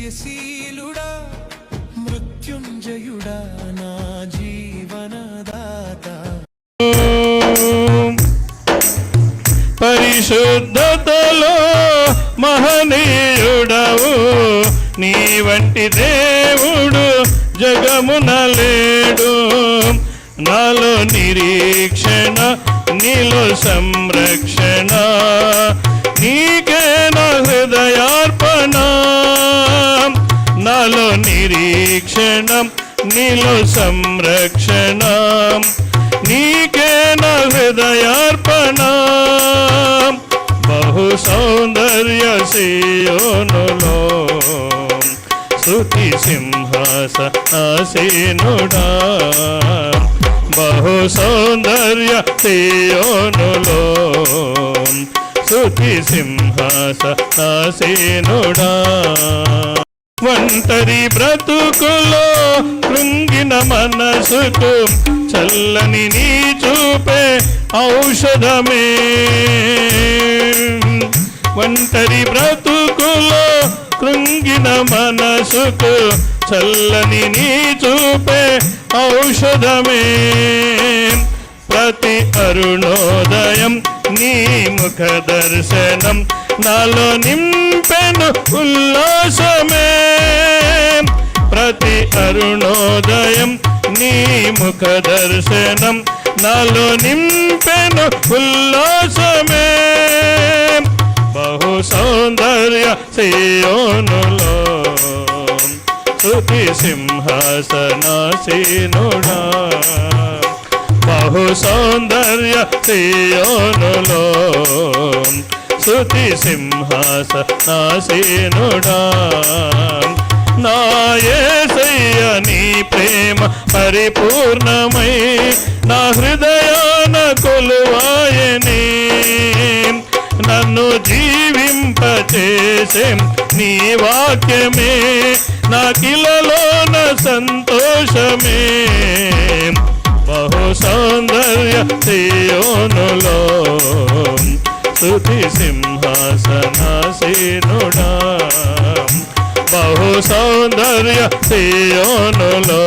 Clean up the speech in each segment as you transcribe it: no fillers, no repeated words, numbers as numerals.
ధైర్యశీలుడా మృత్యుంజయుడా నా జీవనదాత పరిశుద్ధతలో మహనీయుడవు నీ వంటి దేవుడు జగమున లేడు. నాలో నిరీక్షణ నీలో సంరక్షణ నీకే నా హృదయార్పణ. నాలో నిరీక్షణ నీలో సంరక్షణ నీకే నా హృదయార్పణ. బహు సౌందర్య సీయోనులో స్తుతి సింహాసనాసీనుడా. బహు సౌందర్య సీయోనులో స్తుతి సింహాసనాసీనుడా. ఒంటరి బ్రతుకులో కృంగిన మనసుకు చల్లని నీ చూపే ఔషధమే. ఒంటరి బ్రతుకులో కృంగిన మనసుకు చల్లని నీ చూపే ఔషధమే. ప్రతి అరుణోదయం నీ ముఖ దర్శనం నాలో నింపెను ఉల్లాసమే. ప్రతి అరుణోదయం నీ ముఖ దర్శనం నాలో నింపెను ఉల్లాసమే. బహు సౌందర్య సీయోనులో స్తుతి సింహాసనాసీనుడా. బహు సౌందర్య సీయోనులో స్తుతి సింహాసనాసీనుడా. నా యేసయ్య నీ ప్రేమ పరిపూర్ణమై నా హృదయాన కొలువాయనే. నన్ను జీవింపచేసే నీ వాక్యమే నాకిలలోన సంతోషమే. బహు సౌందర్య సీయోనులో స్తుతి సింహాసనాసీనుడా. బహు సౌందర్య సీయోనులో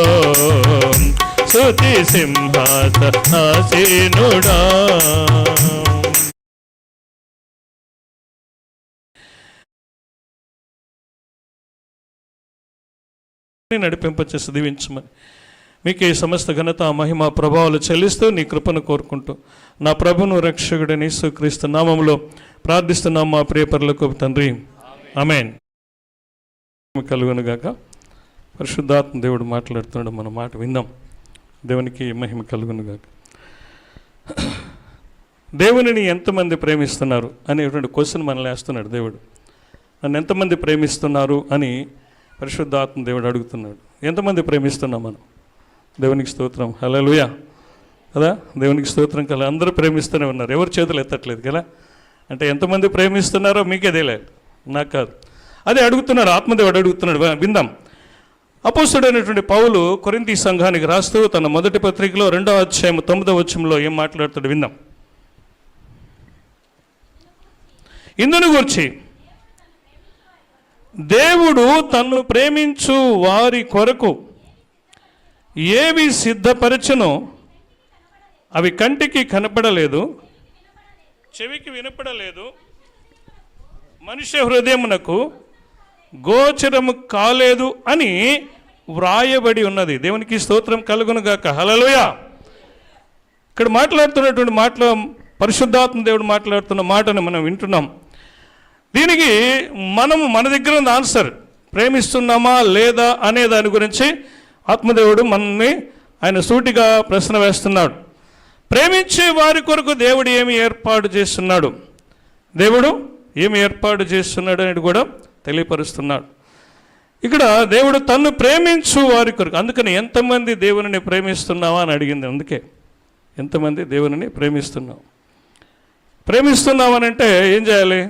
స్తుతి సింహాసనాసీనుడా. నడిపింపచేసి దీవించమని మీకు ఈ సమస్త ఘనత మహిమ ప్రభావాలు చెల్లిస్తూ నీ కృపను కోరుకుంటూ నా ప్రభును రక్షకుడని యేసుక్రీస్తు నామములో ప్రార్థిస్తున్నాం మా ప్రియ పరలోకపు తండ్రి, ఆమేన్. కలుగునుగాక. పరిశుద్ధాత్మ దేవుడు మాట్లాడుతున్నాడు, మన మాట విందాం. దేవునికి మహిమ కలుగునుగాక. దేవునిని ఎంతమంది ప్రేమిస్తున్నారు అనేటువంటి క్వశ్చన్ మనల్ని వేస్తున్నాడు దేవుడు. నన్ను ఎంతమంది ప్రేమిస్తున్నారు అని పరిశుద్ధాత్మ దేవుడు అడుగుతున్నాడు. ఎంతమంది ప్రేమిస్తున్నాం మనం? దేవునికి స్తోత్రం, హల్లెలూయా కదా. దేవునికి స్తోత్రం కదా. అందరూ ప్రేమిస్తూనే ఉన్నారు, ఎవరు చేతులు ఎత్తట్లేదు కదా. అంటే ఎంతమంది ప్రేమిస్తున్నారో మీకే తెలియదు, నాకు కాదు. అదే అడుగుతున్నాడు, ఆత్మదేవుడు అడుగుతున్నాడు. విందాం. అపోస్తలుడైనటువంటి పౌలు కొరింథీ సంఘానికి రాస్తూ తన మొదటి పత్రికలో 2వ అధ్యాయం 9వ వచనంలో ఏం మాట్లాడుతాడు విందాం. ఇందును గురించి దేవుడు తన్ను ప్రేమించు వారి కొరకు ఏవి సిద్ధపరచునో అవి కంటికి కనపడలేదు, చెవికి వినపడలేదు, మనుష్య హృదయమునకు గోచరము కాలేదు అని వ్రాయబడి ఉన్నది. దేవునికి స్తోత్రం కలుగునుగాక, హల్లెలూయా. ఇక్కడ మాట్లాడుతున్నటువంటి మాటలో పరిశుద్ధాత్మ దేవుడు మాట్లాడుతున్న మాటను మనం వింటున్నాం. దీనికి మనము మన దగ్గర ఉన్న ఆన్సర్, ప్రేమిస్తున్నామా లేదా అనే దాని గురించి ఆత్మదేవుడు మనల్ని ఆయన సూటిగా ప్రశ్న వేస్తున్నాడు. ప్రేమించే వారి కొరకు దేవుడు ఏమి ఏర్పాటు చేస్తున్నాడు, దేవుడు ఏమి ఏర్పాటు చేస్తున్నాడు అనేది కూడా తెలియపరుస్తున్నాడు. ఇక్కడ దేవుడు తన్ను ప్రేమించు వారి కొరకు, అందుకని ఎంతమంది దేవుని ప్రేమిస్తున్నావా అని అడిగింది. అందుకే ఎంతమంది దేవుని ప్రేమిస్తున్నామని అంటే ఏం చేయాలి?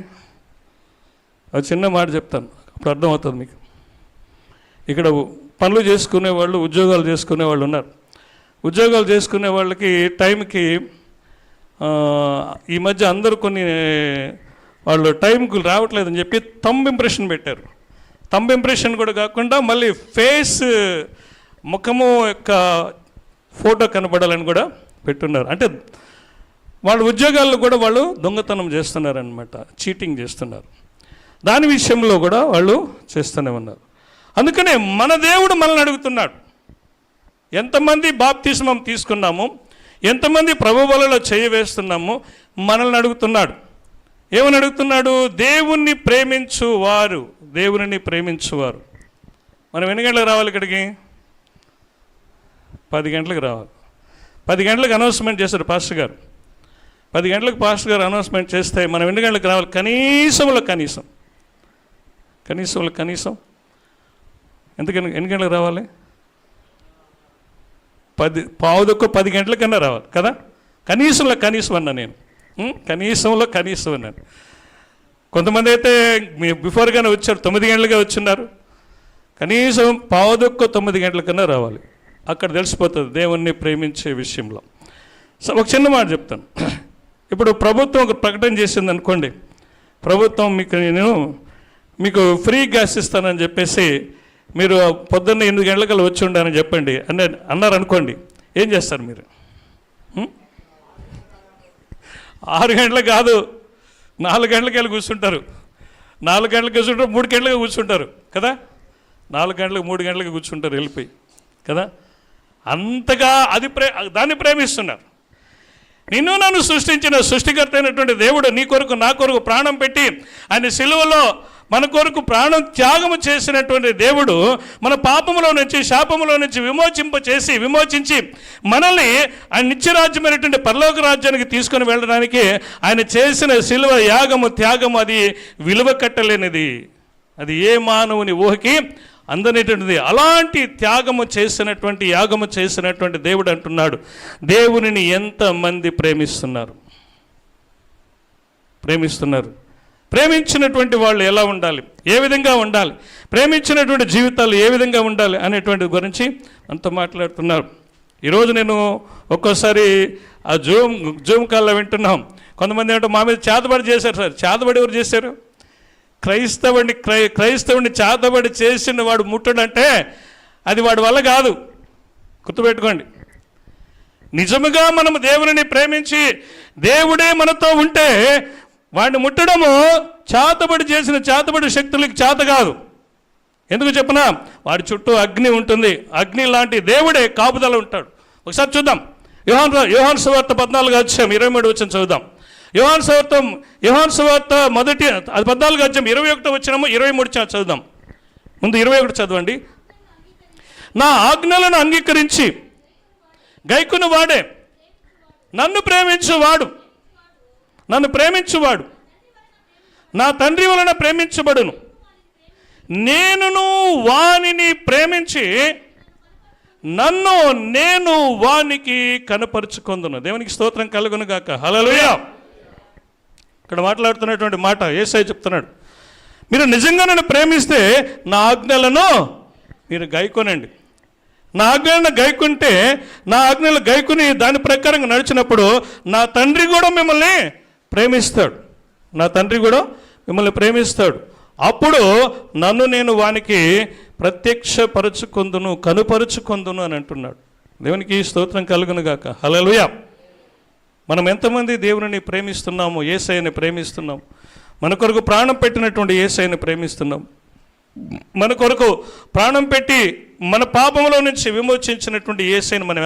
ఒక చిన్న మాట చెప్తాను, అప్పుడు అర్థమవుతుంది మీకు. ఇక్కడ పనులు చేసుకునే వాళ్ళు, ఉద్యోగాలు చేసుకునే వాళ్ళు ఉన్నారు. ఉద్యోగాలు చేసుకునే వాళ్ళకి టైంకి ఈ మధ్య అందరూ కొన్ని వాళ్ళు టైంకు రావట్లేదని చెప్పి థంబ్ ఇంప్రెషన్ పెట్టారు. థంబ్ ఇంప్రెషన్ కూడా కాకుండా మళ్ళీ ఫేస్ ముఖము యొక్క ఫోటో కనబడాలని కూడా పెట్టున్నారు. అంటే వాళ్ళ ఉద్యోగాల్లో కూడా వాళ్ళు దొంగతనం చేస్తున్నారనమాట, చీటింగ్ చేస్తున్నారు. దాని విషయంలో కూడా వాళ్ళు చేస్తూనే ఉన్నారు. అందుకనే మన దేవుడు మనల్ని అడుగుతున్నాడు, ఎంతమంది బాప్తిస్మం తీసుకున్నాము, ఎంతమంది ప్రభు బలలో చేయి వేస్తున్నాము, మనల్ని అడుగుతున్నాడు. ఏమని అడుగుతున్నాడు? దేవుణ్ణి ప్రేమించువారు, దేవుని ప్రేమించువారు. మనం ఎన్ని గంటలకు రావాలి ఇక్కడికి? 10 గంటలకు రావాలి. 10 గంటలకు అనౌన్స్మెంట్ చేశారు పాస్టర్ గారు. 10 గంటలకు పాస్టర్ గారు అనౌన్స్మెంట్ చేస్తే మనం ఎన్ని గంటలకు రావాలి? కనీసం ఎన్ని గంటలకు రావాలి? 10 గంటలకన్నా రావాలి కదా. కనీసం అన్నా నేను, కనీసం అన్నాను. కొంతమంది అయితే బిఫోర్గానే వచ్చారు, 9 గంటలుగా వచ్చున్నారు. కనీసం 9 గంటలకన్నా రావాలి. అక్కడ తెలిసిపోతుంది దేవుణ్ణి ప్రేమించే విషయంలో. సో ఒక చిన్న మాట చెప్తాను. ఇప్పుడు ప్రభుత్వం ఒక ప్రకటన చేసింది అనుకోండి, ప్రభుత్వం మీకు ఫ్రీ గ్యాస్ ఇస్తానని చెప్పేసి మీరు పొద్దున్న 8 గంటలకల్లా వచ్చి ఉండాలని చెప్పండి అన్నారు అనుకోండి, ఏం చేస్తారు మీరు? 6 గంటలకు కాదు, 4 గంటలకు వెళ్ళి కూర్చుంటారు. 4 గంటలకు కూర్చుంటారు, 3 గంటలకు కూర్చుంటారు కదా. 4 గంటలకు 3 గంటలకు కూర్చుంటారు వెళ్ళిపోయి కదా. అంతగా దాన్ని ప్రేమిస్తున్నారు. నిన్ను నన్ను సృష్టించిన సృష్టికర్త అయినటువంటి దేవుడు నీ కొరకు నా కొరకు ప్రాణం పెట్టి ఆయన సిలువలో మన కొరకు ప్రాణం త్యాగము చేసినటువంటి దేవుడు మన పాపములో నుంచి శాపములో నుంచి విమోచించి మనల్ని ఆయన నిత్యరాజ్యమైనటువంటి పరలోక రాజ్యానికి తీసుకొని వెళ్ళడానికి ఆయన చేసిన సిలువ యాగము త్యాగము అది విలువ కట్టలేనిది, అది ఏ మానవుని ఊహకి అందనేటువంటిది. అలాంటి యాగము చేసినటువంటి దేవుడు అంటున్నాడు, దేవునిని ఎంతమంది ప్రేమిస్తున్నారు. ప్రేమించినటువంటి వాళ్ళు ఎలా ఉండాలి, ఏ విధంగా ఉండాలి, ప్రేమించినటువంటి జీవితాలు ఏ విధంగా ఉండాలి అనేటువంటి గురించి అంత మాట్లాడుతున్నారు. ఈరోజు నేను ఒక్కోసారి ఆ జూమ్ కాల్లో వింటున్నాం, కొంతమంది ఏంటో మా మీద చేతబడి చేశారు. సార్, చేతబడి ఎవరు చేశారు? క్రైస్తవుడిని చేతబడి చేసిన వాడు ముట్టడంటే అది వాడి వల్ల కాదు. గుర్తుపెట్టుకోండి. నిజముగా మనము దేవుని ప్రేమించి దేవుడే మనతో ఉంటే వాడిని ముట్టడము చేతబడి శక్తులకి చేత కాదు. ఎందుకు చెప్పనా? వాడి చుట్టూ అగ్ని ఉంటుంది. అగ్ని లాంటి దేవుడే కాపుదల ఉంటాడు. ఒకసారి చూద్దాం. యోహాను సువార్త 14వ అధ్యాయం 23వ వచనం చదువుదాం. యోహాను సువార్త 14వ అధ్యాయం 21వ వచనము 23 చదువుదాం. ముందు 21 చదవండి. నా ఆజ్ఞలను అంగీకరించి గైకొను వాడే నన్ను ప్రేమించువాడు నా తండ్రి వలన ప్రేమించబడును, నేనును వానిని ప్రేమించి నేను వానికి కనపరుచుకొందును. దేవునికి స్తోత్రం కలుగును గాక. హల్లెలూయా. ఇక్కడ మాట్లాడుతున్నటువంటి మాట యేసయ్య చెప్తున్నాడు, మీరు నిజంగా నన్ను ప్రేమిస్తే నా ఆజ్ఞలను మీరు గైకొనండి. నా ఆజ్ఞలను గైకుంటే, నా ఆజ్ఞలు గైకుని దాని ప్రకారంగా నడిచినప్పుడు నా తండ్రి కూడా మిమ్మల్ని ప్రేమిస్తాడు. అప్పుడు నన్ను నేను వానికి కనుపరుచుకొందును అని అంటున్నాడు. దేవునికి స్తోత్రం కలుగును గాక. హల్లెలూయా. మనం ఎంతమంది దేవుని ప్రేమిస్తున్నాము, యేసయ్యని ప్రేమిస్తున్నాం, మన కొరకు ప్రాణం పెట్టినటువంటి యేసయ్యని ప్రేమిస్తున్నాం, మన కొరకు ప్రాణం పెట్టి మన పాపంలో నుంచి విమోచించినటువంటి యేసయ్యని మనం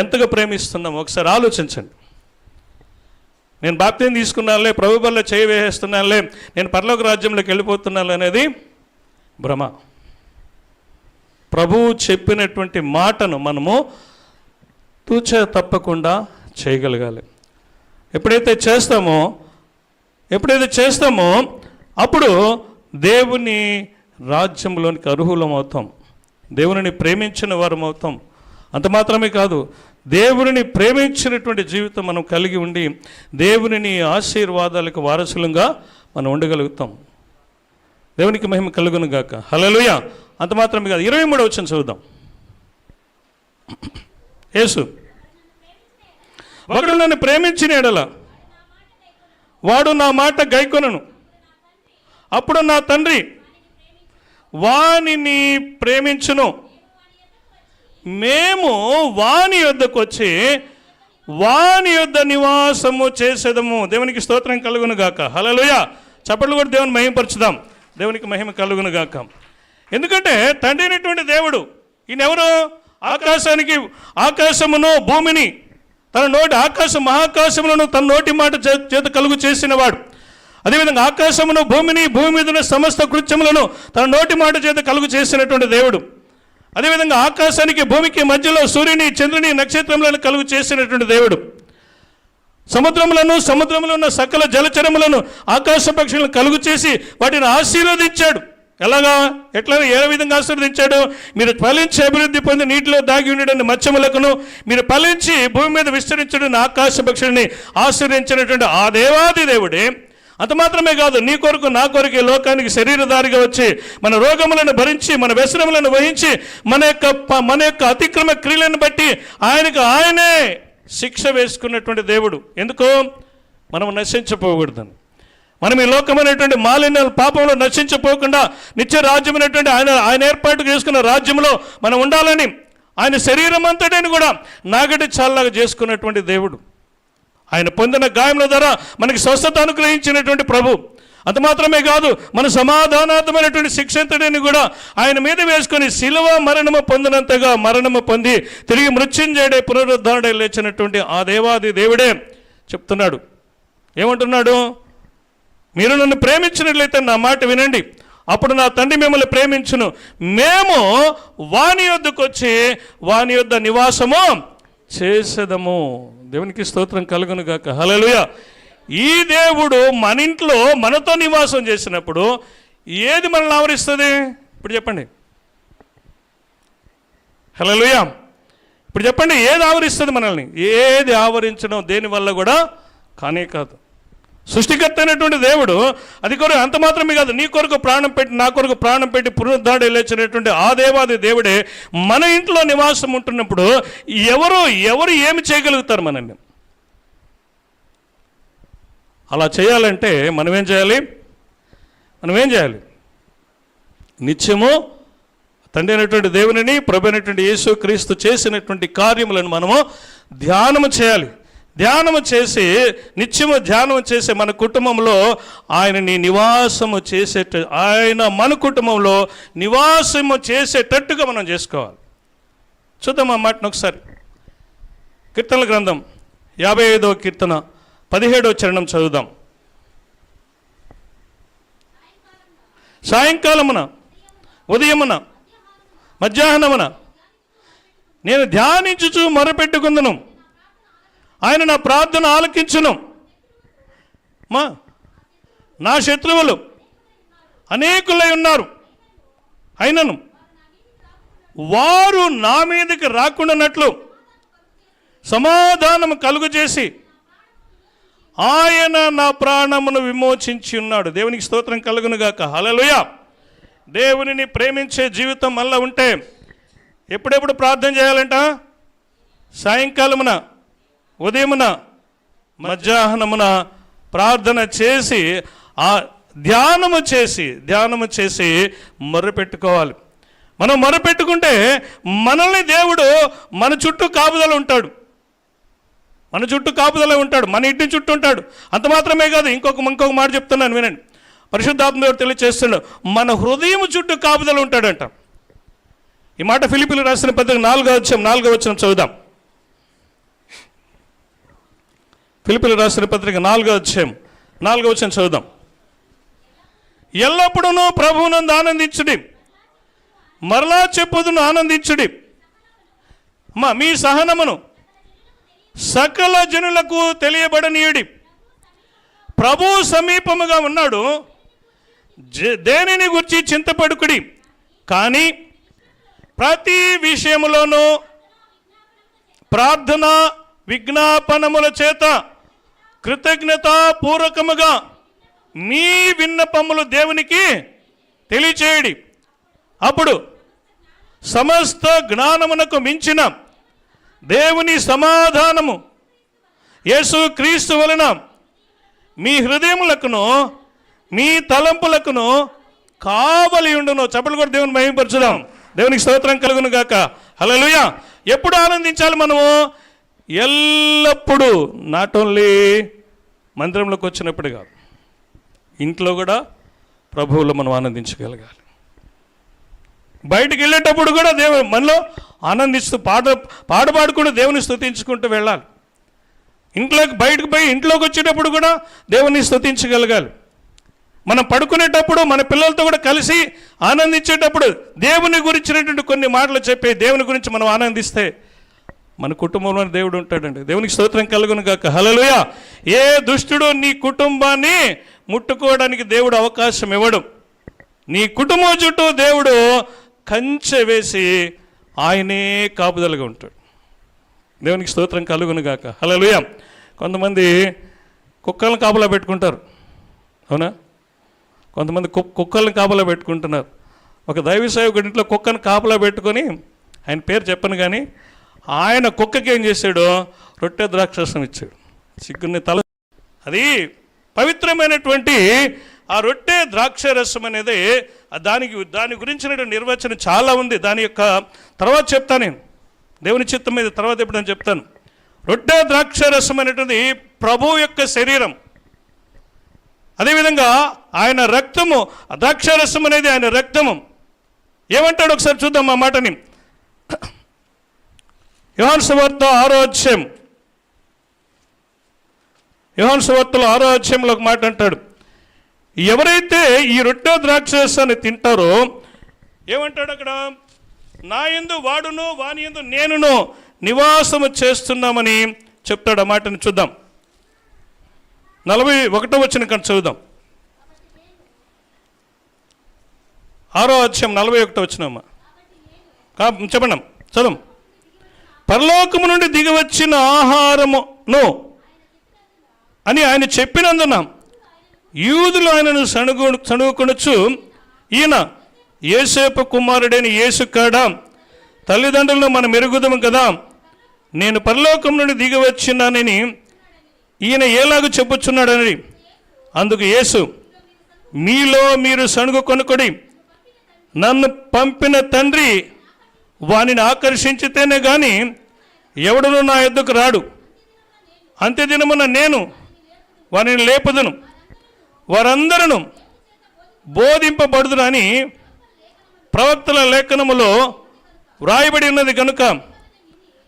ఎంతగా ప్రేమిస్తున్నాం ఒకసారి ఆలోచించండి. నేను బాప్తిసం తీసుకున్నానులే, ప్రభు బల్ల చేయి వేసేస్తున్నానులే, నేను పరలోక రాజ్యంలోకి వెళ్ళిపోతున్నాను అనేది భ్రమ. ప్రభువు చెప్పినటువంటి మాటను మనము తూచ తప్పకుండా చేయగలగాలి. ఎప్పుడైతే చేస్తామో అప్పుడు దేవుని రాజ్యంలోనికి అర్హులం అవుతాం, దేవుని ప్రేమించిన వారం అవుతాం. అంత మాత్రమే కాదు, దేవుని ప్రేమించినటువంటి జీవితం మనం కలిగి ఉండి దేవుని ఆశీర్వాదాలకు వారసులంగా మనం ఉండగలుగుతాం. దేవునికి మహిమ కలుగును గాక. హల్లెలూయా. అంత మాత్రమే కాదు, 23వ వచనం చదువుదాం. యేసు, ఒకడు నన్ను ప్రేమించిన ఎడల వాడు నా మాట గైకొనను, అప్పుడు నా తండ్రి వానిని ప్రేమించును, మేము వాని యొద్దకు వచ్చి వాని యొద్ద నివాసము చేసేదము. దేవునికి స్తోత్రం కలుగును గాక. హల్లెలూయా. చప్పట్లు కూడా దేవుని మహిమపరచుదాం. దేవునికి మహిమ కలుగును గాక. ఎందుకంటే తండ్రి అయినటువంటి దేవుడు ఈయనెవరు? ఆకాశమును భూమిని తన నోటి మహాకాశములను తన నోటి మాట చేత కలుగు చేసినవాడు. అదేవిధంగా ఆకాశమును భూమిని, భూమి మీద ఉన్న సమస్త కృత్యములను తన నోటి మాట చేత కలుగు చేసినటువంటి దేవుడు. అదేవిధంగా ఆకాశానికి భూమికి మధ్యలో సూర్యుని, చంద్రుని, నక్షత్రములను కలుగు చేసినటువంటి దేవుడు. సముద్రములో ఉన్న సకల జలచరములను, ఆకాశ పక్షులను కలుగు చేసి వాటిని ఆశీర్వదించాడు. ఏ విధంగా ఆశీర్వదించాడు? మీరు ఫలించి అభివృద్ధి పొంది నీటిలో దాగి ఉండేటువంటి మత్స్యములకును, మీరు ఫలించి భూమి మీద విస్తరించడం ఆకాశ పక్షుల్ని ఆశీర్వదించినటువంటి ఆ దేవాది దేవుడే అంత మాత్రమే కాదు, నీ కొరకు నా కొరకు ఈ లోకానికి శరీరధారిగా వచ్చి మన రోగములను భరించి, మన వ్యసనములను వహించి, మన యొక్క అతిక్రమ క్రియలను బట్టి ఆయనే శిక్ష వేసుకున్నటువంటి దేవుడు. ఎందుకో? మనం నశించిపోకూడదని. మనం ఈ లోకమైనటువంటి మాలిన్యాల పాపంలో నశించిపోకుండా నిత్య రాజ్యమైనటువంటి ఆయన ఏర్పాటు చేసుకున్న రాజ్యంలో మనం ఉండాలని ఆయన శరీరం అంతటిని కూడా నాగటి చాలాగా చేసుకున్నటువంటి దేవుడు. ఆయన పొందిన గాయముల ద్వారా మనకి స్వస్థత అనుగ్రహించినటువంటి ప్రభు. అంత మాత్రమే కాదు, మన సమాధానార్థమైనటువంటి శిక్ష అంతటిని కూడా ఆయన మీద వేసుకొని శిలువ మరణము పొందినంతగా మరణము పొంది తిరిగి మృత్యుంజయుడే పునరుద్ధరణే లేచినటువంటి ఆ దేవాది దేవుడే చెప్తున్నాడు. ఏమంటున్నాడు? మీరు నన్ను ప్రేమించినట్లయితే నా మాట వినండి, అప్పుడు నా తండ్రి మిమ్మల్ని ప్రేమించును, మేము వాని యొద్దకు వచ్చి వాని యొద్ద నివాసము చేసేదము. దేవునికి స్తోత్రం కలుగును గాక. హల్లెలూయా. ఈ దేవుడు మన ఇంట్లో మనతో నివాసం చేసినప్పుడు ఏది మనల్ని ఆవరిస్తుంది? ఇప్పుడు చెప్పండి. హల్లెలూయా. ఇప్పుడు చెప్పండి, ఏది ఆవరిస్తుంది మనల్ని? ఏది ఆవరించడం దేనివల్ల కూడా కానే కాదు. సృష్టికర్త అయినటువంటి దేవుడు అది కొరకు అంత మాత్రమే కాదు, నీ కొరకు ప్రాణం పెట్టి, నా కొరకు ప్రాణం పెట్టి పునరుద్ధరణ లేచినటువంటి ఆ దేవాది దేవుడే మన ఇంట్లో నివాసం ఉంటున్నప్పుడు ఎవరు ఏమి చేయగలుగుతారు మనల్ని? అలా చేయాలంటే మనమేం చేయాలి? నిత్యము తండ్రి అయినటువంటి దేవునిని, ప్రభు అయినటువంటి యేసు క్రీస్తు చేసినటువంటి కార్యములను మనము ధ్యానము చేయాలి. ధ్యానము చేసి, నిత్యము ధ్యానం చేసి మన కుటుంబంలో ఆయనని నివాసము ఆయన మన కుటుంబంలో నివాసము చేసేటట్టుగా మనం చేసుకోవాలి. చూద్దాం ఆ మాటను ఒకసారి. కీర్తనల గ్రంథం 55వ కీర్తన 17వ చరణం చదువుదాం. సాయంకాలమున, ఉదయమున, మధ్యాహ్నమున నేను ధ్యానించుచు మొరపెట్టుకుందును, ఆయన నా ప్రార్థన ఆలకించును. నా శత్రువులు అనేకులై ఉన్నారు, అయినను వారు నా మీదకి రాకుండానట్లు సమాధానము కలుగు చేసి ఆయన నా ప్రాణమును విమోచించి ఉన్నాడు. దేవునికి స్తోత్రం కలుగునుగాక. హల్లెలూయా. దేవునిని ప్రేమించే జీవితం మళ్ళా ఉంటే ఎప్పుడెప్పుడు ప్రార్థన చేయాలంట? సాయంకాలమున, ఉదయమున, మధ్యాహ్నమున ప్రార్థన చేసి ధ్యానము చేసి మొర్రపెట్టుకోవాలి. మనం మొర్రపెట్టుకుంటే మనల్ని దేవుడు మన చుట్టూ కాపుదల ఉంటాడు. మన ఇంటి చుట్టూ ఉంటాడు. అంత మాత్రమే కాదు, ఇంకొక మాట చెప్తున్నాను వినండి. పరిశుద్ధాత్మ దేవుడు తెలియజేస్తున్నాడు, మన హృదయం చుట్టూ కాపుదల ఉంటాడంట. ఈ మాట ఫిలిప్పీయులకు రాసిన పత్రిక 4వ వచనం చదువుదాం. ఫిలిప్పీయులకు రాసిన పత్రిక 4వ వచనం చదువుదాం. ఎల్లప్పుడూ ప్రభువునందు ఆనందించుడి, మరలా చెప్పుదును ఆనందించుడి. మీ సహనమును సకల జనులకు తెలియబడనీయుడి. ప్రభు సమీపముగా ఉన్నాడు, దేనిని గురించి చింతపడుకుడి, కానీ ప్రతి విషయములోనూ ప్రార్థన విజ్ఞాపనముల చేత కృతజ్ఞతాపూర్వకముగా మీ విన్నపములు దేవునికి తెలియచేయడి. అప్పుడు సమస్త జ్ఞానమునకు మించిన దేవుని సమాధానము యేసు క్రీస్తు వలన మీ హృదయములకును మీ తలంపులకును కావలి ఉండును. చప్పట్లు కూడా దేవుని మహిమపరచుదాం. దేవునికి స్తోత్రం కలుగును గాక. హల్లెలూయా. ఎప్పుడు ఆనందించాలి మనము? ఎల్లప్పుడూ. నాట్ ఓన్లీ మందిరంలోకి వచ్చినప్పుడు కాదు, ఇంట్లో కూడా ప్రభువులో మనం ఆనందించగలగాలి. బయటికి వెళ్ళేటప్పుడు కూడా దేవుడు మనలో ఆనందిస్తూ పాట పాడుకుంటూ దేవుని స్తుతించుకుంటూ వెళ్ళాలి. ఇంట్లోకి బయటకు పోయి ఇంట్లోకి వచ్చేటప్పుడు కూడా దేవుని స్తుతించగలగాలి. మనం పడుకునేటప్పుడు మన పిల్లలతో కూడా కలిసి ఆనందించేటప్పుడు దేవుని గురించినటువంటి కొన్ని మాటలు చెప్పి దేవుని గురించి మనం ఆనందిస్తే మన కుటుంబంలో దేవుడు ఉంటాడండి. దేవునికి స్తోత్రం కలుగును గాక. హల్లెలూయా. ఏ దుష్టుడు నీ కుటుంబాన్ని ముట్టుకోవడానికి దేవుడు అవకాశం ఇవ్వడు. నీ కుటుంబం చుట్టూ దేవుడు కంచె వేసి ఆయనే కాపుదలుగా ఉంటాడు. దేవునికి స్తోత్రం కలుగును గాక. హల్లెలూయా. కొంతమంది కుక్కలను కాపలా పెట్టుకుంటారు, అవునా? కొంతమంది కుక్కలను కాపలా పెట్టుకుంటున్నారు. ఒక దైవ సేవకుడి ఇంట్లో కుక్కను కాపలా పెట్టుకొని, ఆయన పేరు చెప్పను కానీ, ఆయన కుక్కకి ఏం చేశాడు? రొట్టె ద్రాక్షరసం ఇచ్చాడు. సిగ్గుని తల. అది పవిత్రమైనటువంటి ఆ రొట్టె ద్రాక్షరసం అనేది దాని గురించినటువంటి నిర్వచనం చాలా ఉంది. దాని యొక్క తర్వాత చెప్తాను నేను, దేవుని చిత్తం మీద తర్వాత ఎప్పుడని చెప్తాను. రొట్టె ద్రాక్షరసం అనేటువంటి ప్రభువు యొక్క శరీరం. అదేవిధంగా ఆయన రక్తము, ద్రాక్షరసం అనేది ఆయన రక్తము. ఏమంటాడు ఒకసారి చూద్దాం ఆ మాటని. యోహాను సువార్త 6వ అధ్యాయం, యోహాను సువార్తలో 6వ అధ్యాయంలో ఒక మాట అంటాడు. ఎవరైతే ఈ రొట్టె ద్రాక్షరసాన్ని తింటారో, ఏమంటాడు అక్కడ? నా యందు వాడును వాని యందు నేనును నివాసము చేస్తున్నామని చెప్తాడు. ఆ మాటని చూద్దాం. 41వ వచనం కంటే చదువుదాం. 6వ అధ్యాయం 41వ వచనం చెప్పండి, చదువు. పరలోకము నుండి దిగివచ్చిన ఆహారమును అని ఆయన చెప్పినందున యూదులు ఆయనను సణుగుకొనొచ్చు, ఈయన యోసేపు కుమారుడైన యేసు కాడా? తల్లిదండ్రులను మనం ఎరుగుదాము కదా. నేను పరలోకం నుండి దిగి వచ్చినానని ఈయన ఎలాగూ చెప్పుచున్నాడని. అందుకు యేసు, మీలో మీరు సణుగు కొనుకొడి, నన్ను పంపిన తండ్రి వానిని ఆకర్షించితేనే కానీ ఎవడును నా యొద్దకు రాడు. అంత్యదినమున నేను వారిని లేపుదును, వారందరూ బోధింపబడుదురు అని ప్రవక్తల లేఖనములో వ్రాయబడి ఉన్నది కనుక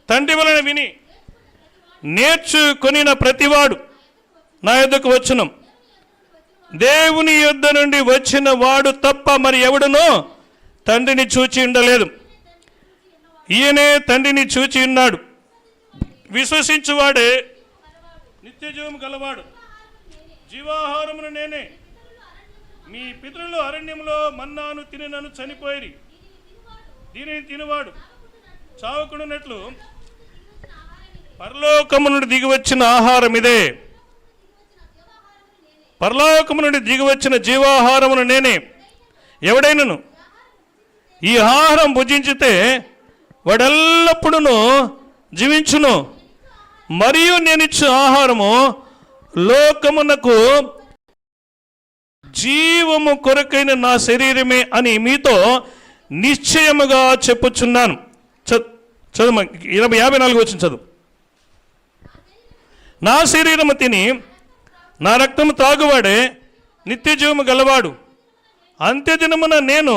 తండ్రి వలన విని నేర్చుకొనిన ప్రతివాడు నా యొద్దకు వచ్చును. దేవుని యొద్ద నుండి వచ్చిన వాడు తప్ప మరి ఎవడునో తండ్రిని చూచి ఉండలేదు. ఈయనే తండ్రిని చూచి ఉన్నాడు. విశ్వసించువాడే నిత్యజీవం గలవాడు. జీవాహారమును నేనే. మీ పితరులు అరణ్యంలో మన్నాను తినను చనిపోయి, దీనిని తినువాడు చావకుడున్నట్లు పరలోకము నుండి దిగివచ్చిన ఆహారం ఇదే. పరలోకము నుండి దిగివచ్చిన జీవాహారమును నేనే. ఎవడైనను ఈ ఆహారం భుజించితే వాడెల్లప్పుడూ జీవించును. మరియు నేనిచ్చు ఆహారము లోకమునకు జీవము కొరకైన నా శరీరమే అని మీతో నిశ్చయముగా చెప్పుచున్నాను. చదువు 54 వచ్చిన చదువు. నా శరీరము తిని నా రక్తము తాగువాడే నిత్యజీవము గలవాడు. అంత్యదినమున నేను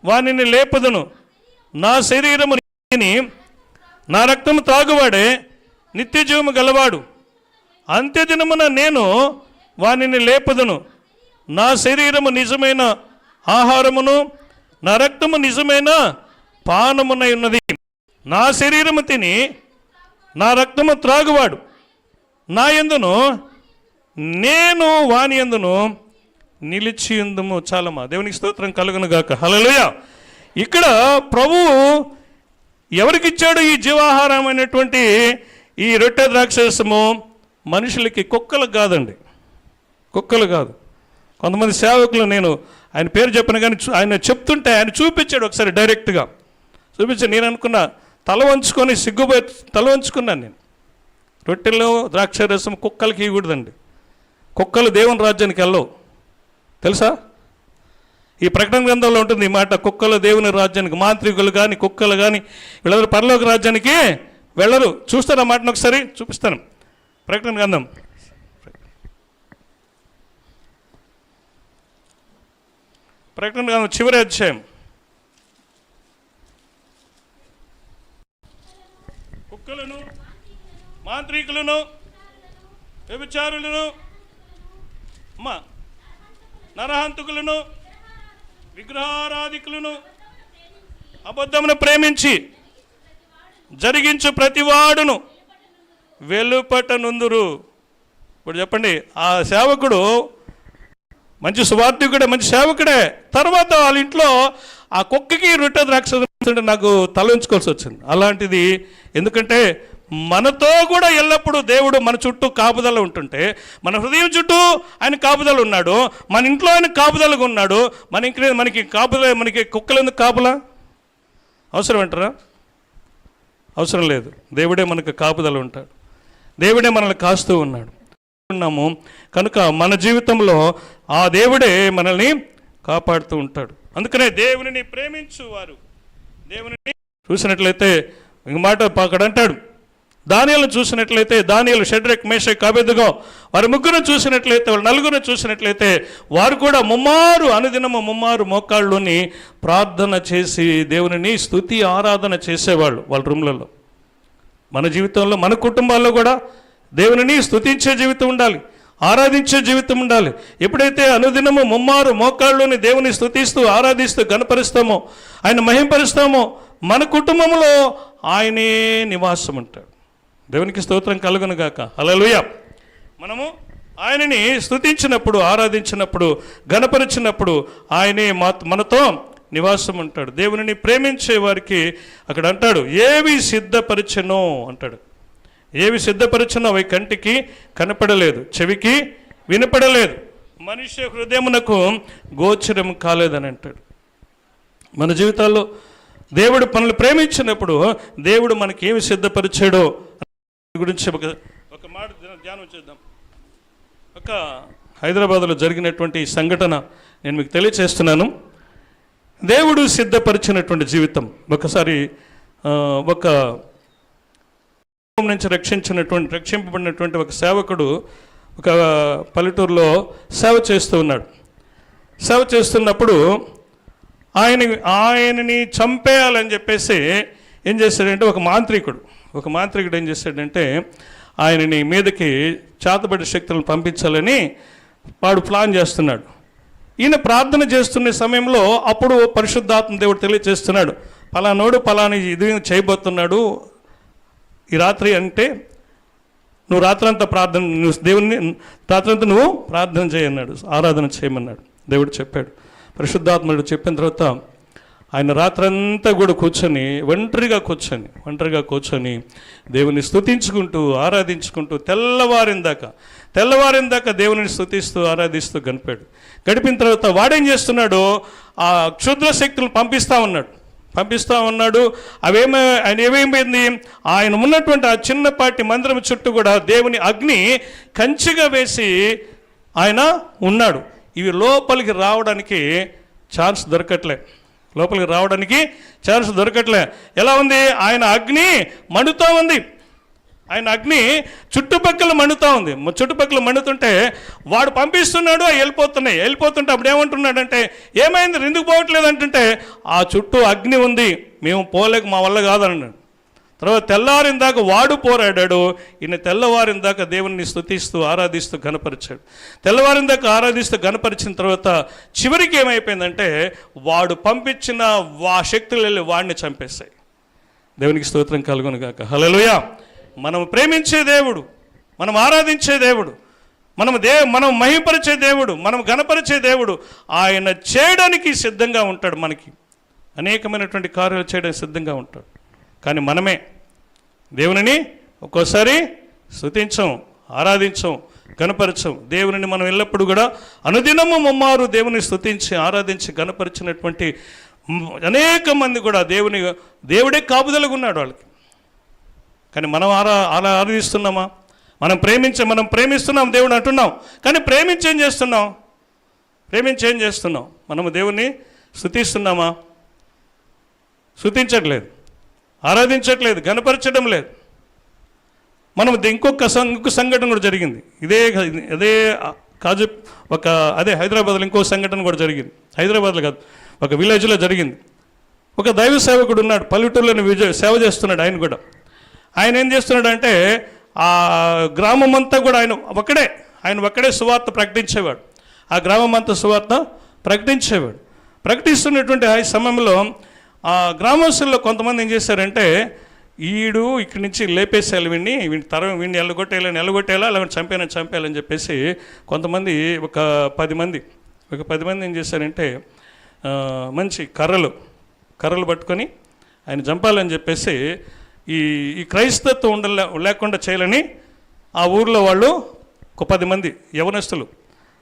వానిని లేపుదును. నా శరీరము తిని నా రక్తము తాగువాడే నిత్యజీవము గలవాడు. అంత్యదినమున నేను వానిని లేపుదును. నా శరీరము నిజమైన ఆహారమును, నా రక్తము నిజమైన పానమునై ఉన్నది. నా శరీరము తిని నా రక్తము త్రాగువాడు నా యందును, నేను వాని యందును నిలిచి ఉందుము. చాలమ్మా, దేవునికి స్తోత్రం కలుగును గాక. హల్లెలూయా. ఇక్కడ ప్రభువు ఎవరికిచ్చాడు ఈ జీవాహారం అయినటువంటి ఈ రొట్టె ద్రాక్షరసము? మనుషులకి, కుక్కలకు కాదండి, కుక్కలు కాదు. కొంతమంది సేవకులు, నేను ఆయన పేరు చెప్పను కానీ ఆయన చెప్తుంటే ఆయన చూపించాడు ఒకసారి డైరెక్ట్గా చూపించాడు. నేను అనుకున్నా, తల వంచుకొని సిగ్గుపోయి తల వంచుకున్నాను నేను. రొట్టెల్లో ద్రాక్షరసం కుక్కలకి ఇవ్వకూడదండి. కుక్కలు దేవుని రాజ్యానికి వెళ్ళవు, తెలుసా? ఈ ప్రకటన గ్రంథంలో ఉంటుంది ఈ మాట, కుక్కలు దేవుని రాజ్యానికి, మాంత్రికులు కానీ కుక్కలు కానీ వీళ్ళందరూ పరలోక రాజ్యానికి వెళ్ళరు. చూస్తారా మాటను ఒకసారి చూపిస్తాను. ప్రకటన గ్రంథం చివరి అధ్యాయం. కుక్కలను, మాంత్రికులను, వ్యభిచారులను, నరహంతకులను, విగ్రహారాధికులను, అబద్ధమును ప్రేమించి జరిగించు ప్రతివాడును వెలుపట నుందురు. ఇప్పుడు చెప్పండి, ఆ సేవకుడు మంచి సువార్థికుడే, మంచి సేవకుడే. తర్వాత వాళ్ళ ఇంట్లో ఆ కుక్కకి రొట్టె ద్రాక్ష నాకు తల ఉంచుకోవాల్సి వచ్చింది. అలాంటిది ఎందుకంటే మనతో కూడా ఎల్లప్పుడూ దేవుడు మన చుట్టూ కాపుదల ఉంటుంటే, మన హృదయం చుట్టూ ఆయన కాపుదల ఉన్నాడు, మన ఇంట్లో ఆయన కాపుదలగా ఉన్నాడు. మనకి కాపుదల, మనకి కుక్కలు ఎందుకు కాపులా అవసరం అంటారా? అవసరం లేదు. దేవుడే మనకు కాపుదల ఉంటాడు, దేవుడే మనల్ని కాస్తూ ఉన్నాడు ఉన్నాము కనుక మన జీవితంలో ఆ దేవుడే మనల్ని కాపాడుతూ ఉంటాడు. అందుకనే దేవునిని ప్రేమించువారు, దేవునిని చూసినట్లయితే ఇంక మాట అక్కడ అంటాడు, దానియేలును చూసినట్లయితే, దానియేలు, షడ్రక్, మేషక్, అబేద్నెగో వారి ముగ్గురు చూసినట్లయితే, వారు నలుగురు చూసినట్లయితే వారు కూడా అనుదినము ముమ్మారు మోకాళ్ళుని ప్రార్థన చేసి దేవునిని స్తుతి ఆరాధన చేసేవాళ్ళు వాళ్ళ రూమ్లలో. మన జీవితంలో, మన కుటుంబాల్లో కూడా దేవునిని స్తుతించే జీవితం ఉండాలి, ఆరాధించే జీవితం ఉండాలి. ఎప్పుడైతే అనుదినము ముమ్మారు మోకాళ్ళుని దేవుని స్తుతిస్తూ ఆరాధిస్తూ గణపరుస్తామో, ఆయన మహింపరుస్తామో, మన కుటుంబంలో ఆయనే నివాసం ఉంటాడు. దేవునికి స్తోత్రం కలుగును గాక. హల్లెలూయా. మనము ఆయనని స్తుతించినప్పుడు, ఆరాధించినప్పుడు, గణపరిచినప్పుడు ఆయనే మనతో నివాసం ఉంటాడు. దేవునిని ప్రేమించే వారికి అక్కడ అంటాడు, ఏవి సిద్ధపరిచెనో అంటాడు. ఏవి సిద్ధపరిచెనో అవి కంటికి కనపడలేదు, చెవికి వినపడలేదు, మనిషి హృదయమునకు గోచరం కాలేదని అంటాడు. మన జీవితాల్లో దేవుడు మనల్ని ప్రేమించినప్పుడు దేవుడు మనకి ఏమి సిద్ధపరిచాడో గురించి ఒక మాట ధ్యానం చేద్దాం. ఒక హైదరాబాద్లో జరిగినటువంటి సంఘటన నేను మీకు తెలియచేస్తున్నాను. దేవుడు సిద్ధపరిచినటువంటి జీవితం. ఒకసారి ఒక నుంచి రక్షింపబడినటువంటి ఒక సేవకుడు ఒక పల్లెటూరులో సేవ చేస్తూ ఉన్నాడు. సేవ చేస్తున్నప్పుడు ఆయనని చంపేయాలని చెప్పేసి ఏం చేశాడంటే ఒక మాంత్రికుడు ఏం చేశాడంటే ఆయనని మీదకి చేతబడి శక్తులను పంపించాలని వాడు ప్లాన్ చేస్తున్నాడు. ఈయన ప్రార్థన చేస్తున్న సమయంలో అప్పుడు పరిశుద్ధాత్మ దేవుడు తెలియజేస్తున్నాడు, పలానోడు పలాని ఇది చేయబోతున్నాడు ఈ రాత్రి, అంటే నువ్వు రాత్రంతా దేవుని రాత్రంతా నువ్వు ప్రార్థన చేయన్నాడు, ఆరాధన చేయమన్నాడు. దేవుడు చెప్పాడు. పరిశుద్ధాత్ముడు చెప్పిన తర్వాత ఆయన రాత్రంతా కూడా ఒంటరిగా కూర్చొని దేవుని స్తుతించుకుంటూ ఆరాధించుకుంటూ తెల్లవారిన దాకా దేవుని స్తుతిస్తూ ఆరాధిస్తూ గడిపిన తర్వాత వాడేం చేస్తున్నాడు, ఆ క్షుద్ర శక్తులను పంపిస్తూ ఉన్నాడు. ఆయన ఏమైపోయింది, ఆయన ఉన్నటువంటి ఆ చిన్నపాటి మందిరం చుట్టూ కూడా దేవుని అగ్ని కంచిగా వేసి ఆయన ఉన్నాడు. ఇవి లోపలికి రావడానికి ఛాన్స్ దొరకట్లే. ఎలా ఉంది, ఆయన అగ్ని మండుతూ ఉంది. ఆయన అగ్ని చుట్టుపక్కల మండుతుంటే వాడు పంపిస్తున్నాడు, వెళ్ళిపోతుంటే అప్పుడు ఏమంటున్నాడంటే, ఏమైంది ఎందుకు పోవట్లేదు అంటుంటే, ఆ చుట్టూ అగ్ని ఉంది, మేము పోలేక మా వల్ల కాదన్నాడు. తర్వాత తెల్లవారిన దాకా వాడు పోరాడాడు. ఈయన తెల్లవారిన దాకా దేవుని స్తుతిస్తూ ఆరాధిస్తూ గణపరిచాడు. తెల్లవారిన దాకా ఆరాధిస్తూ గణపరిచిన తర్వాత చివరికి ఏమైపోయిందంటే వాడు పంపించిన శక్తులు వెళ్ళి వాడిని చంపేశాయి. దేవునికి స్తోత్రం కలుగును గాక. హల్లెలూయా. మనం ప్రేమించే దేవుడు, మనం ఆరాధించే దేవుడు, మనం మహింపరిచే దేవుడు, మనం గణపరిచే దేవుడు ఆయన చేయడానికి సిద్ధంగా ఉంటాడు. మనకి అనేకమైనటువంటి కార్యాలు చేయడానికి సిద్ధంగా ఉంటాడు. కానీ మనమే దేవునిని ఒక్కోసారి స్తుతించం, ఆరాధించం, గణపరచం. దేవునిని మనం ఎల్లప్పుడూ కూడా అనుదినము ముమ్మారు దేవుని స్తుతించి ఆరాధించి గణపరిచినటువంటి అనేక మంది కూడా దేవుడే కాపుదలగా ఉన్నాడు వాళ్ళకి. కానీ మనం ఆరాధిస్తున్నామా? మనం ప్రేమిస్తున్నాం దేవుడు అంటున్నాం, కానీ ప్రేమించి ఏం చేస్తున్నాం? ప్రేమించి ఏం చేస్తున్నాం? మనము దేవుణ్ణి స్తుతిస్తున్నామా? స్తుతించట్లేదు, ఆరాధించట్లేదు, గణపరచడం లేదు. మనం ఇంకొక సంఘటన కూడా జరిగింది. అదే హైదరాబాద్లో ఇంకో సంఘటన కూడా జరిగింది. హైదరాబాద్లో కాదు, ఒక విలేజ్లో జరిగింది. ఒక దైవ సేవకుడు ఉన్నాడు, పల్లెటూరులోని సేవ చేస్తున్నాడు. ఆయన ఏం చేస్తున్నాడంటే ఆ గ్రామం అంతా కూడా ఆయన ఒక్కడే సువార్త ప్రకటించేవాడు. ఆ గ్రామం అంతా సువార్త ప్రకటించేవాడు. ప్రకటిస్తున్నటువంటి ఆ సమయంలో ఆ గ్రామస్తుల్లో కొంతమంది ఏం చేశారంటే, ఇక్కడి నుంచి లేపేసేయాలి, వీడిని ఎల్లగొట్టేలా లేకపోతే చంపేయాలని చెప్పేసి కొంతమంది ఒక 10 మంది ఏం చేశారంటే మంచి కర్రలు పట్టుకొని ఆయన చంపాలని చెప్పేసి ఈ క్రైస్తత్వం లేకుండా చేయాలని ఆ ఊర్లో వాళ్ళు ఒక 10 మంది యవనస్తులు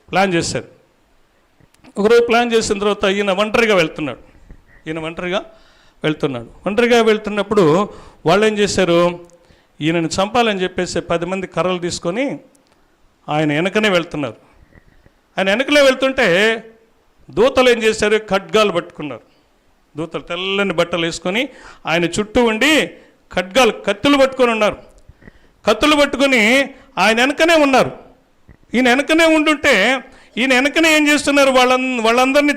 ప్లాన్ చేశారు. ఒకరోజు ప్లాన్ చేసిన తర్వాత ఈయన ఒంటరిగా వెళ్తున్నప్పుడు వాళ్ళు ఏం చేశారు, ఈయనను చంపాలని చెప్పేసి 10 మంది కర్రలు తీసుకొని ఆయన వెనకనే వెళ్తున్నారు. ఆయన వెనకలే వెళ్తుంటే దూతలు ఏం చేశారు, ఖడ్గాలు పట్టుకున్నారు. దూతలు తెల్లని బట్టలు వేసుకొని ఆయన చుట్టూ ఉండి కత్తులు పట్టుకొని ఉన్నారు. కత్తులు పట్టుకొని ఆయన వెనకనే ఉన్నారు. ఈయన వెనకనే ఉండుంటే ఈయన వెనకనే ఏం చేస్తున్నారు, వాళ్ళందరినీ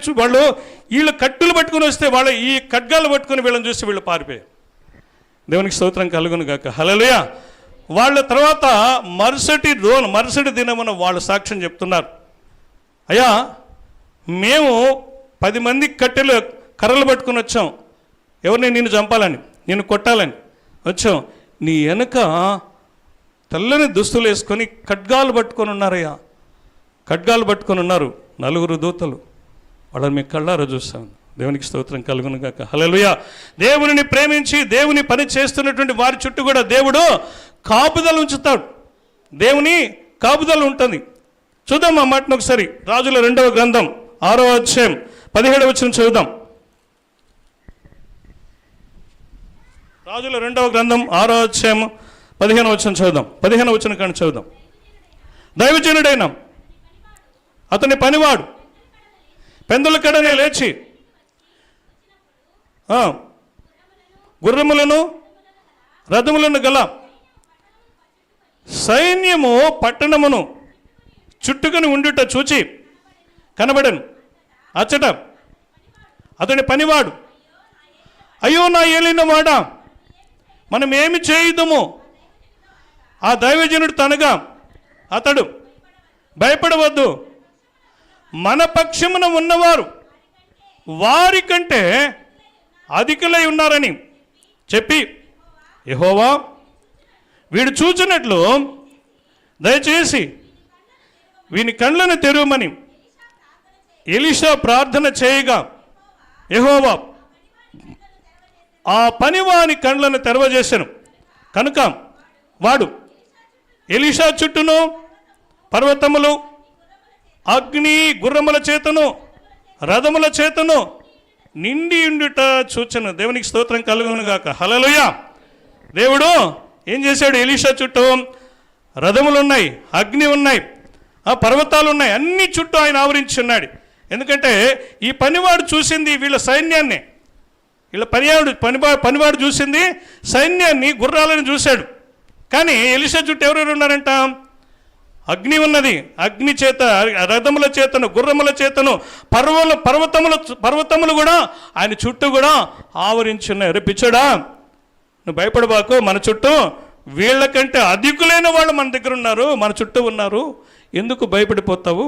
వీళ్ళు కట్టులు పట్టుకొని వస్తే ఈ ఖడ్గాలు పట్టుకొని వీళ్ళని చూసి వీళ్ళు పారిపోయారు. దేవునికి స్తోత్రం కలుగును గాక. హల్లెలూయా. వాళ్ళ తర్వాత మరుసటి దినమున వాళ్ళు సాక్ష్యం చెప్తున్నారు, అయ్యా మేము 10 మంది కర్రలు పట్టుకొని వచ్చాం, ఎవరిని నిన్ను చంపాలని, నిన్ను కొట్టాలని వచ్చాం. నీ వెనక తెల్లని దుస్తులు వేసుకొని ఖడ్గాలు పట్టుకొని ఉన్నారయ్యా, ఖడ్గాలు పట్టుకొని ఉన్నారు 4 దూతలు. వాళ్ళని మీ కళ్ళారా చూస్తాను. దేవునికి స్తోత్రం కలుగును గాక. హల్లెలూయా. దేవునిని ప్రేమించి దేవుని పని చేస్తున్నటువంటి వారి చుట్టూ కూడా దేవుడు కాపుదల ఉంచుతాడు. దేవుని కాపుదల ఉంటుంది. చూద్దాం ఆ మాటను ఒకసారి. రాజుల 2వ గ్రంథం 6వ అధ్యాయం 17వ వచనం చదువుదాం. రాజుల 2వ గ్రంథం 6వ అధ్యాయం 15వ వచనం చదువుదాం. 15వ వచనం కానీ చదువుదాం. దైవజనుడైన అతని పనివాడు పెందుల కడనే లేచి గుర్రములను రథములను గల సైన్యము పట్టణమును చుట్టుకొని ఉండుట చూచి కనబడను. అచ్చట అతని పనివాడు, అయ్యో నా ఏలిన వాడా, మనం ఏమి చేయుదుము? ఆ దైవజనుడు తనగా, అతడు భయపడవద్దు, మన పక్షమున ఉన్నవారు వారికంటే అధికులై ఉన్నారని చెప్పి, యెహోవా వీడు చూచినట్లు దయచేసి వీని కళ్ళను తెరవమని ఎలీషా ప్రార్థన చేయగా, యెహోవా ఆ పనివాని కళ్ళను తెరవజేసెను. కనుక వాడు ఎలీషా చుట్టూను పర్వతములు, అగ్ని, గుర్రముల చేతను రథముల చేతను నిండి ఉండుట చూచెను. దేవునికి స్తోత్రం కలుగును గాక. హల్లెలూయా. దేవుడు ఏం చేశాడు? ఎలీషా చుట్టూ రథములు ఉన్నాయి, అగ్ని ఉన్నాయి, పర్వతాలు ఉన్నాయి, అన్ని చుట్టూ ఆయన ఆవరించి ఉన్నాడు. ఎందుకంటే ఈ పనివాడు చూసింది వీళ్ళ సైన్యాన్ని, వీళ్ళ పనివాడు చూసింది సైన్యాన్ని, గుర్రాలను చూశాడు. కానీ ఎలీషా చుట్టూ ఎవరెవరు ఉన్నారంట? అగ్ని ఉన్నది, అగ్ని చేత, రథముల చేతను, గుర్రముల చేతను, పర్వతములు కూడా ఆయన చుట్టూ కూడా ఆవరించున్నాయి. రే పిచ్చోడా, నువ్వు భయపడబాకు, మన చుట్టూ వీళ్ళకంటే అధికులైన వాళ్ళు మన దగ్గర ఉన్నారు, మన చుట్టూ ఉన్నారు, ఎందుకు భయపడిపోతావు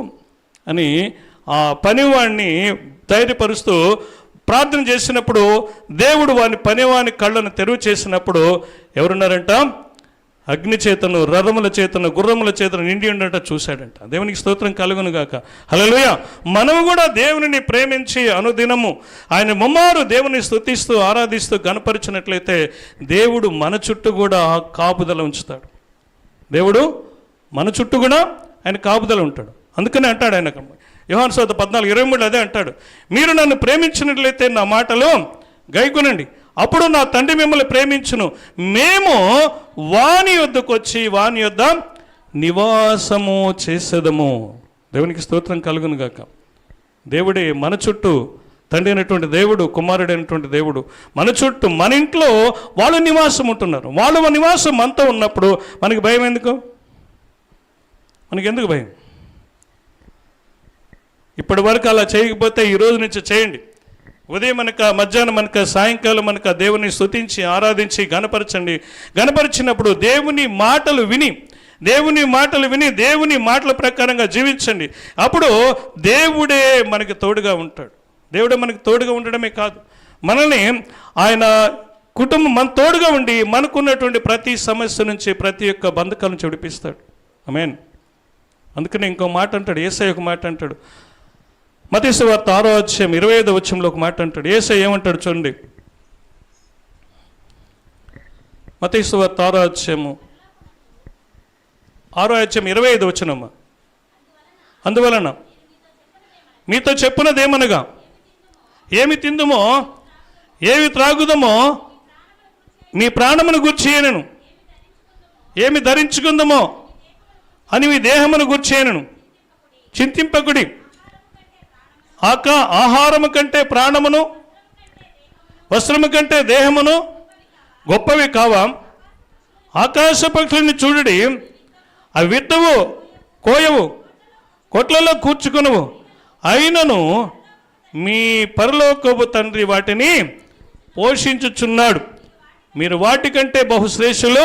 అని ఆ పనివాడిని ధైర్యపరుస్తూ ప్రార్థన చేసినప్పుడు దేవుడు పనివాని కళ్ళను తెరువు చేసినప్పుడు ఎవరున్నారంట? అగ్ని చేతను, రథముల చేతను, గుర్రముల చేతను నిండి ఉండట చూశాడంట. దేవునికి స్తోత్రం కలుగును గాక. హల్లెలూయా. మనము కూడా దేవునిని ప్రేమించి అనుదినము ఆయన ముమ్మారు దేవుని స్తుతిస్తూ ఆరాధిస్తూ గణపరిచినట్లయితే దేవుడు మన చుట్టూ కూడా కాపుదల ఉంచుతాడు. దేవుడు మన చుట్టూ కూడా ఆయన కాపుదల ఉంటాడు. అందుకనే అంటాడు ఆయన యోహాను సువార్త 14:23 అదే అంటాడు, మీరు నన్ను ప్రేమించినట్లయితే నా మాటలు గైకొనండి, అప్పుడు నా తండ్రి మిమ్మల్ని ప్రేమించును, మేము వాని యొద్దకు వచ్చి వాని యొద్ద నివాసము చేసేదము. దేవునికి స్తోత్రం కలుగును గాక. దేవుడే మన చుట్టూ, తండ్రి అయినటువంటి దేవుడు, కుమారుడైనటువంటి దేవుడు మన చుట్టూ, మన ఇంట్లో వాళ్ళు నివాసం ఉంటున్నారు. వాళ్ళ నివాసం మనతో ఉన్నప్పుడు మనకి భయం ఎందుకు? మనకెందుకు భయం? ఇప్పటి వరకు అలా చేయకపోతే ఈ రోజు నుంచి చేయండి. ఉదయం మనక, మధ్యాహ్నం మనక, సాయంకాలం మనక దేవుని స్తుతించి ఆరాధించి గణపరచండి. గణపరిచినప్పుడు దేవుని మాటలు విని దేవుని మాటల ప్రకారంగా జీవించండి. అప్పుడు దేవుడే మనకి తోడుగా ఉంటాడు. దేవుడే మనకి తోడుగా ఉండడమే కాదు, మనల్ని ఆయన కుటుంబం మన తోడుగా ఉండి మనకున్నటువంటి ప్రతి సమస్య నుంచి, ప్రతి ఒక్క బంధకాల నుంచి విడిపిస్తాడు. ఆమేన్. అందుకని ఇంకో మాట అంటాడు, యేసయ్య ఒక మాట అంటాడు, మత్తయి సువార్త 6వ అధ్యాయం 25వ వచనంలో ఒక మాట అంటాడు. యేసయ్య ఏమంటాడు చూడండి, మత్తయి సువార్త 6వ అధ్యాయం 25వ వచనం. అందువలన మీతో చెప్పునదేమనగా, ఏమి తిందుమో ఏమి త్రాగుదమో మీ ప్రాణమును గూర్చేయనను, ఏమి ధరించుకుందమో అని మీ దేహమును గూర్చేయనను చింతింపకుడి. ఆహారము కంటే ప్రాణమును, వస్త్రము కంటే దేహమును గొప్పవి కావా? ఆకాశ పక్షులను చూడుడి, అవి విత్తవు, కోయవు, కొట్లలో కూర్చుకొనవు, అయినను మీ పరలోకపు తండ్రి వాటిని పోషించుచున్నాడు. మీరు వాటికంటే బహుశ్రేష్ఠులు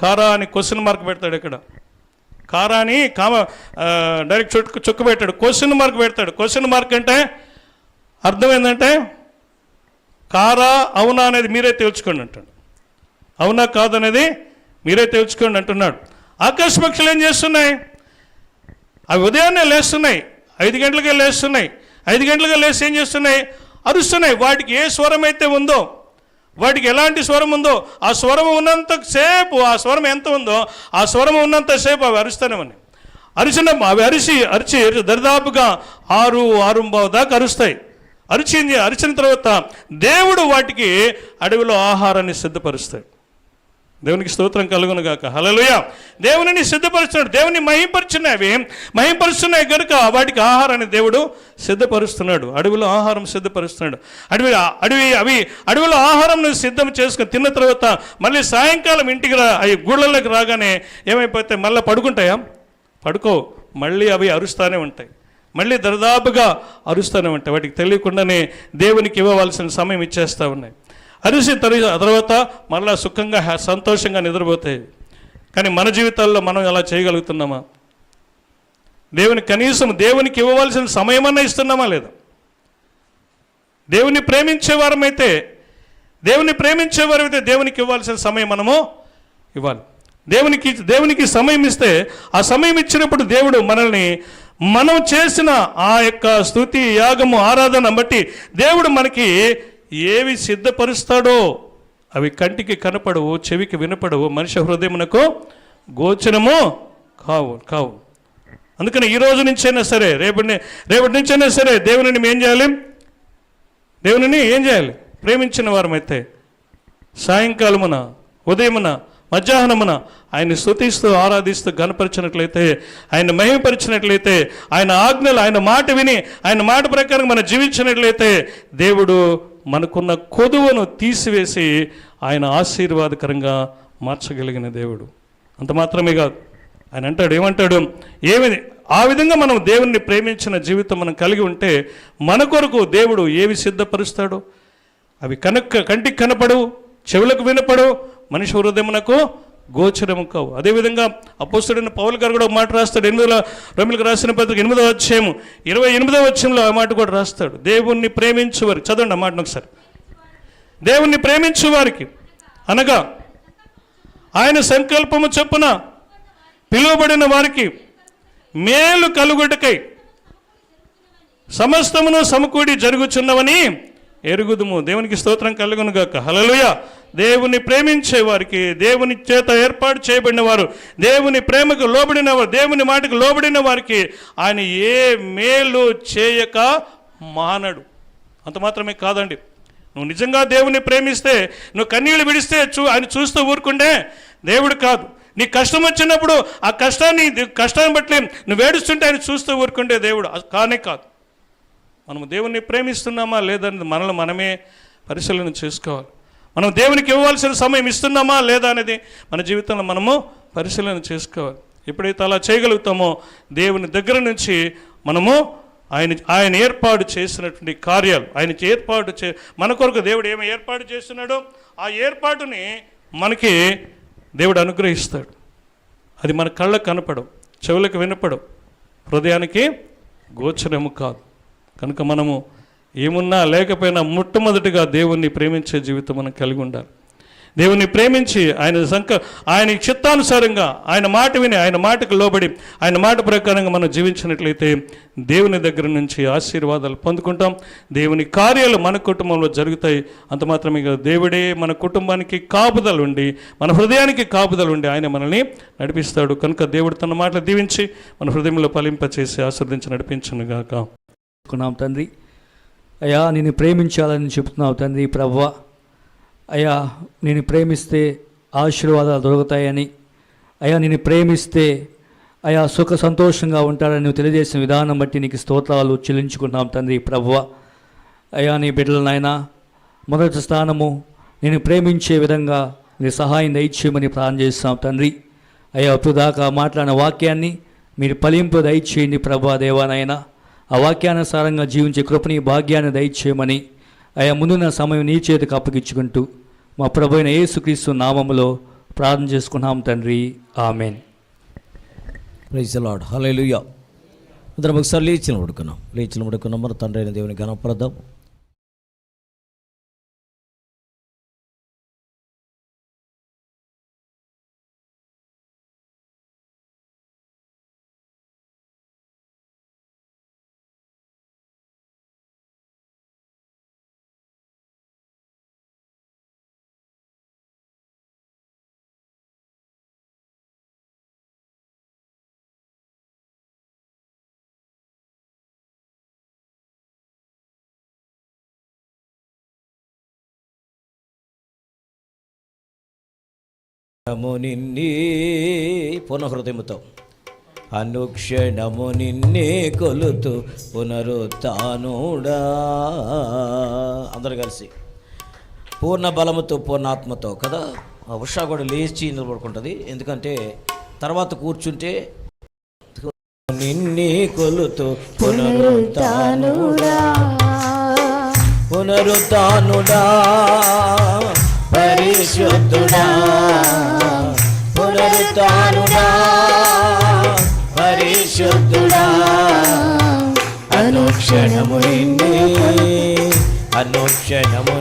కారా అని క్వశ్చన్ మార్క్ పెడతాడు. ఇక్కడ కారా అని డైరెక్ట్ చుక్క పెట్టాడు, క్వశ్చన్ మార్క్ పెడతాడు. క్వశ్చన్ మార్క్ అంటే అర్థం ఏంటంటే కారా అవునా అనేది మీరే తేల్చుకోండి అంటాడు. అవునా కాదనేది మీరే తేల్చుకోండి అంటున్నాడు. ఆకాశ పక్షులు ఏం చేస్తున్నాయి? అవి ఉదయాన్నే లేస్తున్నాయి, 5 గంటలకే లేస్తున్నాయి. 5 గంటలుగా లేచి ఏం చేస్తున్నాయి? అరుస్తున్నాయి. వాటికి ఏ స్వరం అయితే ఉందో, వాటికి ఎలాంటి స్వరం ఉందో, ఆ స్వరం ఉన్నంతసేపు, ఆ స్వరం ఎంత ఉందో ఆ స్వరం ఉన్నంతసేపు అవి అరుస్తూనే ఉన్నాయి. అవి అరిచి దరిదాపుగా 6-6:15 దాకా అరుస్తాయి. అరిచిన తర్వాత దేవుడు వాటికి అడవిలో ఆహారాన్ని సిద్ధపరుస్తాడు. దేవునికి స్తోత్రం కలుగును గాక. హల్లెలూయా. దేవునిని సిద్ధపరుస్తున్నాడు, దేవుని మహింపరుస్తున్నాయి కనుక వాటికి ఆహారాన్ని దేవుడు సిద్ధపరుస్తున్నాడు. అడవిలో ఆహారం సిద్ధపరుస్తున్నాడు. అడవిలో ఆహారం సిద్ధం చేసుకుని తిన్న తర్వాత మళ్ళీ సాయంకాలం ఇంటికి అవి గూళ్ళలోకి రాగానే ఏమైపోతాయి? మళ్ళీ పడుకుంటాయా? పడుకో, మళ్ళీ అవి అరుస్తూనే ఉంటాయి, మళ్ళీ దరిదాపుగా అరుస్తూనే ఉంటాయి. వాటికి తెలియకుండానే దేవునికి ఇవ్వవలసిన సమయం ఇచ్చేస్తూ ఉన్నాయి. అరిసిన తర్వాత మళ్ళీ సుఖంగా సంతోషంగా నిద్రపోతాయి. కానీ మన జీవితాల్లో మనం ఎలా చేయగలుగుతున్నామా? కనీసం దేవునికి ఇవ్వవలసిన సమయమన్నా ఇస్తున్నామా లేదా? దేవుని ప్రేమించేవారమైతే దేవునికి ఇవ్వాల్సిన సమయం మనము ఇవ్వాలి. దేవునికి సమయం ఇస్తే, ఆ సమయం ఇచ్చినప్పుడు దేవుడు మనల్ని, మనం చేసిన ఆ యొక్క స్తుతి, యాగము, ఆరాధన బట్టి దేవుడు మనకి ఏవి సిద్ధపరుస్తాడో అవి కంటికి కనపడవు, చెవికి వినపడవు, మనిషి హృదయమునకు గోచరము కావు. అందుకని ఈ రోజు నుంచైనా సరే, రేపటి నుంచైనా సరే దేవునిని ఏం చేయాలి? ప్రేమించిన వారమైతే సాయంకాలమున, ఉదయమున, మధ్యాహ్నమున ఆయన స్తుతిస్తూ ఆరాధిస్తూ గణపరిచినట్లయితే, ఆయన మహిమపరిచినట్లయితే, ఆయన ఆజ్ఞలు, ఆయన మాట విని ఆయన మాట ప్రకారం మనం జీవించినట్లయితే దేవుడు మనకున్న కొదువను తీసివేసి ఆయన ఆశీర్వాదకరంగా మార్చగలిగిన దేవుడు. అంత మాత్రమే కాదు, ఆయన అంటాడు, ఏమంటాడు? ఆ విధంగా మనం దేవుణ్ణి ప్రేమించిన జీవితం మనం కలిగి ఉంటే మన కొరకు దేవుడు ఏవి సిద్ధపరుస్తాడో అవి కంటికి కనపడవు, చెవులకు వినపడవు, మనిషి హృదయమునకు గోచరము కావు. అదేవిధంగా అపోస్తలుడైన పౌలు గారు కూడా ఒక మాట రాస్తాడు. రోమీయులకు రాసిన పత్రిక 8వ అధ్యాయం 28వ వచనంలో ఆ మాట కూడా రాస్తాడు. దేవుణ్ణి ప్రేమించువారికి, చదవండి ఆ మాటను ఒకసారి. దేవుణ్ణి ప్రేమించువారికి అనగా ఆయన సంకల్పము చొప్పున పిలువబడిన వారికి మేలు కలుగుటకై సమస్తమును సమకూడి జరుగుచున్నవని ఎరుగుదుము. దేవునికి స్తోత్రం కలుగును గాక. హల్లెలూయా. దేవుని ప్రేమించే వారికి, దేవుని చేత ఏర్పాటు చేయబడిన వారు, దేవుని ప్రేమకు లోబడిన వారు, దేవుని మాటకు లోబడిన వారికి ఆయన ఏ మేలు చేయక మానడు. అంత మాత్రమే కాదండి, నువ్వు నిజంగా దేవుని ప్రేమిస్తే, నువ్వు కన్నీళ్లు విడిస్తే ఆయన చూస్తూ ఊరుకుంటే దేవుడు కాదు. నీ కష్టం వచ్చినప్పుడు ఆ కష్టాన్ని బట్టి నువ్వు ఏడుస్తుంటే ఆయన చూస్తూ ఊరుకుంటే దేవుడు కానే కాదు. మనము దేవుణ్ణి ప్రేమిస్తున్నామా లేదనేది మనల్ని మనమే పరిశీలన చేసుకోవాలి. మనం దేవునికి ఇవ్వాల్సిన సమయం ఇస్తున్నామా లేదా అనేది మన జీవితంలో మనము పరిశీలన చేసుకోవాలి. ఎప్పుడైతే అలా చేయగలుగుతామో దేవుని దగ్గర నుంచి మనము ఆయన ఏర్పాటు చేసినటువంటి కార్యాలు, ఆయన ఏర్పాటు మన కొరకు దేవుడు ఏమి ఏర్పాటు చేస్తున్నాడో ఆ ఏర్పాటుని మనకి దేవుడు అనుగ్రహిస్తాడు. అది మన కళ్ళకు కనపడవు, చెవులకు వినపడవు, హృదయానికి గోచరము కాదు. కనుక మనము ఏమున్నా లేకపోయినా మొట్టమొదటిగా దేవుణ్ణి ప్రేమించే జీవితం మనం కలిగి ఉండాలి. దేవుణ్ణి ప్రేమించి ఆయన చిత్తానుసారంగా ఆయన మాట విని ఆయన మాటకు లోబడి ఆయన మాట ప్రకారంగా మనం జీవించినట్లయితే దేవుని దగ్గర నుంచి ఆశీర్వాదాలు పొందుకుంటాం. దేవుని కార్యాలు మన కుటుంబంలో జరుగుతాయి. అంత మాత్రమే కాదు, దేవుడే మన కుటుంబానికి కాపుదలు ఉండి మన హృదయానికి కాపుదలు ఉండి ఆయన మనల్ని నడిపిస్తాడు. కనుక దేవుడు తన మాటలు దీవించి మన హృదయంలో ఫలింపచేసి ఆశీర్వదించి నడిపించును గాక. తండ్రి, అయ్యా నేను ప్రేమించాలని చెప్తున్నావు తండ్రి. ప్రభువా, అయ్యా నేను ప్రేమిస్తే ఆశీర్వాదాలు దొరుకుతాయని, అయ్యా నేను ప్రేమిస్తే అయ్యా సుఖ సంతోషంగా ఉంటారని నువ్వు తెలియజేసిన విధానం బట్టి నీకు స్తోత్రాలు చెల్లించుకుంటున్నాం తండ్రి. ప్రభువా, అయ్యా నీ బిడ్డలనైనా మొదటి స్థానము నేను ప్రేమించే విధంగా నీ సహాయం దయచేయమని ప్రార్థన చేస్తున్నాం తండ్రి. అయ్యా అప్పుదాకా మాట్లాడిన వాక్యాన్ని మీరు ఫలింపు దయచేయండి ప్రభువా. దేవానైనా ఆ వాక్యానుసారంగా జీవించే కృపని భాగ్యాన్ని దయచేయమని అయ్యా ముందున్న సమయం నీ చేతికి అప్పగించుకుంటూ మా ప్రభు అయిన యేసుక్రీస్తు నామములో ప్రార్థన చేసుకున్నాం తండ్రి. Amen. Praise the Lord. Hallelujah. అందరం ఒకసారి లేచి నిలబడుకున్నాం. మన తండ్రి అయిన దేవుని ఘనపరదాం. నిన్నే పూర్ణ హృదయముతో అనుక్షణము నిన్నే కొలుతూ పునరుత్థానుడా. అందరూ కలిసి పూర్ణ బలముతో పూర్ణాత్మతో కదా. ఉషా కూడా లేచి నిలబడుకుంటుంది, ఎందుకంటే తర్వాత కూర్చుంటే నిన్నే కొలుతూ పునరుత్థానుడా పునరుత్థానుడా పరిశుద్ధుడా పునరుత్థానుడా పరిశుద్ధుడా అనుక్షణము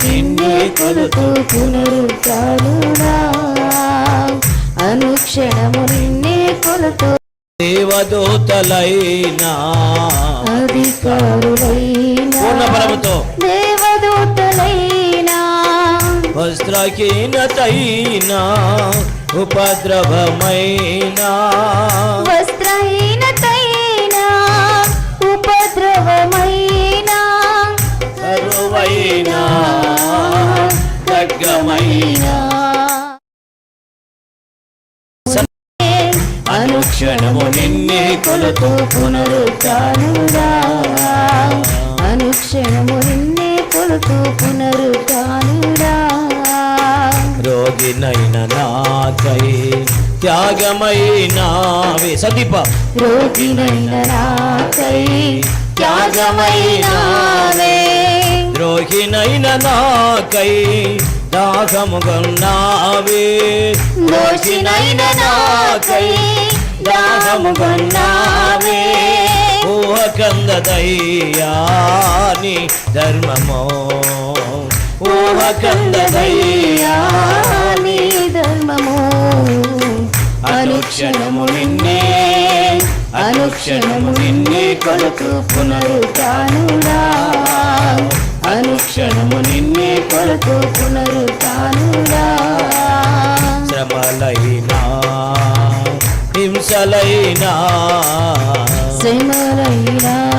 నిన్నే కొలుతూ పునరుత్థానుడా అనుక్షణము నిన్నే కొలుతూ దేవదూతలైనా అధికారులైనా పూర్ణ బలముతో దేవదూతలైనా వస్త్రహీనతైనా ఉపద్రవమైనా వస్త్రహీనతైనా ఉపద్రవమైనా కరువైనా ఖడ్గమైనా అనుక్షణము నిన్నే కొలుతూ పునరుత్థానుడా అనుక్షణము నిన్నే కొలుతూ పునరుత్థానుడా రోగినైన నాకై త్యాగమైనావే సందీప రోగినైన నాకై త్యాగమైనావే ద్రోహినైన నాకై దాహముగొన్నావే దోషినైన నాకై దాహముగొన్నావే ఊహ కందదయ్యాని ధర్మమో ఊహ కందదయ్యా నీ ధర్మము అనుక్షణము నిన్నే కొలుతూ పునరుత్థానుడా అనుక్షణము నిన్నే కొలుతూ పునరుత్థానుడా శ్రమలైనా హింసలైనా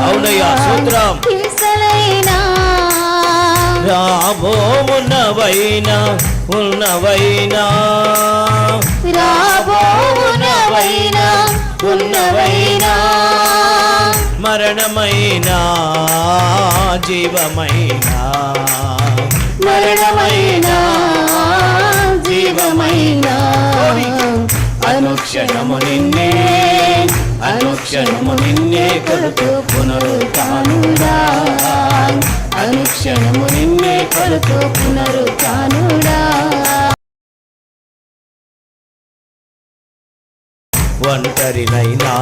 అవునయ్యా సూత్రం హింసలైనా రాబోవున్నవైనా ఉన్నవైనా రాబోవున్నవైనా మరణమైన జీవమైన మరణమైన జీవమైన అనుక్షణము నిన్నే అనుక్షణము నిన్నే కొలుతూ పునరుత్థానుడా అనుక్షణము నిన్నే కొలుతూ పునరుత్థానుడా ఒంటరినైనా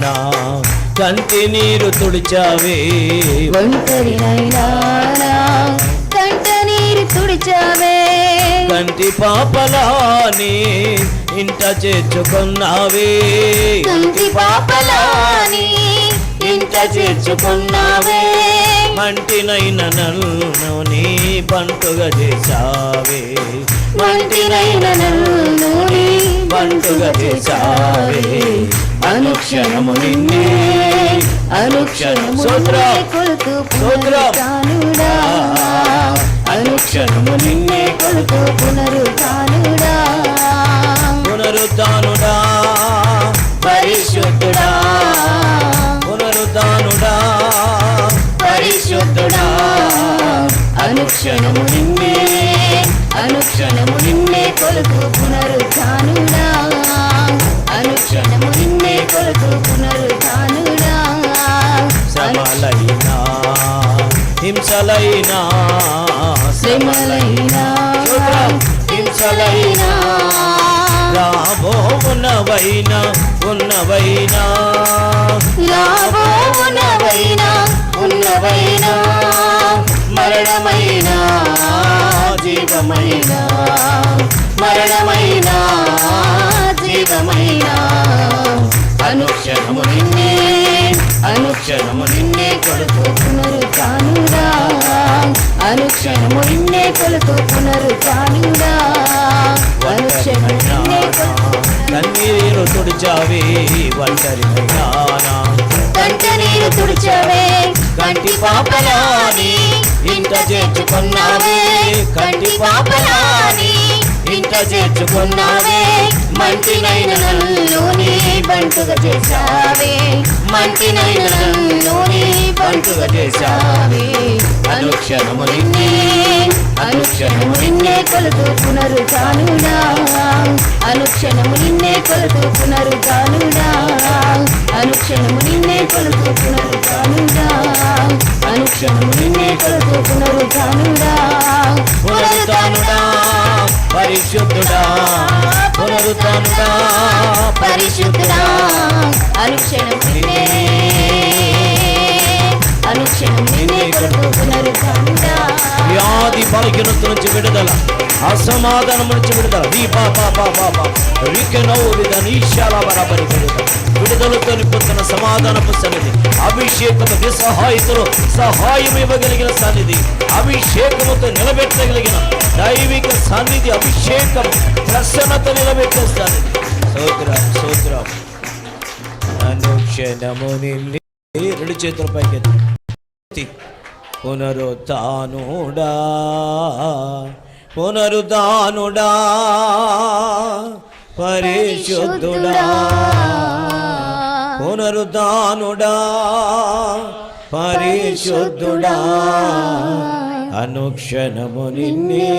నా కంటి నీరు తుడిచావే ఒంటరినైనా నా కంట నీరు తుడిచావే కంటి పాపలాని ఇంట చేర్చుకున్నావే కంటి పాపలాని ఇంట చేర్చుకున్నావే మంటినైన నన్ను నీ బంటుగా చేశావే మంటినైన నన్ను నీ బంటుగా చేశావే అనుక్షణము నిన్నే అనుక్షణము స్తోత్రం. నిన్నే కొలుతూ స్తోత్రం. పునరుత్థానుడా అనుక్షణము నిన్నే కొలుతూ పునరుత్థానుడా పునరుద్ధానుడా పరిశుద్ధుడా పునరుద్ధానుడా పరిశుద్ధుడా అనుక్షణము నిన్నే అనుక్షణము నిన్నే కొలుతూ పునరుత్థానుడా అనుక్షణము నిన్నే కొలుతూ పునరుత్థానుడా శ్రమలైనా హింసలైనా శ్రమలైనా హింసలైనా రాబో ఉన్నవైనా ఉన్నవైనా లాభో ఉన్నవైనా ఉన్నవైనా మరణమైనా జీవమైనా మరణమైనా జీవమైనా అనుక్షణము నిన్నే అనుక్షణము నిన్నే కొలుతూ పునరుత్థానుడా అనుక్షణము నిన్నే కొలుతూ పునరుత్థానుడా అనుక్షణము నిన్నే కొలుతూ కన్నీరు తుడిచావే ఒంటరినైనా కంట నీరు తుడిచావే కంటి పాపలాని ఇంట చేర్చుకున్నావే కంటి పాపలాని ఇంట చేర్చుకున్నావే మంటినైన నన్ను నీ బంటుగా చేశావే మంటినైన నన్ను నీ బంటుగా చేశావే అనుక్షణము నిన్నే అనుక్షణము నిన్నే కొలుతూ పునరుత్థానుడా అనుక్షణము నిన్నే కొలుతూ పునరుత్థానుడా అనుక్షణము నిన్నే కొలుతూ పునరుత్థానుడా అనుక్షణము నిన్నే కొలుతూ పునరుత్థానుడా పునరుద్ధానుడా పరిశుద్ధుడా పునరుద్ధానుడా పరిశుద్ధుడా అనుక్షణము నిన్నే అనుక్షణము నిన్నే కొలుతూ పునరుత్థానుడా వ్యాధి బలహీనత నుంచి విడుదల అసమాధానం నుంచి విడుదల విడుదలతో నింపుతున్న సమాధానపు సన్నిధి అభిషేకము నిస్సహాయితలో సహాయం ఇవ్వగలిగిన సన్నిధి అభిషేకముతో నిలబెట్టగలిగిన దైవిక సన్నిధి అభిషేకం ప్రసన్నత నిలబెట్టే సన్నిధి స్తోత్రం స్తోత్రం అనుక్షణము నిన్నే రెండు చేతుల పైకి పునరుత్థానుడా పునరుద్ధానుడా పరిశుద్ధుడా పునరుద్ధానుడా పరిశుద్ధుడా అనుక్షణము నిన్నే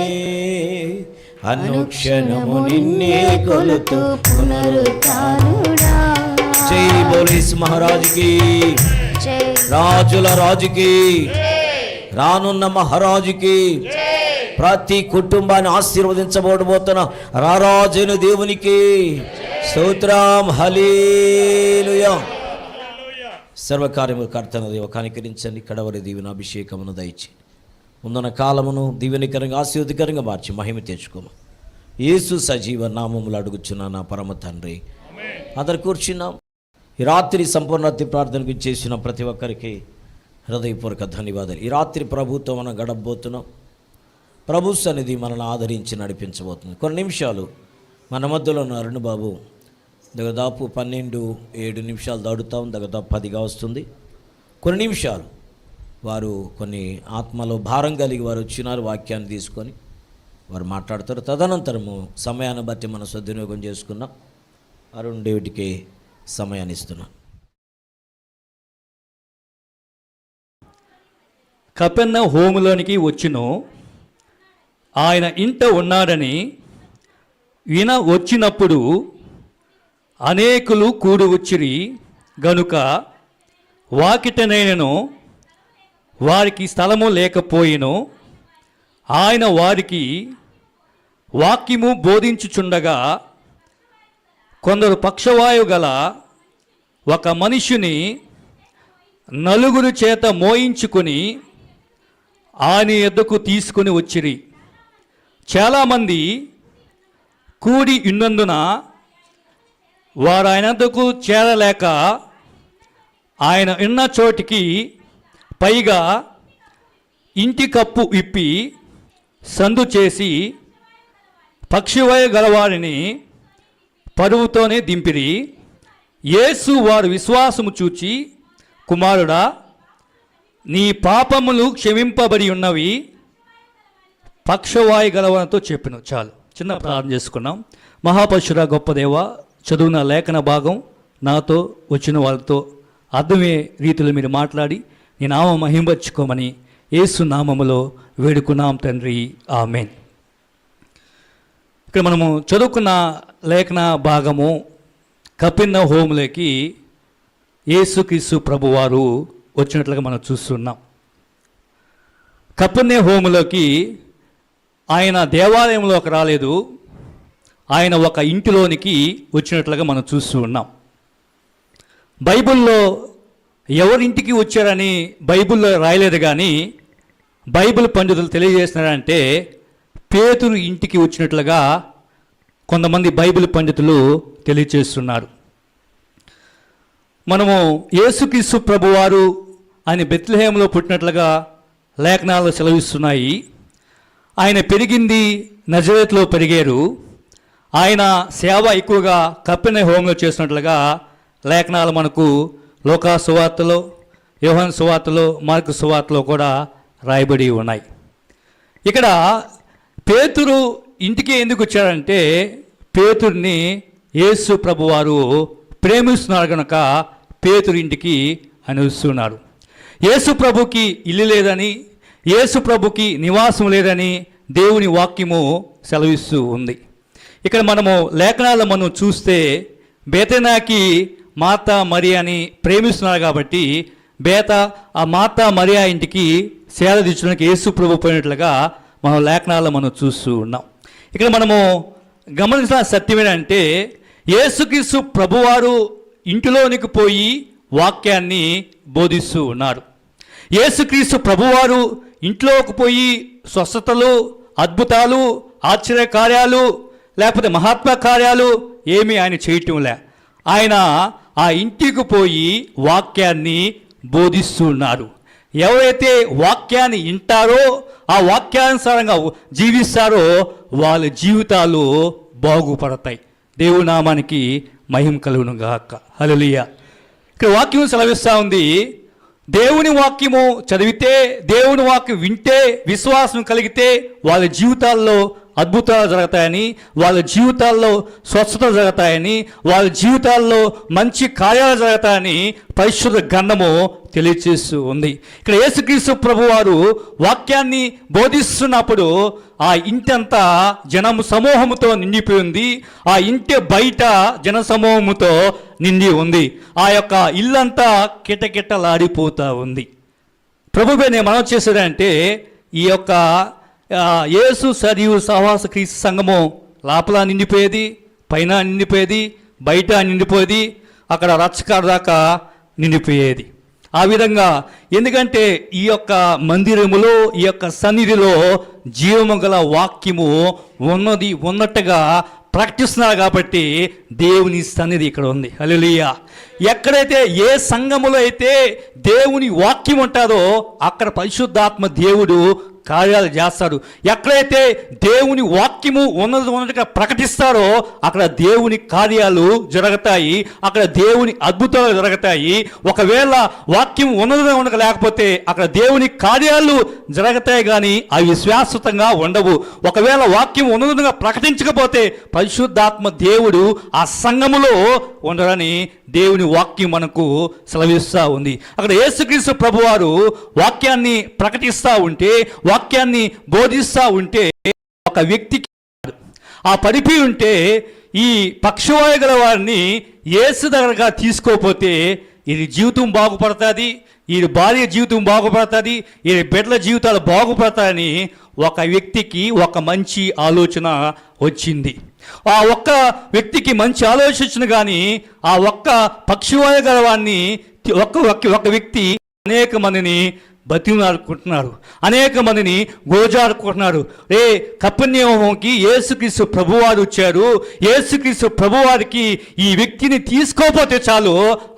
అనుక్షణము నిన్నే కొలుతూ పునరుత్థానుడా జై పోలీస్ మహారాజుకి జై రాజుల రాజుకి రానున్న మహారాజుకి ప్రతి కుటుంబాన్ని ఆశీర్వదించబడబోతున్న రారాజైన దేవునికి స్తోత్రం హల్లెలూయా సర్వకార్యము కర్తన దేవ కనికరించండి కడవరి దీవెన అభిషేకమును దయచి ముందున్న కాలమును దీవెనికరంగా ఆశీర్వదకరంగా మార్చి మహిమ తెచ్చుకోము యేసు సజీవ నామములు అడుగుచున్న నా పరమ తండ్రి అందరు కూర్చున్నాం ఈ రాత్రి సంపూర్ణార్థి ప్రార్థనకు చేసిన ప్రతి ఒక్కరికి హృదయపూర్వక ధన్యవాదాలు ఈ రాత్రి ప్రభుతో మనం గడపబోతున్నాం ప్రభు సన్నిధి మనల్ని ఆదరించి నడిపించబోతుంది కొన్ని నిమిషాలు మన మధ్యలో ఉన్న అరుణ్ బాబు దాదాపు 12-7 దాడుతాం దాదాపు 10గా వస్తుంది కొన్ని నిమిషాలు వారు కొన్ని ఆత్మలో భారం కలిగి వారు వచ్చినారు వాక్యాన్ని తీసుకొని వారు మాట్లాడతారు తదనంతరము సమయాన్ని బట్టి మనం సద్వినియోగం చేసుకున్నాం అరుణ్ డేవిడ్కి సమయాన్ని ఇస్తున్నాం కపెర్నహూములోనికి వచ్చును. ఆయన ఇంట ఉన్నాడని వచ్చినప్పుడు అనేకులు కూడి వచ్చిరి గనుక వాకిటనైనను వారికి స్థలము లేకపోయిను. ఆయన వారికి వాక్యము బోధించుచుండగా కొందరు పక్షవాయు గల ఒక మనిషిని నలుగురు చేత మోయించుకొని ఆయన యొద్దకు తీసుకుని వచ్చిరి. చాలామంది కూడి ఉన్నందున వారు ఆయన వద్దకు చేరలేక ఆయన ఉన్న చోటికి పైగా ఇంటి కప్పు ఇప్పి సందు చేసి పక్షివాయు గలవారిని పరువుతోనే దింపిరి. యేసు వారు విశ్వాసము చూచి, కుమారుడా, నీ పాపములు క్షమింపబడి ఉన్నవి, పక్షవాయు గలవారితో చెప్పిన. చాలు, చిన్న ప్రార్థన చేసుకున్నాం. మహాపరుషుడ గొప్ప దేవ, చదువున లేఖన భాగం నాతో వచ్చిన వాళ్ళతో అర్థమయ్యే రీతిలో మీరు మాట్లాడి నీ నామం మహింపరచుకోమని యేసు నామములో వేడుకున్నాం తండ్రి, ఆమేన్. ఇక్కడ మనము చదువుకున్న లేఖన భాగము కపెర్నహూములోకి యేసుక్రీస్తు ప్రభువారు వచ్చినట్లుగా మనం చూస్తున్నాం. కపెర్నహూములోకి ఆయన దేవాలయంలోకి రాలేదు, ఆయన ఒక ఇంటిలోనికి వచ్చినట్లుగా మనం చూస్తూ ఉన్నాం. బైబిల్లో ఎవరింటికి వచ్చారని బైబిల్లో రాయలేదు, కానీ బైబిల్ పండితులు తెలియజేస్తున్నారంటే పేతురు ఇంటికి వచ్చినట్లుగా కొంతమంది బైబిల్ పండితులు తెలియజేస్తున్నారు. మనము యేసుక్రీస్తు ప్రభువారు ఆయన బెత్లెహేములో పుట్టినట్లుగా లేఖనాలు సెలవిస్తున్నాయి. ఆయన పెరిగింది నజరేతులో పెరిగారు. ఆయన సేవ ఎక్కువగా కపెర్నహూములో చేసినట్లుగా లేఖనాలు మనకు లూకా సువార్తలో, యోహాను సువార్తలో, మార్కు సువార్తలో కూడా రాయబడి ఉన్నాయి. ఇక్కడ పేతురు ఇంటికి ఎందుకు వచ్చారంటే పేతుర్ని యేసు ప్రభువారు ప్రేమిస్తున్నారు కనుక పేతురు ఇంటికి అని వస్తున్నారు. యేసు ప్రభుకి ఇల్లు లేదని, యేసు ప్రభుకి నివాసం లేదని దేవుని వాక్యము సెలవిస్తూ ఉంది. ఇక్కడ మనము లేఖనాల్లో మనం చూస్తే బేతనాకి మాతా మరియాని ప్రేమిస్తున్నారు కాబట్టి ఆ మాతా మరియా ఇంటికి సేద తీర్చడానికి యేసు ప్రభు పోయినట్లుగా మనం లేఖనాల్లో మనం చూస్తూ ఉన్నాం. ఇక్కడ మనము గమనించిన సత్యం ఏంటంటే యేసుక్రీస్తు ప్రభువారు ఇంటిలోనికి పోయి వాక్యాన్ని బోధిస్తూ ఉన్నారు. యేసుక్రీస్తు ప్రభువారు ఇంట్లోకి పోయి స్వస్థతలు, అద్భుతాలు, ఆశ్చర్య కార్యాలు లేకపోతే మహాత్మ కార్యాలు ఏమీ ఆయన చేయటంలే. ఆయన ఆ ఇంటికి పోయి వాక్యాన్ని బోధిస్తున్నారు. ఎవరైతే వాక్యాన్ని వింటారో, ఆ వాక్యానుసారంగా జీవిస్తారో వాళ్ళ జీవితాలు బాగుపడతాయి. దేవుని నామానికి మహిమ కలుగును గాక. హల్లెలూయా. ఇక్కడ వాక్యం సెలవిస్తూ ఉంది, దేవుని వాక్యము చదివితే, దేవుని వాక్యం వింటే, విశ్వాసం కలిగితే వాళ్ళ జీవితాల్లో అద్భుతాలు జరుగుతాయని, వాళ్ళ జీవితాల్లో స్వస్థత జరుగుతాయని, వాళ్ళ జీవితాల్లో మంచి కార్యాలు జరుగుతాయని పరిశుద్ధ గ్రంథము తెలియజేస్తూ ఉంది. ఇక్కడ యేసుక్రీస్తు ప్రభువారు వాక్యాన్ని బోధిస్తున్నప్పుడు ఆ ఇంటంతా జనము సమూహముతో నిండిపోయింది. ఆ ఇంటి బయట జన సమూహముతో నిండి ఉంది. ఆ యొక్క ఇల్లంతా కిటకిటలాడిపోతూ ఉంది. ప్రభువే నేను మనం చేసేదంటే ఈ యొక్క యేసు మరియు సహవాస క్రీస్తు సంఘము లోపల నిండిపోయేది, పైన నిండిపోయేది, బయట నిండిపోయేది, అక్కడ రచ్చకాడ దాకా నిండిపోయేది. ఆ విధంగా ఎందుకంటే ఈ యొక్క మందిరములో, ఈ యొక్క సన్నిధిలో జీవము గల వాక్యము ఉన్నట్టుగా ప్రకటిస్తున్నారు కాబట్టి దేవుని సన్నిధి ఇక్కడ ఉంది. హల్లెలూయా. ఎక్కడైతే ఏ సంఘములో అయితే దేవుని వాక్యం ఉంటుందో అక్కడ పరిశుద్ధాత్మ దేవుడు కార్యాలు చేస్తాడు. ఎక్కడైతే దేవుని వాక్యము ఉన్నట్టుగా ప్రకటిస్తారో అక్కడ దేవుని కార్యాలు జరుగుతాయి, అక్కడ దేవుని అద్భుతాలు జరుగుతాయి. ఒకవేళ వాక్యం ఉన్నదిగా ఉండక లేకపోతే అక్కడ దేవుని కార్యాలు జరుగుతాయి కానీ అవి శాశ్వతంగా ఉండవు. ఒకవేళ వాక్యం ఉన్నదిగా ప్రకటించకపోతే పరిశుద్ధాత్మ దేవుడు ఆ సంఘములో ఉండరని దేవుని వాక్యం మనకు సెలవిస్తూ ఉంది. అక్కడ యేసుక్రీస్తు ప్రభువారు వాక్యాన్ని ప్రకటిస్తూ ఉంటే, వాక్యాన్ని బోధిస్తూ ఉంటే ఒక వ్యక్తికి ఆ పడిపోయి ఉంటే ఈ పక్షవాయు గల వారిని యేసు దగ్గరగా తీసుకోపోతే ఇది జీవితం బాగుపడుతుంది, ఈ భార్య జీవితం బాగుపడుతుంది, ఈ బిడ్డల జీవితాలు బాగుపడతాయని ఒక వ్యక్తికి ఒక మంచి ఆలోచన వచ్చింది. ఆ ఒక్క వ్యక్తికి మంచి ఆలోచన వచ్చిన కానీ ఆ ఒక్క పక్షవాయు గల వారిని ఒక వ్యక్తి అనేక మందిని బతిమాలుకుంటున్నాడు, అనేక మందిని గోజాడుకుంటున్నాడు. కపెర్నహూముకి యేసుక్రీస్తు ప్రభువారు వచ్చారు, యేసుక్రీస్తు ప్రభువారికి ఈ వ్యక్తిని తీసుకోపోతే చాలు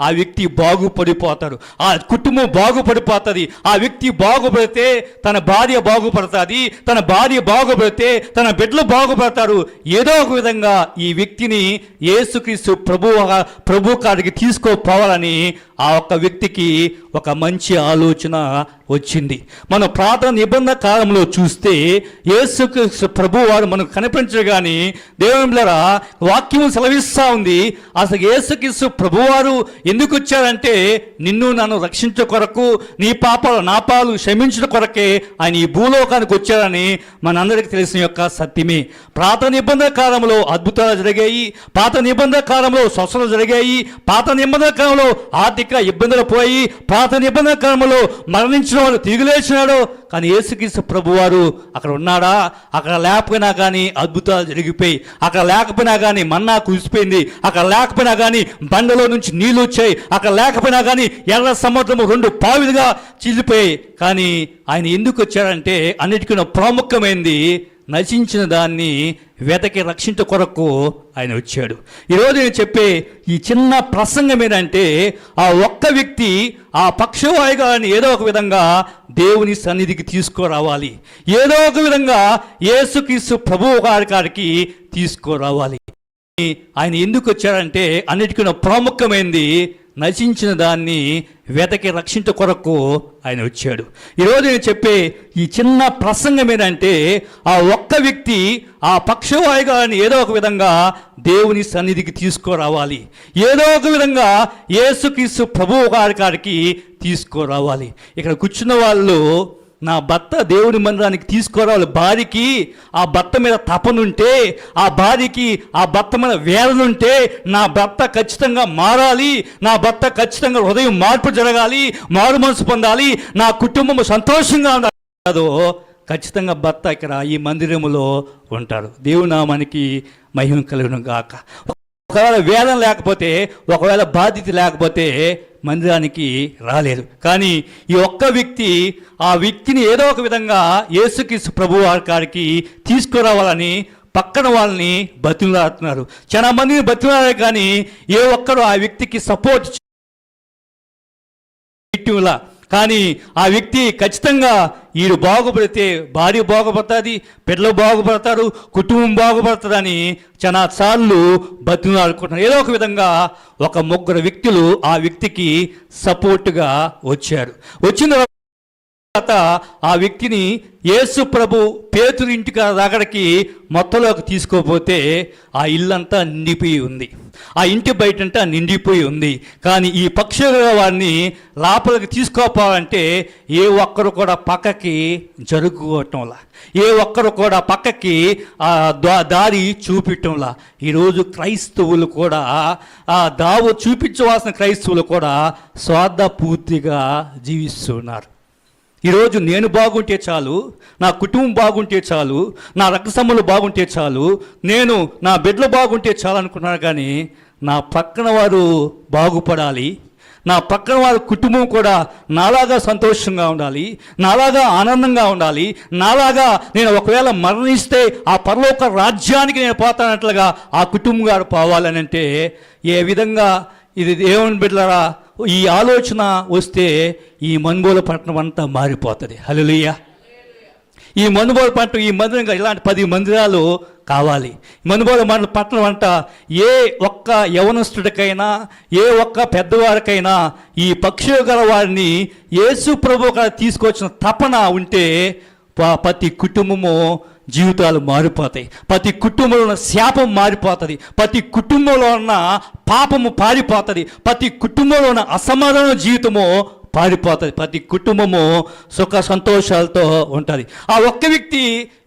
ఆ వ్యక్తి బాగుపడిపోతాడు, ఆ కుటుంబం బాగుపడిపోతుంది. ఆ వ్యక్తి బాగుపడితే తన భార్య బాగుపడుతుంది, తన భార్య బాగుపడితే తన బిడ్డలు బాగుపడతారు. ఏదో ఒక విధంగా ఈ వ్యక్తిని యేసుక్రీస్తు ప్రభు కాడికి తీసుకోపోవాలని ఆ ఒక్క వ్యక్తికి ఒక మంచి ఆలోచన వచ్చింది. మన ప్రార్థన నిబంధన కాలంలో చూస్తే యేసుక్రీస్తు ప్రభువారు మనకు కనిపించరు కానీ దేవుని బిడ్డలారా వాక్యం సెలవిస్తూ ఉంది. అసలు యేసుక్రీస్తు ప్రభువారు ఎందుకు వచ్చారంటే నిన్ను నన్ను రక్షించే కొరకు, నీ పాపాలు నా పాలు క్షమించడం కొరకే ఆయన ఈ భూలోకానికి వచ్చారని మనందరికీ తెలిసిన యొక్క సత్యమే. పాత నిబంధన కాలంలో అద్భుతాలు జరిగాయి, పాత నిబంధన కాలంలో స్వస్థతలు జరిగాయి, పాత నిబంధన కాలంలో ఆర్థిక ఇబ్బందులు పోయి, పాత నిబంధన కాలంలో మరణించిన వాళ్ళు తిరిగి లేచినాడు. కానీ యేసుక్రీస్తు ప్రభువారు అక్కడ ఉన్నాడా? అక్కడ లేకపోయినా కానీ అద్భుతాలు జరిగిపోయి, అక్కడ లేకపోయినా కానీ మన్నా కురిసిపోయింది, అక్కడ లేకపోయినా కానీ బండలో నుంచి నీళ్లు వచ్చాయి, అక్కడ లేకపోయినా కానీ ఎర్ర సముద్రము 2 పావులుగా చీలిపోయాయి. కానీ ఆయన ఎందుకు వచ్చాడంటే అన్నిటికన్నా ప్రాముఖ్యమైనది నశించిన దాన్ని వెతకి రక్షించ కొరకు ఆయన వచ్చాడు. ఈరోజు నేను చెప్పే ఈ చిన్న ప్రసంగం ఏంటంటే ఆ ఒక్క వ్యక్తి ఆ పక్షవాయుగాన్ని ఏదో ఒక విధంగా దేవుని సన్నిధికి తీసుకురావాలి, ఏదో ఒక విధంగా యేసుక్రీస్తు ప్రభువు గారికి తీసుకురావాలి. ఆయన ఎందుకు వచ్చాడంటే అన్నిటికన్నా ప్రాముఖ్యమైనది నశించిన దాన్ని వెతకి రక్షించ కొరకు ఆయన వచ్చాడు. ఈరోజు నేను చెప్పే ఈ చిన్న ప్రసంగం ఏంటంటే ఆ ఒక్క వ్యక్తి ఆ పక్షవాయుగాన్ని ఏదో ఒక విధంగా దేవుని సన్నిధికి తీసుకురావాలి, ఏదో ఒక విధంగా యేసుక్రీస్తు ప్రభువు గారికి తీసుకురావాలి. ఇక్కడ కూర్చున్న వాళ్ళు నా భర్త దేవుని మందిరానికి తీసుకురావాలి, భార్యకి ఆ భర్త మీద తపనుంటే, ఆ భార్యకి ఆ భర్త మీద వేదనుంటే నా భర్త ఖచ్చితంగా మారాలి, నా భర్త ఖచ్చితంగా హృదయం మార్పు జరగాలి, మారు మనసు పొందాలి, నా కుటుంబం సంతోషంగా ఉండాలి, ఖచ్చితంగా భర్త ఇక్కడ ఈ మందిరములో ఉంటారు. దేవుని నామానికి మహిమ కలుగును గాక. ఒకవేళ వేదన లేకపోతే, ఒకవేళ బాధ్యత లేకపోతే మందిరానికి రాలేదు. కానీ ఈ ఒక్క వ్యక్తి ఆ వ్యక్తిని ఏదో ఒక విధంగా యేసుక్రీస్తు ప్రభువు గారికి తీసుకురావాలని పక్కన వాళ్ళని బతిమలాడుతున్నారు. చాలా మందిని బతిమలాడారు కానీ ఏ ఒక్కరు ఆ వ్యక్తికి సపోర్ట్ చేయట్లా. కానీ ఆ వ్యక్తి ఖచ్చితంగా వీడు బాగుపడితే భార్య బాగుపడుతుంది, బిడ్డలు బాగుపడతారు, కుటుంబం బాగుపడుతుందని చాలా సార్లు బతిమలాడుకుంటున్నారు. ఏదో ఒక విధంగా ఒక 3 వ్యక్తులు ఆ వ్యక్తికి సపోర్టుగా వచ్చారు. వచ్చిన తర్వాత ఆ వ్యక్తిని యేసు ప్రభు పేతురు ఇంటికి దగ్గరికి మొత్తలోకి తీసుకోపోతే ఆ ఇల్లంతా నిండిపోయి ఉంది, ఆ ఇంటి బయటంతా నిండిపోయి ఉంది. కానీ ఈ పక్షుల వారిని లోపలికి తీసుకోపోవాలంటే ఏ ఒక్కరు కూడా పక్కకి జరుగుకోవటంలా, ఏ ఒక్కరు కూడా పక్కకి దారి చూపించటంలా. ఈరోజు క్రైస్తవులు కూడా ఆ దావు చూపించవలసిన క్రైస్తవులు కూడా స్వార్థపూర్తిగా జీవిస్తున్నారు. ఈరోజు నేను బాగుంటే చాలు, నా కుటుంబం బాగుంటే చాలు, నా రక్తసంబంధాలు బాగుంటే చాలు, నేను నా బిడ్డలు బాగుంటే చాలు అనుకున్నాను. కానీ నా పక్కన వారు బాగుపడాలి, నా పక్కన వారి కుటుంబం కూడా నాలాగా సంతోషంగా ఉండాలి, నాలాగా ఆనందంగా ఉండాలి, నాలాగా నేను ఒకవేళ మరణిస్తే ఆ పరలోక రాజ్యానికి నేను పోతానట్లుగా ఆ కుటుంబం గారు పోవాలని అంటే ఏ విధంగా ఇది దేవుని బిడ్డలారా ఈ ఆలోచన వస్తే ఈ మన్బోల పట్టణం అంతా మారిపోతుంది. హల్లెలూయా. ఈ మనుబోలు పట్టణం, ఈ మందిరం ఇలాంటి 10 మందిరాలు కావాలి. మనుబోలు మన పట్టణం అంట ఏ ఒక్క యవనస్తుడికైనా, ఏ ఒక్క పెద్దవారికైనా ఈ పక్షులు గల వారిని యేసు ప్రభు తీసుకొచ్చిన తపన ఉంటే ప్రతి కుటుంబము జీవితాలు మారిపోతాయి. ప్రతి కుటుంబంలో ఉన్న శాపం మారిపోతుంది. ప్రతి కుటుంబంలో ఉన్న పాపము పారిపోతుంది. ప్రతి కుటుంబంలో ఉన్న అసమాధాన జీవితము పారిపోతుంది. ప్రతి కుటుంబము సుఖ సంతోషాలతో ఉంటుంది. ఆ ఒక్క వ్యక్తి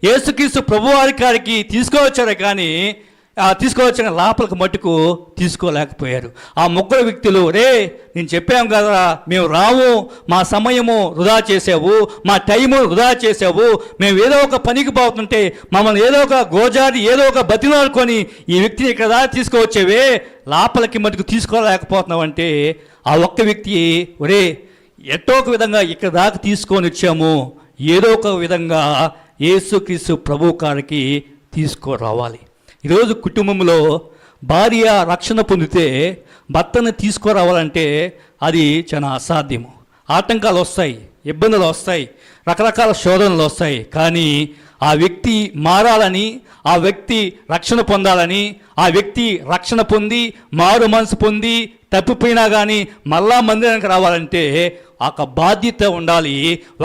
యేసుక్రీస్తు ప్రభువారి కాడికి తీసుకువచ్చారు, కానీ తీసుకువచ్చిన లోపలికి మట్టుకు తీసుకోలేకపోయారు. ఆ 3 వ్యక్తులు, నేను చెప్పాం కదా, మేము రాము, మా సమయము వృధా చేసావు, మా టైము వృధా చేసావు, మేము ఏదో ఒక పనికి పోతుంటే మమ్మల్ని ఏదో ఒక గోజారి ఏదో ఒక బతిలాడుకొని ఈ వ్యక్తిని ఇక్కడ దాకా తీసుకువచ్చేవే, లోపలికి మట్టుకు తీసుకోలేకపోతున్నావు అంటే ఆ ఒక్క వ్యక్తి, ఎట్టో ఒక విధంగా ఇక్కడ దాకా తీసుకొని వచ్చాము, ఏదో ఒక విధంగా యేసుక్రీస్తు ప్రభు కాడికి తీసుకురావాలి. ఈరోజు కుటుంబంలో భార్య రక్షణ పొందితే భర్తను తీసుకురావాలంటే అది చాలా అసాధ్యము. ఆటంకాలు వస్తాయి, ఇబ్బందులు వస్తాయి, రకరకాల శోధనలు వస్తాయి. కానీ ఆ వ్యక్తి మారాలని, ఆ వ్యక్తి రక్షణ పొందాలని, ఆ వ్యక్తి రక్షణ పొంది మారు మనసు పొంది తప్పిపోయినా కానీ మళ్ళా మందిరానికి రావాలంటే ఒక బాధ్యత ఉండాలి,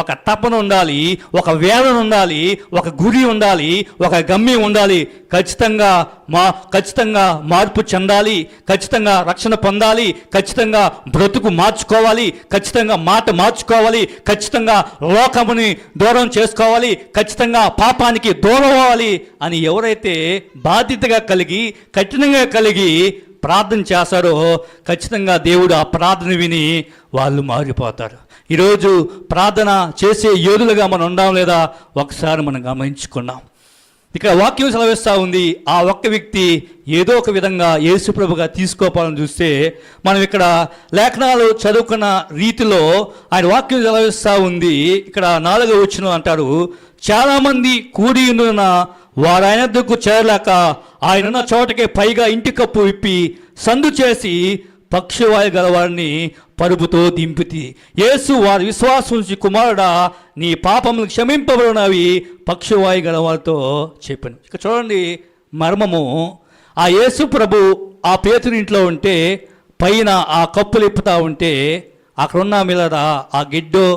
ఒక తపన ఉండాలి, ఒక వేదన ఉండాలి, ఒక గురి ఉండాలి, ఒక గమ్యం ఉండాలి. ఖచ్చితంగా మార్పు చెందాలి, ఖచ్చితంగా రక్షణ పొందాలి, ఖచ్చితంగా బ్రతుకు మార్చుకోవాలి, ఖచ్చితంగా మాట మార్చుకోవాలి, ఖచ్చితంగా లోకముని దూరం చేసుకోవాలి, ఖచ్చితంగా పాపానికి దూరం అవ్వాలి అని ఎవరైతే బాధ్యతగా కలిగి కఠినంగా కలిగి ప్రార్థన చేస్తారో ఖచ్చితంగా దేవుడు ఆ ప్రార్థన విని వాళ్ళు మారిపోతారు. ఈరోజు ప్రార్థన చేసే యోధులుగా మనం ఉండాం లేదా ఒకసారి మనం గమనించుకున్నాం. ఇక్కడ వాక్యం సెలవిస్తూ ఉంది, ఆ ఒక్క వ్యక్తి ఏదో ఒక విధంగా యేసుప్రభుగా తీసుకోవాలని చూస్తే మనం ఇక్కడ లేఖనాలు చదువుకున్న రీతిలో ఆయన వాక్యం సెలవిస్తూ ఉంది. ఇక్కడ 4వ వచనం అంటారు, చాలామంది కూడి ఉన్న వారు ఆయన దగ్గరకు చేరలేక ఆయనున్న చోటకే పైగా ఇంటి కప్పు విప్పి సందు చేసి పక్షవాయు గలవారిని పరుపుతో దింపితి. యేసు వారి విశ్వాసం నుంచి, కుమారుడా నీ పాపములు క్షమింపబడినవి పక్షవాయు గలవారితో చెప్పాను. ఇక చూడండి మర్మము, ఆ యేసు ప్రభు ఆ పేతుని ఇంట్లో ఉంటే పైన ఆ కప్పులు ఇప్పుతూ ఉంటే అక్కడున్న మీద ఆ గిడ్డో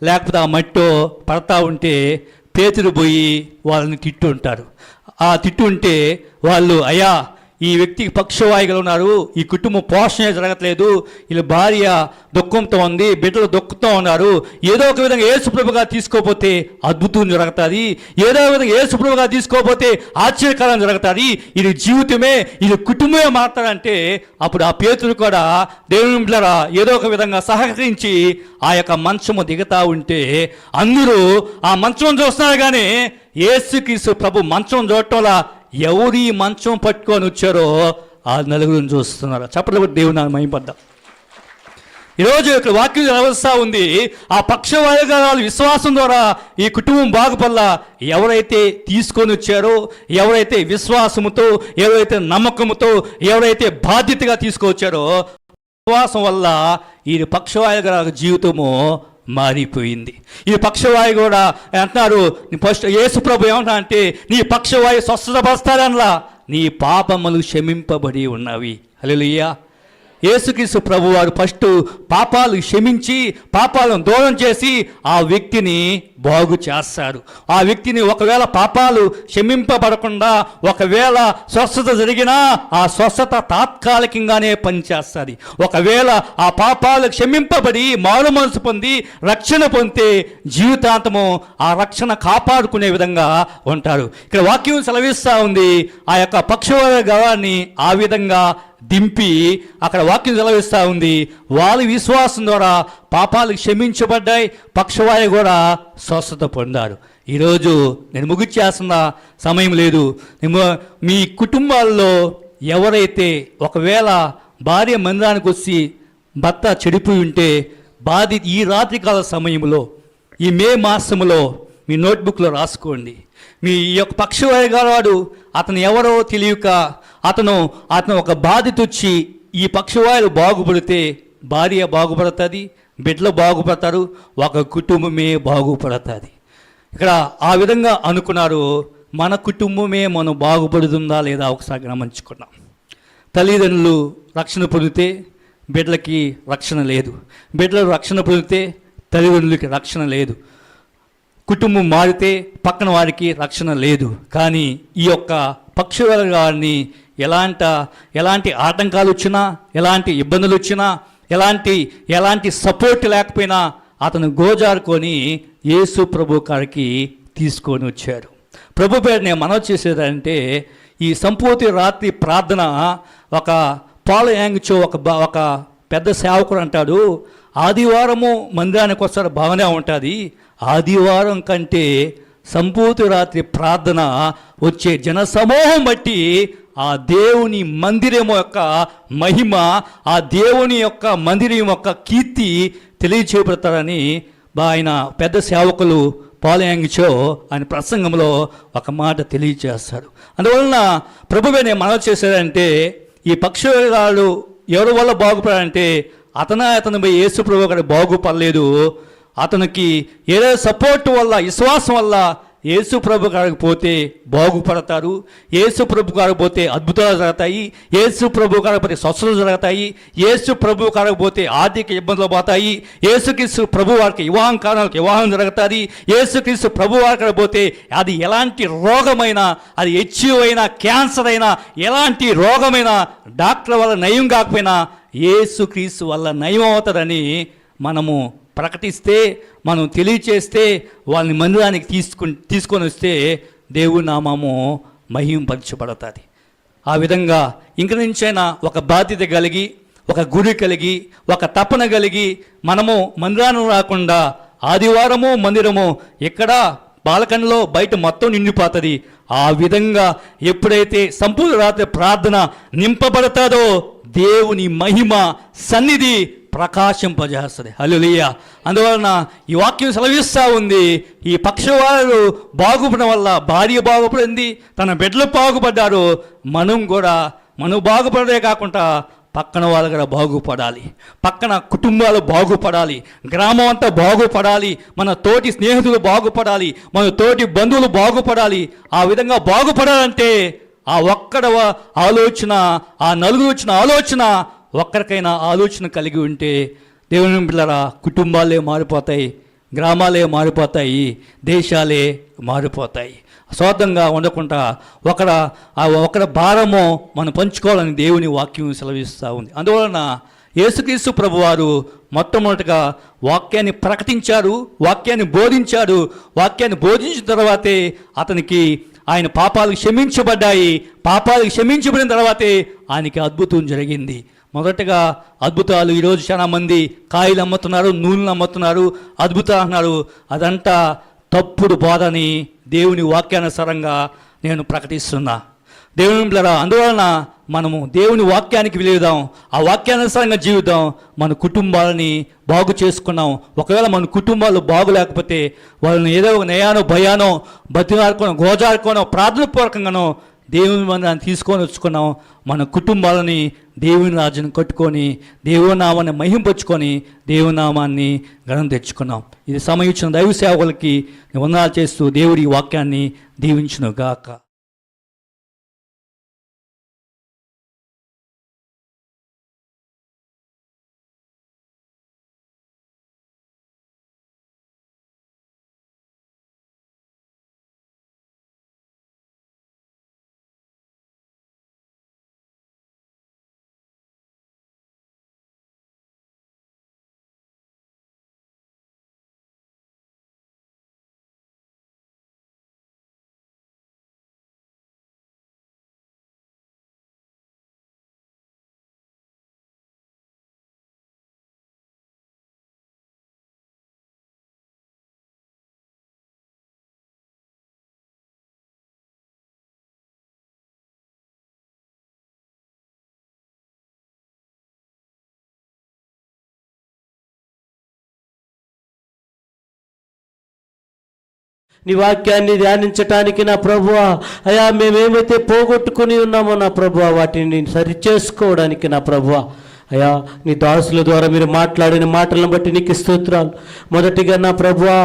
లేకపోతే ఆ మట్టో పడతా ఉంటే పేతురు పోయి వాళ్ళని తిట్టు ఉంటారు. ఆ తిట్టు ఉంటే వాళ్ళు, అయ్యా ఈ వ్యక్తికి పక్షవాయువులు ఉన్నారు, ఈ కుటుంబం పోషణ జరగట్లేదు, వీళ్ళ భార్య దుఃఖంతో ఉంది, బిడ్డలు దుఃఖంతో ఉన్నారు, ఏదో ఒక విధంగా యేసుప్రభుగా తీసుకోపోతే అద్భుతం జరుగుతుంది, ఏదో ఒక విధంగా యేసుప్రభుగా తీసుకోపోతే ఆశ్చర్యకరం జరుగుతుంది, ఇది జీవితమే, ఇది కుటుంబమే మాట్లాడంటే అప్పుడు ఆ పేతురు కూడా దేవుని బిడ్డలారా ఏదో ఒక విధంగా సహకరించి ఆ యొక్క మంచము దిగుతా ఉంటే అందరూ ఆ మంచం చూస్తున్నారు. కానీ యేసుక్రీస్తు ప్రభు మంచం చూడటంలా ఎవరి మంచం పట్టుకొని వచ్చారో ఆ నలుగురిని చూస్తున్నారు. చెప్పలేదు దేవుని నామమున మహిమపడ్డాం. ఈరోజు ఇక్కడ వాక్యం వ్యవస్థ ఉంది, ఆ పక్షవాయుగాలు విశ్వాసం ద్వారా ఈ కుటుంబం బాగుపల్లా ఎవరైతే తీసుకొని వచ్చారో, ఎవరైతే విశ్వాసముతో, ఎవరైతే నమ్మకంతో, ఎవరైతే బాధ్యతగా తీసుకొచ్చారో విశ్వాసం వల్ల ఈ పక్షవాయుగాల జీవితము మారిపోయింది. ఈ పక్షవాయు కూడా అంటున్నారు, ఫస్ట్ యేసుప్రభు ఏమంటా అంటే నీ పక్షవాయు స్వస్థపరుస్తాడనలా, నీ పాపములు క్షమింపబడి ఉన్నవి. హల్లెలూయా. యేసుక్రీస్తు ప్రభు వారు ఫస్ట్ పాపాలు క్షమించి పాపాలను దూరం చేసి ఆ వ్యక్తిని బాగు చేస్తారు. ఆ వ్యక్తిని ఒకవేళ పాపాలు క్షమింపబడకుండా ఒకవేళ స్వస్థత జరిగినా ఆ స్వస్థత తాత్కాలికంగానే పనిచేస్తుంది. ఒకవేళ ఆ పాపాలు క్షమింపబడి మారు మనసు పొంది రక్షణ పొందితే జీవితాంతము ఆ రక్షణ కాపాడుకునే విధంగా ఉంటారు. ఇక్కడ వాక్యం సెలవిస్తూ ఉంది, ఆ యొక్క పక్షవాయు గవాన్ని ఆ విధంగా దింపి అక్కడ వాక్యం సెలవిస్తూ ఉంది, వాళ్ళ విశ్వాసం ద్వారా పాపాలు క్షమించబడ్డాయి, పక్షవాయు కూడా స్వస్థత పొందారు. ఈరోజు నేను ముగిచ్చేస్తున్న సమయం లేదు. మీ కుటుంబాల్లో ఎవరైతే ఒకవేళ భార్య మందిరానికి వచ్చి భర్త చెడిపోయి ఉంటే ఈ రాత్రికాల సమయంలో ఈ మే మాసంలో మీ నోట్బుక్లో రాసుకోండి. మీ యొక్క పక్షవాయు గలవాడు అతను ఎవరో తెలియక అతను ఒక బాధ్యత వచ్చి ఈ పక్షవాయులు బాగుపడితే భార్య బాగుపడుతుంది, బిడ్డలు బాగుపడతారు, ఒక కుటుంబమే బాగుపడుతుంది. ఇక్కడ ఆ విధంగా అనుకున్నారు. మన కుటుంబమే మనం బాగుపడుతుందా లేదా ఒకసారి గమనించుకున్నాం. తల్లిదండ్రులు రక్షణ పొందితే బిడ్డలకి రక్షణ లేదు, బిడ్డలు రక్షణ పొందితే తల్లిదండ్రులకి రక్షణ లేదు, కుటుంబం మారితే పక్కన వారికి రక్షణ లేదు. కానీ ఈ యొక్క పక్షుల గారిని ఎలాంటి ఆటంకాలు వచ్చినా, ఎలాంటి ఇబ్బందులు వచ్చినా, ఎలాంటి సపోర్ట్ లేకపోయినా అతను గోజారుకొని యేసు ప్రభు గారికి తీసుకొని వచ్చారు. ప్రభు పేరు నేను మనవి చేసేదంటే, ఈ సంపూర్తి రాత్రి ప్రార్థన ఒక పాల్ యాంగ్చో ఒక పెద్ద సేవకుడు అంటాడు, ఆదివారము మందిరానికి వస్తారు బాగానే ఉంటుంది, ఆదివారం కంటే సంపూర్తి రాత్రి ప్రార్థన వచ్చే జనసమూహం బట్టి ఆ దేవుని మందిరం యొక్క మహిమ, ఆ దేవుని యొక్క మందిరం యొక్క కీర్తి తెలియచేయబడతారని ఆయన పెద్ద సేవకులు పాల్ యాంగ్చో ఆయన ప్రసంగంలో ఒక మాట తెలియజేస్తాడు. అందువలన ప్రభువే నేను మనవి చేశాడంటే, ఈ పక్షుగాడు ఎవరి వల్ల బాగుపడాలంటే అతను యేసు ప్రభు గారు బాగుపడలేదు. అతనికి ఏదో సపోర్ట్ వల్ల, విశ్వాసం వల్ల యేసు ప్రభు గారికి పోతే బాగుపడతారు, యేసు ప్రభు గారికి పోతే అద్భుతాలు జరుగుతాయి, యేసు ప్రభు గారికి పోతే స్వస్థతలు జరుగుతాయి, యేసు ప్రభు గారికి పోతే ఆర్థిక ఇబ్బందులు పోతాయి, యేసుక్రీస్తు ప్రభు వారికి వివాహం జరుగుతుంది, యేసుక్రీస్తు ప్రభు వారికి పోతే అది ఎలాంటి రోగమైనా, అది హెచ్ఐవి అయినా, క్యాన్సర్ అయినా, ఎలాంటి రోగమైనా డాక్టర్ వల్ల నయం కాకపోయినా యేసుక్రీస్తు వల్ల నయం అవుతుందని మనము ప్రకటిస్తే, మనం తెలియచేస్తే, వాళ్ళని మందిరానికి తీసుకొని వస్తే దేవుని నామము మహింపరచబడుతుంది. ఆ విధంగా ఇంక నుంచైనా ఒక బాధ్యత కలిగి, ఒక గురి కలిగి, ఒక తపన కలిగి మనము మందిరానికి రాకుండా ఆదివారము మందిరము ఎక్కడ బాలకంలో బయట మొత్తం నిండిపోతుంది. ఆ విధంగా ఎప్పుడైతే సంపూర్ణ రాత్రి ప్రార్థన నింపబడతాదో దేవుని మహిమ సన్నిధి ప్రకాశింపజేస్తుంది. హల్లెలూయా. అందువలన ఈ వాక్యం సెలవిస్తూ ఉంది, ఈ పక్షవారు బాగుపడడం వల్ల భార్య బాగుపడింది, తన బిడ్డలు బాగుపడ్డారు, మనం బాగుపడదే కాకుండా పక్కన వాళ్ళు కూడా బాగుపడాలి, పక్కన కుటుంబాలు బాగుపడాలి, గ్రామం అంతా బాగుపడాలి, మన తోటి స్నేహితులు బాగుపడాలి, మన తోటి బంధువులు బాగుపడాలి. ఆ విధంగా బాగుపడాలంటే ఆ ఒక్కడ ఆలోచన, ఆ నలుగురు వచ్చిన ఆలోచన, ఒక్కరికైనా ఆలోచన కలిగి ఉంటే దేవుని పిల్లరా కుటుంబాలే మారిపోతాయి, గ్రామాలే మారిపోతాయి, దేశాలే మారిపోతాయి. స్వార్థంగా ఉండకుండా ఒకరి భారము మనం పంచుకోవాలని దేవుని వాక్యం సెలవిస్తూ ఉంది. అందువలన యేసుక్రీస్తు ప్రభువారు మొట్టమొదటిగా వాక్యాన్ని ప్రకటించారు, వాక్యాన్ని బోధించాడు. వాక్యాన్ని బోధించిన తర్వాతే అతనికి ఆయన పాపాలు క్షమించబడ్డాయి. పాపాలు క్షమించబడిన తర్వాతే ఆయనకి అద్భుతం జరిగింది. మొదటగా అద్భుతాలు ఈరోజు చాలా మంది కాయలు అమ్ముతున్నారు, నూనెలు అమ్ముతున్నారు, అద్భుతాలు అన్నారు. అదంతా తప్పుడు బోధని దేవుని వాక్యానుసారంగా నేను ప్రకటిస్తున్నా. దేవుని బిడ్డలారా, అందువలన మనము దేవుని వాక్యానికి విలువదాం, ఆ వాక్యానుసారంగా జీవిద్దాం, మన కుటుంబాలని బాగు చేసుకున్నాం. ఒకవేళ మన కుటుంబాలు బాగులేకపోతే వాళ్ళని ఏదో ఒక నయానో భయానో బతిమారుకోనో గోజారుకోనో ప్రార్థనాపూర్వకంగానో దేవుని మందిరాన్ని తీసుకొని వచ్చుకున్నాం. మన కుటుంబాలని దేవుని రాజ్యాన్ని కట్టుకొని దేవుని నామాన్ని మహింపరుచుకొని దేవుని నామాన్ని ఘనం తెచ్చుకున్నాం. ఇది సమయం ఇచ్చిన దైవ సేవకులకి వందనాలు చేస్తూ దేవుడి వాక్యాన్ని దీవించును గాక. నీ వాక్యాన్ని ధ్యానించటానికి నా ప్రభువా, అయా మేమేమైతే పోగొట్టుకుని ఉన్నామో నా ప్రభువా వాటిని సరిచేసుకోవడానికి నా ప్రభువా, అయా నీ దాసుల ద్వారా మీరు మాట్లాడిన మాటలను బట్టి నీకు స్తోత్రాలు. మొదటిగా నా ప్రభువా,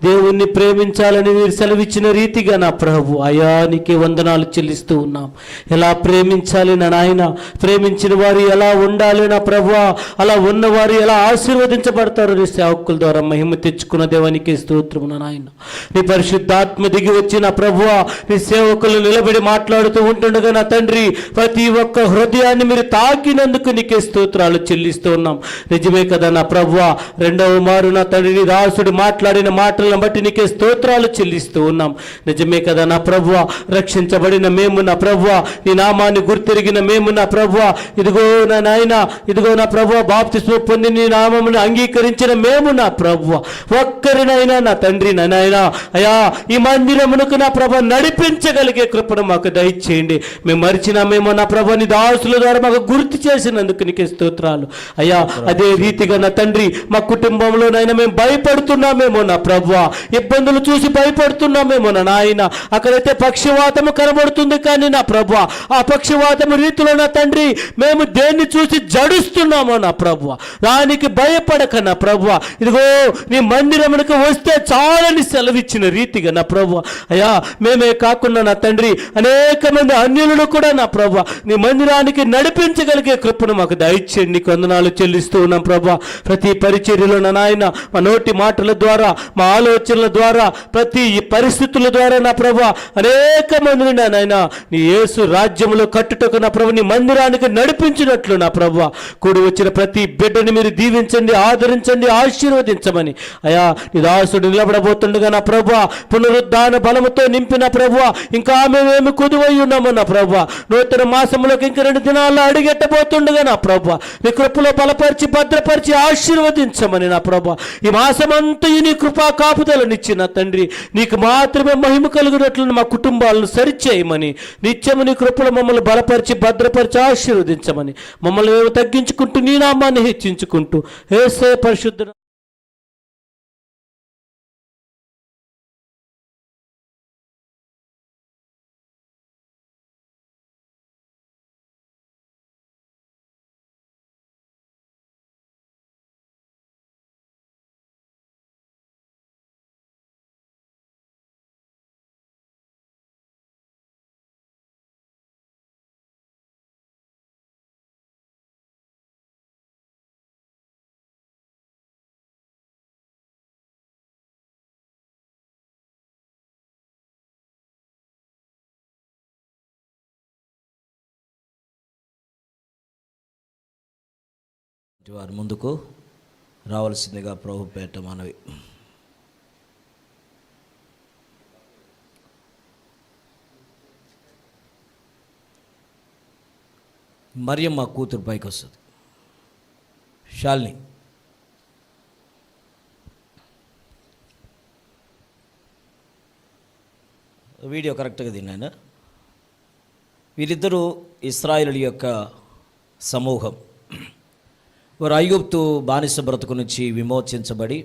దేవుణ్ణి ప్రేమించాలని మీరు సెలవిచ్చిన రీతిగా నా ప్రభు అయా నీకే వందనాలు చెల్లిస్తూ ఉన్నాం. ఎలా ప్రేమించాలి నా నాయన, ప్రేమించిన వారు ఎలా ఉండాలి నా ప్రభువా, అలా ఉన్నవారు ఎలా ఆశీర్వదించబడతారు నీ సేవకుల ద్వారా మహిమ తెచ్చుకున్న దేవానికి స్తోత్రము నా నాయన. నీ పరిశుద్ధాత్మ దిగి వచ్చి నా ప్రభువా, నీ సేవకులు నిలబడి మాట్లాడుతూ ఉంటుండగా నా తండ్రి, ప్రతి ఒక్క హృదయాన్ని మీరు తాకినందుకు నీకే స్తోత్రాలు చెల్లిస్తూ ఉన్నాం. నిజమే కదా నా ప్రభువా, రెండవ మారు నా తండ్రి దాసుడు మాట్లాడిన మాటలను బట్టి నీకే స్తోత్రాలు చెల్లిస్తూ ఉన్నాం. నిజమే కదా నా ప్రభువా, రక్షించబడిన మేము నా ప్రభువా, నీ నామాన్ని గుర్తిరిగిన మేము నా ప్రభువా, ఇదిగో నా నాయన, ఇదిగో నా ప్రభువా, బాప్తిస్మం పొంది నీ నామమును అంగీకరించిన మేము నా ప్రభువా, ఒక్కరినైనా నా తండ్రి నా నాయన అయా ఈ మందిరమునకు నా ప్రభ నడిపించగలిగే కృపను మాకు దయచేయండి. మేము మరిచినామేమో నా ప్రభ, నీ దాసుల ద్వారా మాకు గుర్తు చేసినందుకు నీకే స్తోత్రాలు అయ్యా. అదే రీతిగా నా తండ్రి మా కుటుంబంలోనైనా మేము భయపడుతున్నామేమో నా ప్రభువా, ఇబ్బందులు చూసి భయపడుతున్నామేమో నా నాయన. అక్కడైతే పక్షవాతము కనబడుతుంది కానీ నా ప్రభువా, ఆ పక్షవాతము రీతిలో నా తండ్రి మేము దేన్ని చూసి జడుస్తున్నామో నా ప్రభువా, దానికి భయపడక నా ప్రభువా, ఇదిగో నీ మందిరమునకు వస్తే చాలని సెలవిచ్చిన రీతిగా నా ప్రభువా అయ్యా, మేమే కాకుండా నా తండ్రి అనేక మంది అన్యులను కూడా నా ప్రభువా నీ మందిరానికి నడిపించగలిగే కృపను మాకు దయచేయండి. నీకు వందనాలు చెల్లిస్తూ ఉన్నాం ప్రభువా. ప్రతి పరిచర్యలో నా నాయన మా నోటి మాటల ద్వారా, మా ఆలోచనల ద్వారా, ప్రతి పరిస్థితుల ద్వారా నా ప్రభువా అనేక మందిని నా నాయన నీ యేసు రాజ్యంలో కట్టుటకు నా ప్రభు నీ మందిరానికి నడిపించినట్లు నా ప్రభువా కూడి వచ్చిన ప్రతి బిడ్డని మీరు దీవించండి, ఆదరించండి, ఆశీర్వదించమని అయా నీ దాసుడు నిలబడబోతుండగా నా ప్రభువా పునరుద్ధాన బలముతో నింపిన ప్రభువా, ఇంకా మేమేమి కుదువై ఉన్నాము నా ప్రభువా, నూతన మాసంలోకి ఇంక 2 దినాల్లో అడిగెట్టబోతుండగా నా ప్రభువా నీ కృపలో బలపరిచి భద్రపరిచి ఆశీర్వదించమని నా ప్రభువా ఈ మాసమంతా నీ కృపా కాపుదలనిచ్చి నా తండ్రి నీకు మాత్రమే మహిమ కలుగునట్లు మా కుటుంబాలను సరిచేయమని, నిత్యము నీ కృపలో మమ్మల్ని బలపరిచి భద్రపరిచి ఆశీర్వదించమని, మమ్మల్ని మేము తగ్గించుకుంటూ నీ నామాన్ని హెచ్చించుకుంటూ యేసే పరిశుద్ధ వారి ముందుకు రావాల్సిందిగా ప్రభు పేట మనవి. మరియమ్మ కూతురు పైకి వస్తుంది. శాలిని వీడియో కరెక్ట్గా తిన్నాను. వీరిద్దరూ ఇశ్రాయేలు యొక్క సమూహం. వారు ఐగుప్తు బానిస బ్రతుకు నుంచి విమోచించబడి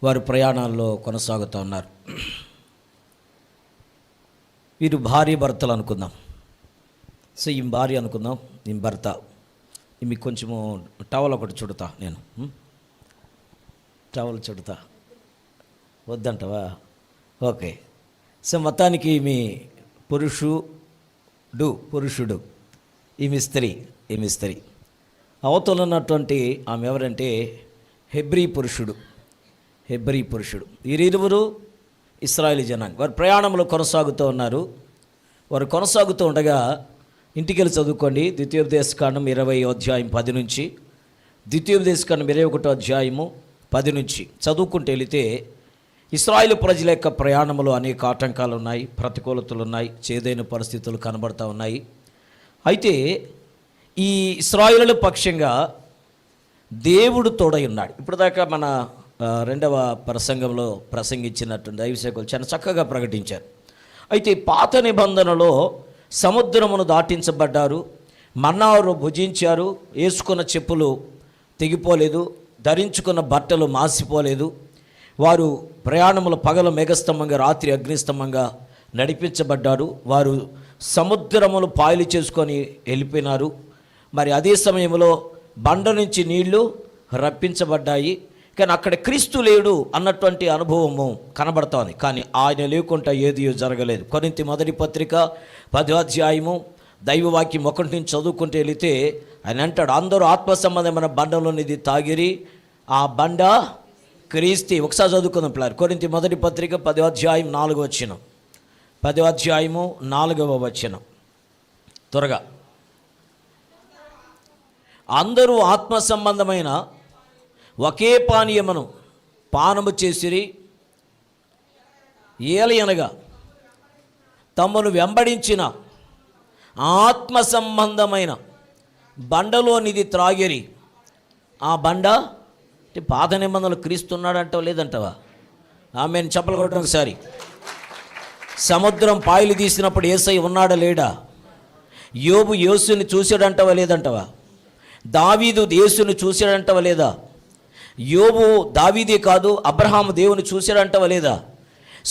వారు ప్రయాణాల్లో కొనసాగుతూ ఉన్నారు. వీరు భార్య భర్తలు అనుకుందాం. సో ఈ భార్య అనుకుందాం, ఈ భర్త. మీకు కొంచెము టవల్ ఒకటి చుడతా, నేను టవల్ చుడతా, వద్దంటవా? ఓకే. సో మొత్తానికి మీ పురుషుడు ఈమె స్త్రీ. అవతల ఉన్నటువంటి ఆమె ఎవరంటే హెబ్రీ పురుషుడు. వీరిరువురు ఇశ్రాయేలు జనాంగం. వారు ప్రయాణంలో కొనసాగుతూ ఉన్నారు. వారు కొనసాగుతూ ఉండగా ఇంటికి వెళ్ళి చదువుకోండి. ద్వితీయోపదేశకాండం 20వ అధ్యాయం 10 నుంచి, ద్వితీయోపదేశకాండం 21వ అధ్యాయము 10 నుంచి చదువుకుంటూ వెళితే ఇశ్రాయేలు ప్రజల యొక్క ప్రయాణంలో అనేక ఆటంకాలు ఉన్నాయి, ప్రతికూలతలు ఉన్నాయి, చేదైన పరిస్థితులు కనబడతా ఉన్నాయి. అయితే ఈ ఇశ్రాయేలు పక్షంగా దేవుడు తోడై ఉన్నాడు. ఇప్పుడు దాకా మన 2వ ప్రసంగంలో ప్రసంగించినట్టు దైవసేవకులు చాలా చక్కగా ప్రకటించారు. అయితే పాత నిబంధనలో సముద్రమును దాటించబడ్డారు, మన్నారు భుజించారు, వేసుకున్న చెప్పులు తెగిపోలేదు, ధరించుకున్న బట్టలు మాసిపోలేదు. వారు ప్రయాణములు పగలు మేఘస్తంభంగా రాత్రి అగ్నిస్తంభంగా నడిపించబడ్డారు. వారు సముద్రములు పాయలు చేసుకొని వెళ్ళిపోయినారు. మరి అదే సమయంలో బండ నుంచి నీళ్లు రప్పించబడ్డాయి. కానీ అక్కడ క్రీస్తు లేడు అన్నటువంటి అనుభవము కనబడుతోంది. కానీ ఆయన లేకుండా ఏది జరగలేదు. కొరింథీ మొదటి పత్రిక 10వ అధ్యాయము దైవవాక్యం 1 నుంచి చదువుకుంటూ వెళితే ఆయన అంటాడు, అందరూ ఆత్మ సంబంధమైన బండలోనిది తాగిరి, ఆ బండ క్రీస్తు. ఒకసారి చదువుకుందాం పిల్లలు. కొరింథీ మొదటి పత్రిక 10వ అధ్యాయం 4వ వచనం. 10వ అధ్యాయము 4వ వచనం త్వరగా. అందరూ ఆత్మ సంబంధమైన ఒకే పానీయమును పానము చేసిరి, ఏలయనగా తమను వెంబడించిన ఆత్మ సంబంధమైన బండలోనిది త్రాగిరి. ఆ బండ పాత నిబంధనలు క్రీస్తున్నాడంటావా లేదంటావా? ఆమెను చెప్పలు కొట్టడం ఒకసారి. సముద్రం పాయలు తీసినప్పుడు యేసయ్య ఉన్నాడా లేడా? యోబు యేసుని చూశాడంటావా లేదంటావా? దావీదు యేసుని చూశాడంటావా లేదా? యోబు దావీదే కాదు, అబ్రహాము దేవుని చూశాడంటావా లేదా?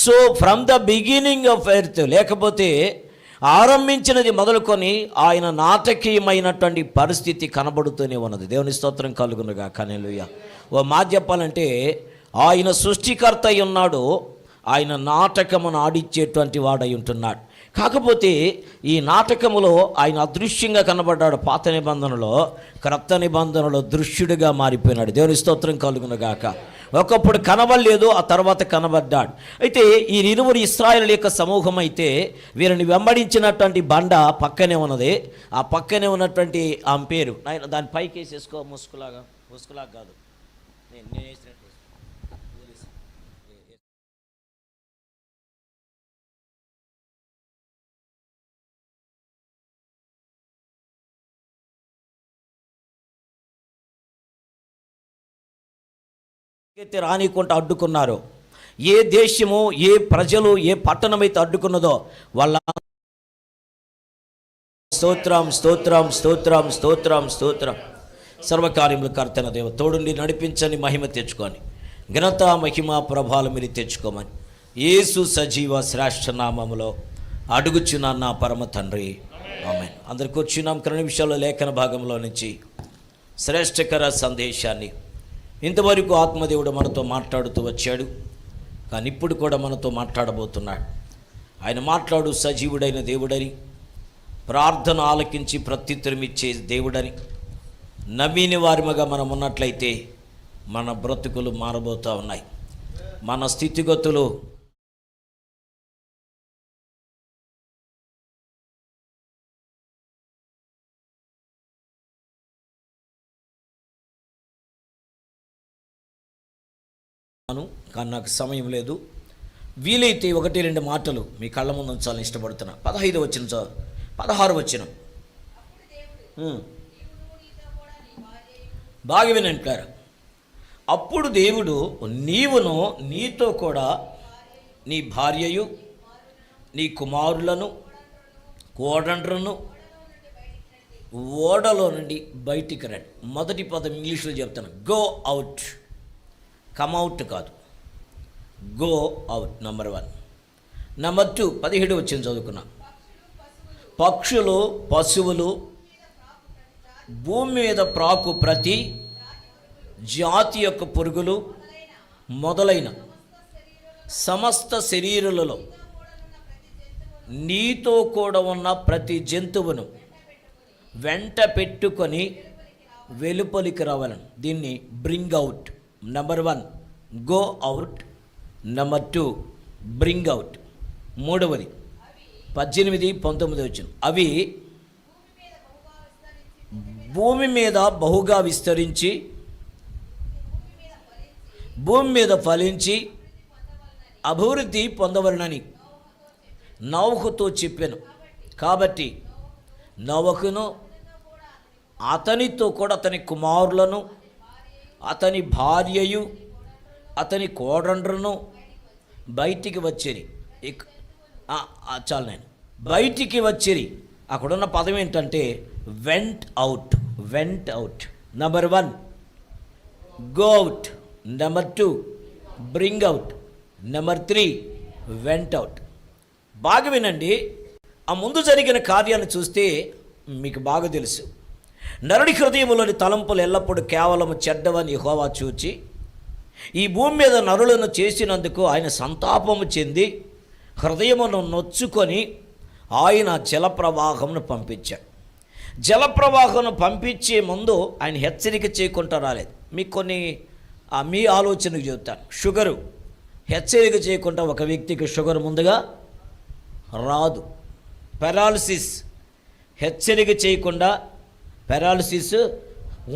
So from the beginning of earth, లేకపోతే ఆరంభించినది మొదలుకొని ఆయన నాటకీయమైనటువంటి పరిస్థితి కనబడుతూనే ఉన్నది. దేవుని స్తోత్రం కలుగునుగా. హల్లెలూయా. ఓ మాట చెప్పాలంటే ఆయన సృష్టికర్త అయి ఉన్నాడు, ఆయన నాటకమును ఆడిచ్చేటువంటి వాడై ఉంటున్నాడు. కాకపోతే ఈ నాటకములో ఆయన అదృశ్యంగా కనబడ్డాడు. పాత నిబంధనలో, క్రొత్త నిబంధనలో దృశ్యుడిగా మారిపోయినాడు. దేవుని స్తోత్రం కలుగునుగాక. ఒకప్పుడు కనబడలేదు, ఆ తర్వాత కనబడ్డాడు. అయితే ఈ ఇరువురు ఇశ్రాయేలు యొక్క సమూహం అయితే వీరిని వెంబడించినటువంటి బండ పక్కనే ఉన్నది. ఆ పక్కనే ఉన్నటువంటి ఆమె పేరు ఆయన దాని పైకి వేసేసుకో, ముసుకులాగా కాదు, నేను వేసినట్టు అయితే రానికుంటూ అడ్డుకున్నారు. ఏ దేశము, ఏ ప్రజలు, ఏ పట్టణం అయితే అడ్డుకున్నదో వాళ్ళ స్తోత్రం స్తోత్రం స్తోత్రం స్తోత్రం స్తోత్రం. సర్వకార్యములు కర్తన దేవ తోడుండి నడిపించని, మహిమ తెచ్చుకొని, ఘనత మహిమ ప్రభావాలు మీరు తెచ్చుకోమని యేసు సజీవ శ్రేష్ఠ నామములో అడుగుచున్నాను నా పరమ తండ్రి, ఆమేన్. అందరు కూర్చున్నాం. కొన్ని నిమిషాల్లో లేఖన భాగంలో నుంచి శ్రేష్ఠకర సందేశాన్ని ఇంతవరకు ఆత్మదేవుడు మనతో మాట్లాడుతూ వచ్చాడు, కానీ ఇప్పుడు కూడా మనతో మాట్లాడబోతున్నాడు. ఆయన మాట్లాడు సజీవుడైన దేవుడని, ప్రార్థన ఆలకించి ప్రత్యుత్తరం ఇచ్చే దేవుడని నమ్మిన వారిగా మనం ఉన్నట్లయితే మన బ్రతుకులు మారబోతూ ఉన్నాయి. మన స్థితిగతులు కానీ నాకు సమయం లేదు. వీలైతే 1-2 మాటలు మీ కళ్ళ ముందు ఉంచాలని ఇష్టపడుతున్నా. 15 వచనం, 16 వచనం బాగా వినంటారు. అప్పుడు దేవుడు నీవును నీతో కూడా నీ భార్యయు నీ కుమారులను కోడండ్రను ఓడలో నుండి బయటికి రండి. మొదటి పదం ఇంగ్లీష్లో చెప్తాను, గో అవుట్. కమ్ అవుట్ కాదు, గో అవుట్. నంబర్ 1. నంబర్ 2, 17 వచ్చిన చదువుకున్నా. పక్షులు, పశువులు, భూమి మీద ప్రాకు ప్రతి జాతి యొక్క పురుగులు మొదలైన సమస్త శరీరులలో నీతో కూడా ఉన్న ప్రతి జంతువును వెంట పెట్టుకొని వెలుపలికి రావాలని. దీన్ని bring out. Number 1 go out, number 2 bring out. 3వది 18, 19 వచ్చిన. అవి భూమి మీద బహుగా విస్తరించి భూమి మీద ఫలించి అభివృద్ధి పొందవలనని నోవహుతో చెప్పాను. కాబట్టి నోవహును అతనితో కూడా అతని కుమారులను, అతని భార్యయు, అతని కోడండ్రను బయటికి వచ్చిరి. చాలు, నేను బయటికి వచ్చిరి. అక్కడున్న పదం ఏంటంటే went out. Went out. Number 1 go out, number 2 bring out, number 3 went out. బాగా వినండి. ఆ ముందు జరిగిన కార్యాలను చూస్తే మీకు బాగా తెలుసు. నరుడి హృదయములోని తలంపులు ఎల్లప్పుడూ కేవలం చెడ్డవని యెహోవా చూచి ఈ భూమి మీద నరులను చేసినందుకు ఆయన సంతాపము చెంది హృదయమును నొచ్చుకొని ఆయన జలప్రవాహమును పంపించాడు. జలప్రవాహం పంపించే ముందు ఆయన హెచ్చరిక చేయకుండా రాలేదు. మీకు కొన్ని మీ ఆలోచనకు చెబుతాను. షుగరు హెచ్చరిక చేయకుండా ఒక వ్యక్తికి షుగర్ ముందుగా రాదు. పెరాలసిస్ హెచ్చరిక చేయకుండా పెరాలసిస్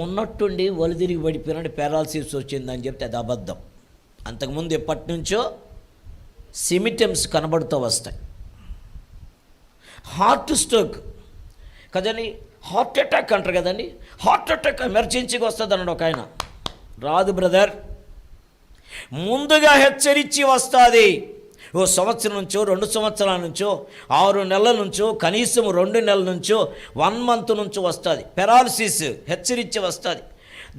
ఉన్నట్టుండి ఒలిదిరిగి పడిపోయినట్టు పెరాలసిస్ వచ్చిందని చెప్తే అది అబద్ధం. అంతకుముందు ఎప్పటి నుంచో సిమిటమ్స్ కనబడుతూ వస్తాయి. హార్ట్ స్ట్రోక్ కదండి, హార్ట్ అటాక్ అంటారు కదండి. హార్ట్ అటాక్ ఎమర్జెన్సీకి వస్తుంది అన్నాడు ఒక ఆయన. రాదు బ్రదర్, ముందుగా హెచ్చరించి వస్తుంది. ఓ సంవత్సరం నుంచో 2 సంవత్సరాల నుంచో 6 నెలల నుంచో కనీసం 2 నెలల నుంచో 1 మంత్ నుంచో వస్తుంది. పెరాలసిస్ హెచ్చరించి వస్తుంది.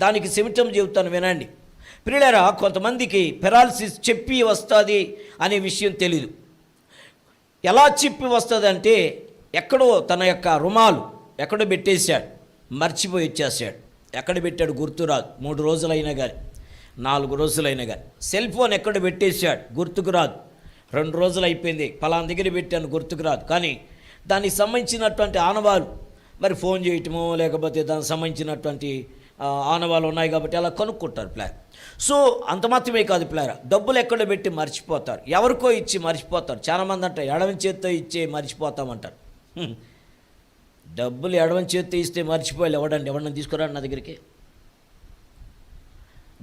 దానికి సిమిటమ్ చెబుతాను వినండి ప్రియులారా. కొంతమందికి పెరాలసిస్ చెప్పి వస్తుంది అనే విషయం తెలీదు. ఎలా చెప్పి వస్తుంది అంటే, ఎక్కడో తన యొక్క రుమాలు ఎక్కడో పెట్టేశాడు, మర్చిపోయి వచ్చేసాడు. ఎక్కడ పెట్టాడు గుర్తురాదు. 3 రోజులైనా కానీ 4 రోజులైనా కానీ. సెల్ ఫోన్ ఎక్కడ పెట్టేశాడు గుర్తుకు రాదు. 2 రోజులు అయిపోయింది, పలానా దగ్గర పెట్టాను గుర్తుకు రాదు. కానీ దానికి సంబంధించినటువంటి ఆనవాలు మరి ఫోన్ చేయటమో లేకపోతే దానికి సంబంధించినటువంటి ఆనవాళ్ళు ఉన్నాయి కాబట్టి అలా కనుక్కుంటారు ప్లాన్. సో అంత మాత్రమే కాదు ప్లాన్, డబ్బులు ఎక్కడ పెట్టి మర్చిపోతారు, ఎవరికో ఇచ్చి మర్చిపోతారు. చాలామంది అంటారు ఎడమ చేత్తో ఇచ్చే మర్చిపోతామంటారు. డబ్బులు ఎడమ చేత్తో ఇస్తే మర్చిపోయాలి. ఎవడన్నా తీసుకురాడు నా దగ్గరికి.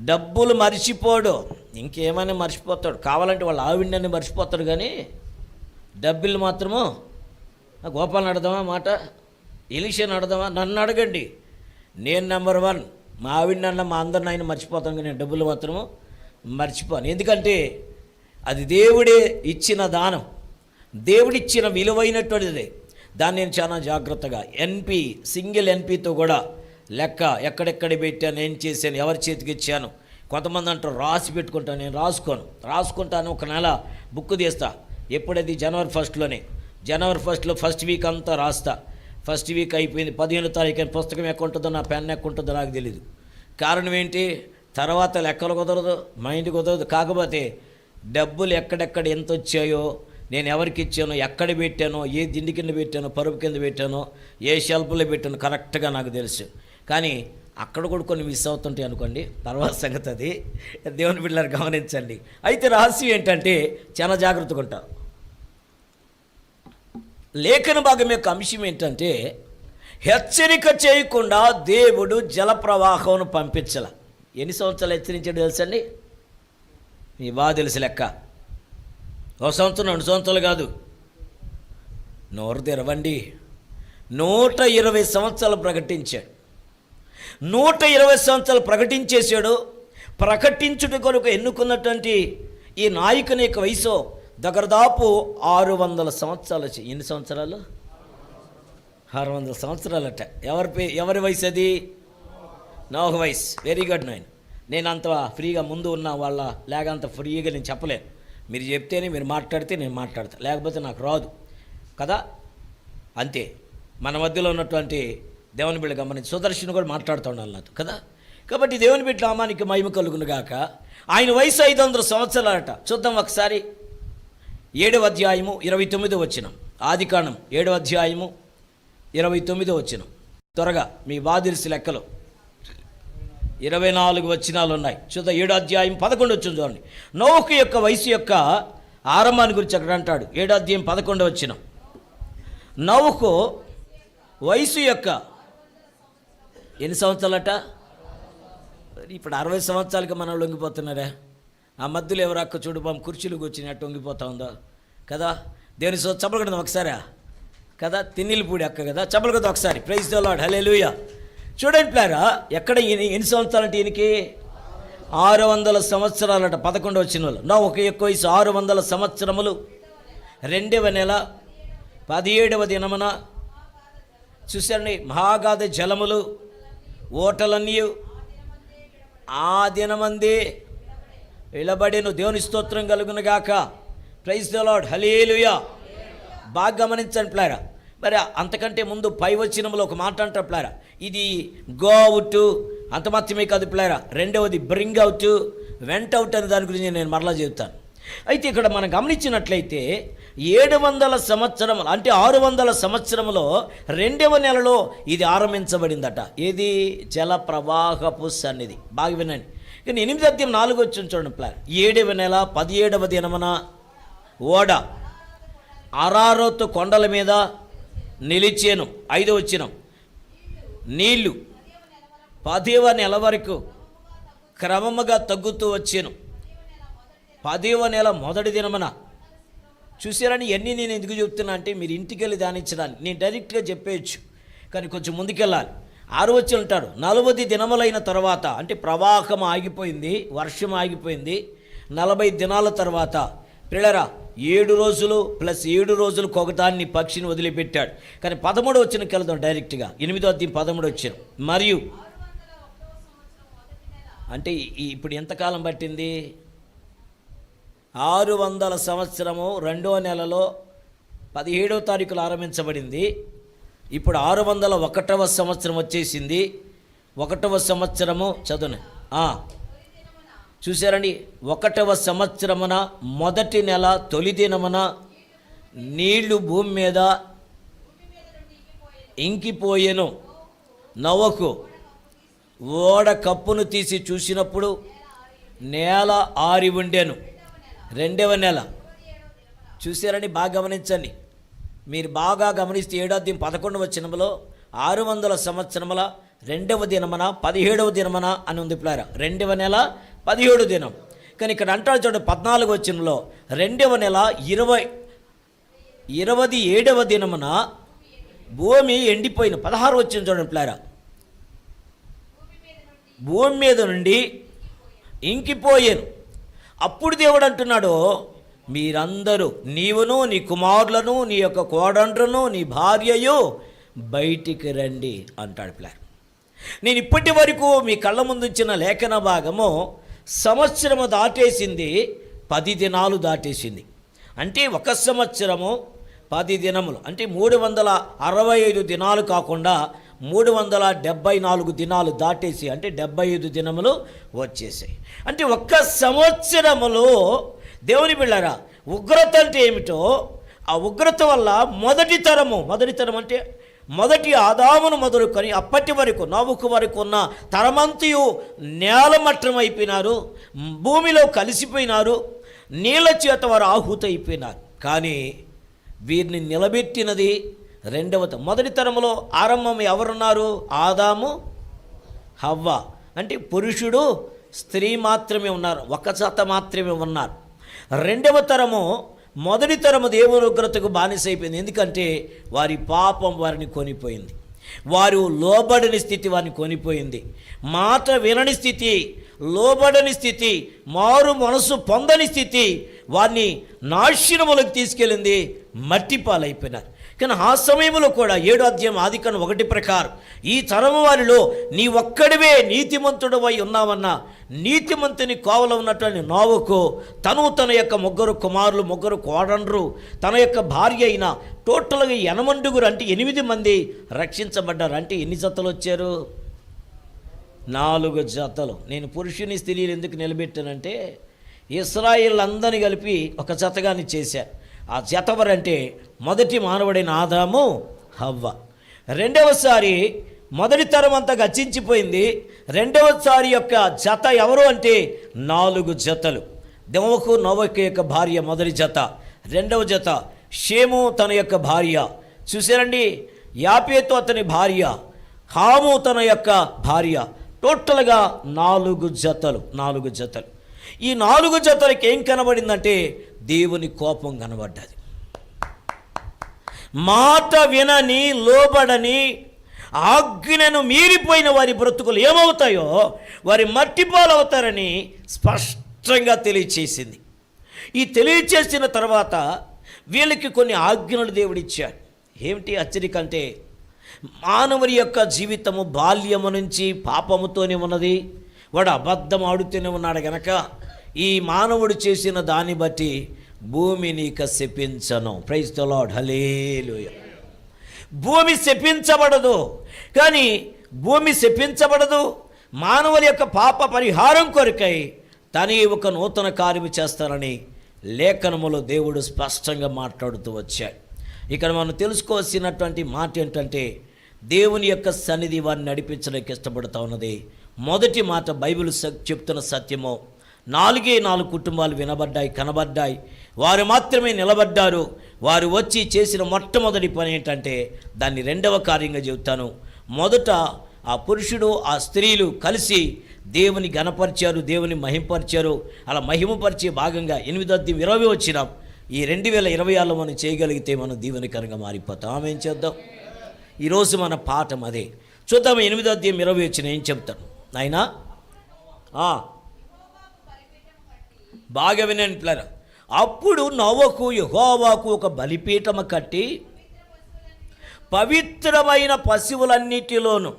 డబ్బులు మర్చిపోడు, ఇంకేమైనా మర్చిపోతాడు. కావాలంటే వాళ్ళ ఆవిడని మర్చిపోతాడు, కానీ డబ్బులు మాత్రము గోపాలను అడదామా మాట, ఎలిషాని అడదామా, నన్ను అడగండి. నేను నెంబర్ 1. మా ఆవిడనన్నా మా అందరిని ఆయన మర్చిపోతాను, కానీ నేను డబ్బులు మాత్రము మర్చిపోను. ఎందుకంటే అది దేవుడే ఇచ్చిన దానం, దేవుడిచ్చిన విలువైనటువంటిది. దాన్ని నేను చాలా జాగ్రత్తగా సింగిల్ ఎన్పితో కూడా లెక్క, ఎక్కడెక్కడ పెట్టాను, ఏం చేశాను, ఎవరి చేతికి ఇచ్చాను. కొంతమంది అంటారు రాసి పెట్టుకుంటాను. నేను రాసుకుంటాను. ఒక నెల బుక్ తీస్తా. ఎప్పుడది జనవరి 1లోనే, జనవరి 1లో ఫస్ట్ వీక్ అంతా రాస్తా. ఫస్ట్ వీక్ అయిపోయింది, 15వ తారీఖు పుస్తకం ఎక్కుంటుందో నా పెన్ ఎక్కుంటుందో నాకు తెలీదు. కారణం ఏంటి, తర్వాత లెక్కలు కుదరదు, మైండ్ కుదరదు. కాకపోతే డబ్బులు ఎక్కడెక్కడ ఎంత వచ్చాయో, నేను ఎవరికి ఇచ్చానో, ఎక్కడ పెట్టానో, ఏ దిండి కింద పెట్టానో, పరుపు కింద పెట్టానో, ఏ షెల్ఫ్లో పెట్టానో కరెక్ట్గా నాకు తెలుసు. కానీ అక్కడ కూడా కొన్ని మిస్ అవుతుంటాయి అనుకోండి, తర్వాత సంగతి అది. దేవుని బిడ్డలారు గమనించండి. అయితే రహస్యం ఏంటంటే చాలా జాగ్రత్తగా ఉంటారు. లేఖన భాగం యొక్క అంశం ఏంటంటే, హెచ్చరిక చేయకుండా దేవుడు జలప్రవాహం పంపించాల. ఎన్ని సంవత్సరాలు హెచ్చరించాడు తెలుసండి? మీ బాగా తెలుసు లెక్క. 1 సంవత్సరం 2 సంవత్సరాలు కాదు, నోరు తెరవండి, 120 సంవత్సరాలు ప్రకటించాడు. 120 సంవత్సరాలు ప్రకటించేశాడు. ప్రకటించుట కొరకు ఎన్నుకున్నటువంటి ఈ నాయకుని యొక్క వయసు దగ్గరదాపు 600 సంవత్సరాలు. ఎన్ని సంవత్సరాలు? 600 సంవత్సరాలట. ఎవరి వయసు అది? నోహు వయసు. Very good Nayan. నేను అంత ఫ్రీగా ముందు ఉన్న వాళ్ళ లేక అంత ఫ్రీగా నేను చెప్పలేను. మీరు చెప్తేనే, మీరు మాట్లాడితే నేను మాట్లాడతా, లేకపోతే నాకు రాదు కదా. అంతే. మన మధ్యలో ఉన్నటువంటి దేవుని బిడ్డ గమనించి సుదర్శన్ కూడా మాట్లాడుతూ ఉండాలి నాతో కదా. కాబట్టి దేవుని బిడ్డ నామానికి మహిమ కలుగును గాక. ఆయన వయసు 500 సంవత్సరాలట. చూద్దాం ఒకసారి. 7వ అధ్యాయము 29వ వచనం. ఆదికాండం 7వ అధ్యాయము 29వ వచనం. త్వరగా మీ బాదిరిసి లెక్కలో 24 వచనాలు ఉన్నాయి. చూద్దాం. 7వ అధ్యాయం 11వ వచనం చూడండి. నోహు యొక్క వయసు యొక్క ఆరంభాన్ని గురించి అక్కడ అంటాడు. 7వ అధ్యాయం 11వ వచనం. నోహు వయసు యొక్క ఎన్ని సంవత్సరాలట? ఇప్పుడు 60 సంవత్సరాలకి మనం లొంగిపోతున్నారా? ఆ మధ్యలో ఎవరు అక్క చూడు పాము కుర్చీలు కూర్చున్నట్టు వంగిపోతా ఉందో కదా. దేవుని చప్పలు కడదాం ఒకసారి కదా. తిన్నిలిపూడి అక్క కదా, చప్పలు కదా ఒకసారి. ప్రైజ్ ది లార్డ్, హల్లెలూయా. చూడండి ప్లారా, ఎక్కడ ఎన్ని సంవత్సరాలంటే ఈయనకి 600 సంవత్సరాలట. 11వ వచనంలో నా ఒక యొక్క వయసు 600 సంవత్సరములు 2వ నెల 17వ దినమున. చూసండి, మహాగాధ జలములు ఓటలన్నీ ఆ దినమందే విలబడేను. దేవుని స్తోత్రం కలుగును గాక. ప్రైజ్ ది లార్డ్, హల్లెలూయా. బాగా గమనించండి ప్లారా. మరి అంతకంటే ముందు పై వచనంలో ఒక మాట అంటారు ప్లారా, ఇది గో అవుట్, అంత మాత్రమే కాదు ప్లారా, రెండవది బ్రింగ్ అవుట్, వెంట అవుట్ అనే దాని గురించి నేను మరలా చెబుతాను. అయితే ఇక్కడ మనం గమనించినట్లయితే 700 సంవత్సరములు అంటే 600 సంవత్సరములో 2వ నెలలో ఇది ఆరంభించబడిందట. ఏది? జల ప్రవాహపు సన్నిధి. బాగా వినండి. కానీ 8:4 వచ్చి చూడండి ప్లాన్. 7వ నెల 17వ దినమున ఓడ అరారోతు కొండల మీద నిలిచేను. 5వ వచనం, నీళ్లు 10వ నెల వరకు క్రమముగా తగ్గుతూ వచ్చాను. 10వ నెల మొదటి దినమున. చూసారని ఎన్ని నేను ఎందుకు చెప్తున్నా అంటే మీరు ఇంటికి వెళ్ళి ధ్యానించడానికి. నేను డైరెక్ట్గా చెప్పేయచ్చు, కానీ కొంచెం ముందుకెళ్ళాలి. 6వ వచనం అంటాడు, 40 దినములైన తర్వాత, అంటే ప్రవాహం ఆగిపోయింది, వర్షం ఆగిపోయింది. 40 దినాల తర్వాత పిల్లరా 7 రోజులు ప్లస్ 7 రోజులకు ఒకదాన్ని పక్షిని వదిలిపెట్టాడు. కానీ 13వ వచనంకి వెళ్దాం డైరెక్ట్గా. 8వ అధ్యాయం 13వ వచనం. మరియు అంటే ఇప్పుడు ఎంతకాలం పట్టింది? 600 సంవత్సరము 2వ నెలలో 17వ తారీఖులో ఆరంభించబడింది. ఇప్పుడు 601వ సంవత్సరం వచ్చేసింది. 1వ సంవత్సరము చదువును చూసారండి. 1వ సంవత్సరమున మొదటి నెల తొలి దినమున నీళ్లు భూమి మీద ఇంకిపోయెను. నోవహు ఓడ కప్పును తీసి చూసినప్పుడు నేల ఆరి ఉండెను. 2వ నెల. చూసారని బాగా గమనించండి. మీరు బాగా గమనిస్తే 7వ అధ్యాయం 11వ వచనంలో 600 సంవత్సరముల 2వ దినమున 17వ దినమున అని ఉంది ప్లారా. 2వ నెల 17వ దినం. కానీ ఇక్కడ అంటాడు చూడండి 14వ వచనంలో 2వ నెల 27వ దినమున భూమి ఎండిపోయిన. 16వ వచనం చూడండి ప్లారా, భూమి మీద నుండి ఇంకిపోయాను. అప్పుడు దేవుడు అంటున్నాడు, మీరందరూ, నీవును నీ కుమారులను నీ యొక్క కోడండ్రును నీ భార్యయు బయటికి రండి అంటాడు ప్లాన్. నేను ఇప్పటి వరకు మీ కళ్ళ ముందుంచిన లేఖన భాగము సంవత్సరము దాటేసింది, 10 దినాలు దాటేసింది. అంటే 1 సంవత్సరము 10 దినములు అంటే 365 దినాలు కాకుండా 374 దినాలు దాటేసి, అంటే 75 దినములు వచ్చేసాయి. అంటే 1 సంవత్సరములో దేవుని బిళ్ళారా ఉగ్రత అంటే ఏమిటో, ఆ ఉగ్రత వల్ల మొదటి తరం అంటే మొదటి ఆదామును మొదలుకొని అప్పటి వరకు నోవహు వరకు ఉన్న తరమంతయు నేలమట్టం అయిపోయినారు, భూమిలో కలిసిపోయినారు, నీళ్ళ చేత వారు ఆహుతైపోయినారు. కానీ వీరిని నిలబెట్టినది మొదటి తరములో ఆరంభం ఎవరున్నారు? ఆదాము హవ్వ. అంటే పురుషుడు స్త్రీ మాత్రమే ఉన్నారు, 1 జత మాత్రమే ఉన్నారు. 2వ తరము మొదటి తరము దేవుని ఉగ్రతకు బానిసైపోయింది. ఎందుకంటే వారి పాపం వారిని కొనిపోయింది, వారు లోబడని స్థితి వారిని కొనిపోయింది, మాట వినని స్థితి, లోబడని స్థితి, మారు మనసు పొందని స్థితి వారిని నాశనములకు తీసుకెళ్ళింది, మట్టి పాలైపోయినారు. కానీ ఆ సమయంలో కూడా 7వ అధ్యాయం ఆదికాండం 1 ప్రకారం ఈ తరము వారిలో నీ ఒక్కడివే నీతిమంతుడవై ఉన్నావన్న నీతిమంతుని కోవలో ఉన్నటువంటి నోవహు తన యొక్క 3 కుమారులు 3 కోడండ్రు తన యొక్క భార్య అయిన టోటల్గా 8 అంటే 8 మంది రక్షించబడ్డారు. అంటే ఎన్ని జతలు వచ్చారు? 4 జతలు. నేను పురుషుని స్త్రీలు ఎందుకు నిలబెట్టానంటే ఇశ్రాయేల్ అందరినీ కలిపి ఒక జతగాని చేశారు. ఆ జతవరంటే మొదటి మానవుడైన ఆదాము హవ్వ. 2వసారి మొదటి తరం అంతా గచ్చించిపోయింది. 2వసారి యొక్క జత ఎవరు అంటే 4 జతలు. నోవహు యొక్క భార్య మొదటి జత. 2వ జత షేము తన యొక్క భార్య. చూసారండి, యాపేతు అతని భార్య, హాము తన యొక్క భార్య. టోటల్గా 4 జతలు. 4 జతలు. ఈ 4 జతలకి ఏం కనబడిందంటే దేవుని కోపం కనబడ్డది. మాట వినని లోబడని ఆజ్ఞను మీరిపోయిన వారి బ్రతుకులు ఏమవుతాయో వారి మట్టిపాలవుతారని స్పష్టంగా తెలియచేసింది. ఈ తెలియచేసిన తర్వాత వీళ్ళకి కొన్ని ఆజ్ఞలు దేవుడిచ్చాడు. ఏమిటి హెచ్చరిక అంటే, మానవుని యొక్క జీవితము బాల్యము నుంచి పాపముతోనే ఉన్నది, వాడు అబద్ధం ఆడుతూనే ఉన్నాడు గనక ఈ మానవుడు చేసిన దాన్ని బట్టి భూమిని శపించను. ప్రైజ్ ది లార్డ్, హల్లెలూయా. భూమి శపించబడదు. కానీ భూమి శపించబడదు. మానవుల యొక్క పాప పరిహారం కొరకై తనే ఒక నూతన కార్యము చేస్తానని లేఖనములో దేవుడు స్పష్టంగా మాట్లాడుతూ వచ్చాడు. ఇక్కడ మనం తెలుసుకోవాల్సినటువంటి మాట ఏంటంటే, దేవుని యొక్క సన్నిధి వారిని నడిపించడానికి ఇష్టపడుతూ ఉన్నది. మొదటి మాట బైబిల్ చెప్తున్న సత్యము. 4 కుటుంబాలు వినబడ్డాయి, కనబడ్డాయి. వారు మాత్రమే నిలబడ్డారు. వారు వచ్చి చేసిన మొట్టమొదటి పని ఏంటంటే, దాన్ని రెండవ కార్యంగా చెబుతాను. మొదట ఆ పురుషుడు ఆ స్త్రీలు కలిసి దేవుని ఘనపరిచారు, దేవుని మహిమపరిచారు. అలా మహిమపరిచే భాగంగా 8:20 వచ్చినాం. ఈ 2026లో మనం చేయగలిగితే మనం దీవెనకరంగా మారిపోతాం. ఆమె ఏం చేద్దాం? ఈరోజు మన పాఠం అదే. చూద్దాం 8:20 వచ్చిన ఏం చెప్తాను నాయనా. బాగా వినండి పిల్లరా. అప్పుడు నోవహు యెహోవాకు ఒక బలిపీఠము కట్టి పవిత్రమైన పశువులన్నిటిలోను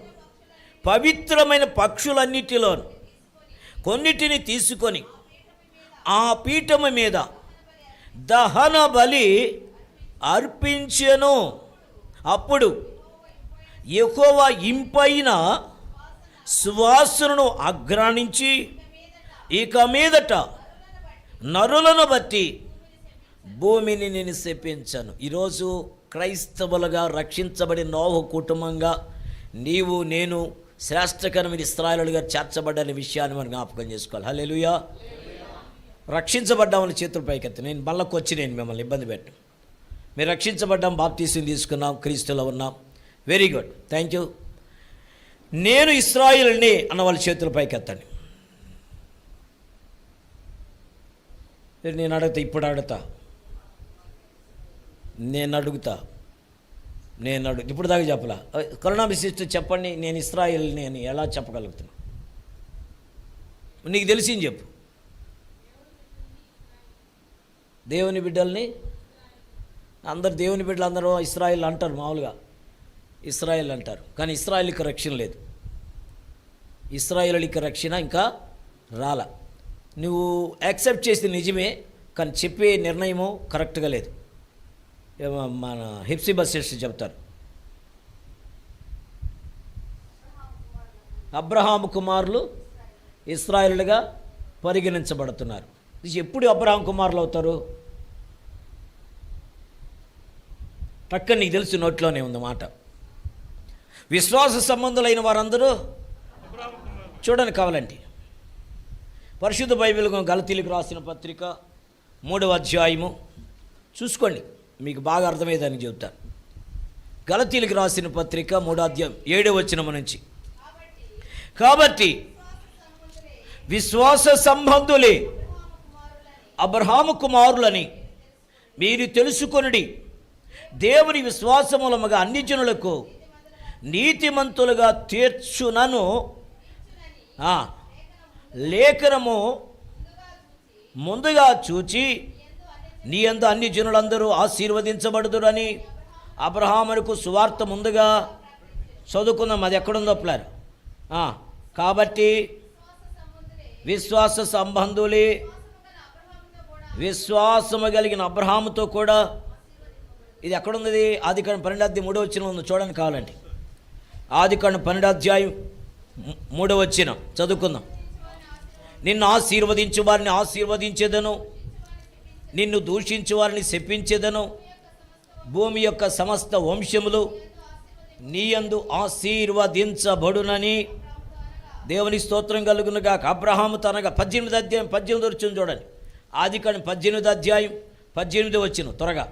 పవిత్రమైన పక్షులన్నిటిలోను కొన్నిటిని తీసుకొని ఆ పీఠము మీద దహన బలి అర్పించెను. అప్పుడు యెహోవా ఇంపైన సువాసనను ఆఘ్రాణించి, ఇక మీదట నరులను బట్టి భూమిని నేను శపించను. ఈరోజు క్రైస్తవులుగా రక్షించబడిన నోవహు కుటుంబంగా నీవు నేను శ్రేష్టకరమైన ఇశ్రాయేలుగా చేర్చబడ్డనే విషయాన్ని మనం జ్ఞాపకం చేసుకోవాలి. హల్లెలూయా. రక్షించబడ్డామని చేతుల పైకెత్తి. నేను బళ్ళకు వచ్చి నేను మిమ్మల్ని ఇబ్బంది పెట్టను. మీరు రక్షించబడ్డాం, బాప్తీసం తీసుకున్నాం, క్రీస్తులో ఉన్నాం. Very good, thank you. నేను ఇశ్రాయేలుని అన్న వాళ్ళ చేతుల పైకెత్తండి. నేను అడుగుతా, ఇప్పుడు అడుగుతా, ఇప్పుడు దాకా చెప్పలా. కరుణా విశిష్ట చెప్పండి, నేను ఇశ్రాయేలుని అని ఎలా చెప్పగలుగుతున్నా? నీకు తెలిసింది చెప్పు. దేవుని బిడ్డల్ని అందరు దేవుని బిడ్డలు అందరూ ఇశ్రాయేల్ అంటారు, మామూలుగా ఇశ్రాయేల్ అంటారు. కానీ ఇశ్రాయేలుకి రక్షణ లేదు. ఇశ్రాయేలుకి రక్షణ ఇంకా రాల. నువ్వు యాక్సెప్ట్ చేసింది నిజమే, కానీ చెప్పే నిర్ణయము కరెక్ట్గా లేదు. మన హెప్సిబా సిస్టర్ చెప్తారు, అబ్రహాము కుమారులు ఇశ్రాయేలుగా పరిగణించబడుతున్నారు. ఎప్పుడు అబ్రహాం కుమారులు అవుతారు? పక్కన నీకు తెలుసు, నోట్లోనే ఉంది మాట. విశ్వాస సంబంధులైన వారందరూ చూడని కావాలంటే పరిశుద్ధ బైబిల్ గలతీలకు రాసిన పత్రిక 3వ అధ్యాయము చూసుకోండి, మీకు బాగా అర్థమయ్యేదానికి చెబుతాను. గలతీలకు రాసిన పత్రిక 3వ అధ్యాయం 7వ వచనం నుంచి, కాబట్టి విశ్వాస సంబంధులే అబ్రహాము కుమారులని మీరు తెలుసుకొనుడి. దేవుని విశ్వాసమూలముగా అన్ని జనులకు నీతిమంతులుగా తీర్చునను లేఖనము ముందుగా చూచి నీ యందు అన్ని జనులందరూ ఆశీర్వదించబడుదురని అబ్రహామునకు సువార్త ముందుగా చదువుకుందాం. అది ఎక్కడుందో ప్లాన్. కాబట్టి విశ్వాస సంబంధులే విశ్వాసము కలిగిన అబ్రహాముతో కూడా, ఇది ఎక్కడున్నది? ఆదికాండం 12:3 వచనం ఉంది, చూడండి కావాలండి. ఆదికాండం 12:3 వచనం చదువుకుందాం. నిన్ను ఆశీర్వదించు వారిని ఆశీర్వదించేదను, నిన్ను దూషించు వారిని శపించేదను. భూమి యొక్క సమస్త వంశములు నీయందు ఆశీర్వదించబడునని దేవుని స్తోత్రం కలుగునుగా. అబ్రహాము తనగా 18 వచ్చింది చూడండి. ఆదికాండం 18 వచ్చిన త్వరగా.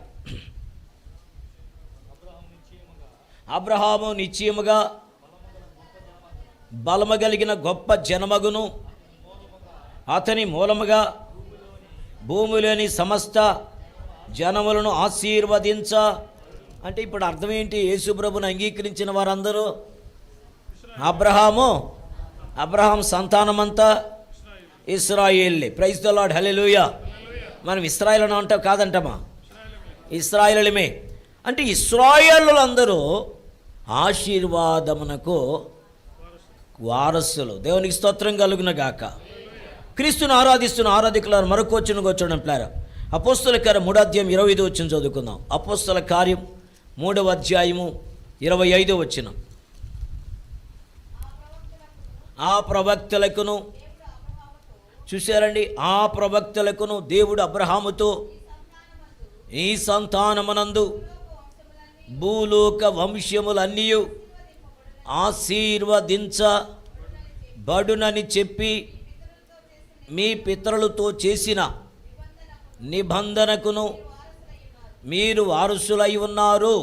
అబ్రహాము నిశ్చయముగా బలము కలిగిన గొప్ప జనమగును, అతని మూలముగా భూమిలోని సమస్త జనములను ఆశీర్వదించ. అంటే ఇప్పుడు అర్థం ఏంటి? యేసు ప్రభువును అంగీకరించిన వారందరూ అబ్రహాం సంతానమంతా ఇశ్రాయేలే. ప్రైజ్ ద లార్డ్, హల్లెలూయా. మనం ఇశ్రాయేలు అని అంటాం కాదంటమా, ఇశ్రాయేలుమే. అంటే ఇశ్రాయేలులందరూ ఆశీర్వాదమునకు వారసులు. దేవునికి స్తోత్రం కలుగును గాక. క్రీస్తును ఆరాధిస్తున్న ఆరాధికులను మరొక వచ్చిన కూర్చోడం ప్లారా. అపోస్తల కార్యం 3వ అధ్యాయం 25 వచ్చిన చదువుకుందాం. అపోస్తల కార్యం 3వ అధ్యాయము 25వ వచనం. ఆ ప్రవక్తలకును, చూశారండి, ఆ ప్రవక్తలకును దేవుడు అబ్రహాముతో ఈ సంతానమునందు భూలోక వంశములన్నీ ఆశీర్వదించబడునని చెప్పి మీ పితరులతో చేసిన నిబంధనకును మీరు వారసులై ఉన్నారు.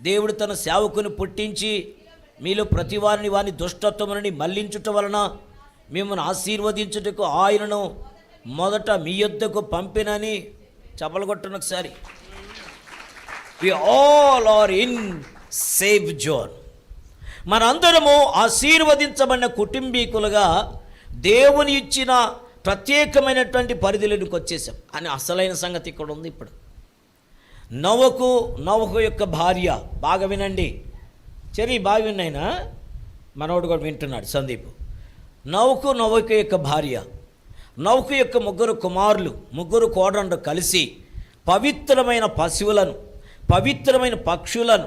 దేవుడు తన సేవకుని పుట్టించి మీలో ప్రతి వారిని వాని దుష్టత్వములని మళ్లించుట వలన మిమ్మల్ని ఆశీర్వదించుటకు ఆయనను మొదట మీ యొద్దకు పంపినని చెప్పలగొట్టను ఒకసారి. We all are in safe zone. మనందరము ఆశీర్వదించబడిన కుటుంబీకులుగా దేవుని ఇచ్చిన ప్రత్యేకమైనటువంటి పరిధిలోకి వచ్చేసాం అని అసలైన సంగతి ఇక్కడ ఉంది. ఇప్పుడు నవకు యొక్క భార్య, బాగా వినండి, బాగా విన్నాయినా, మనోడు కూడా వింటున్నాడు సందీప్. నవకు యొక్క భార్య, నవకు యొక్క 3 కుమారులు, 3 కోడళ్ళు కలిసి పవిత్రమైన పశువులను, పవిత్రమైన పక్షులను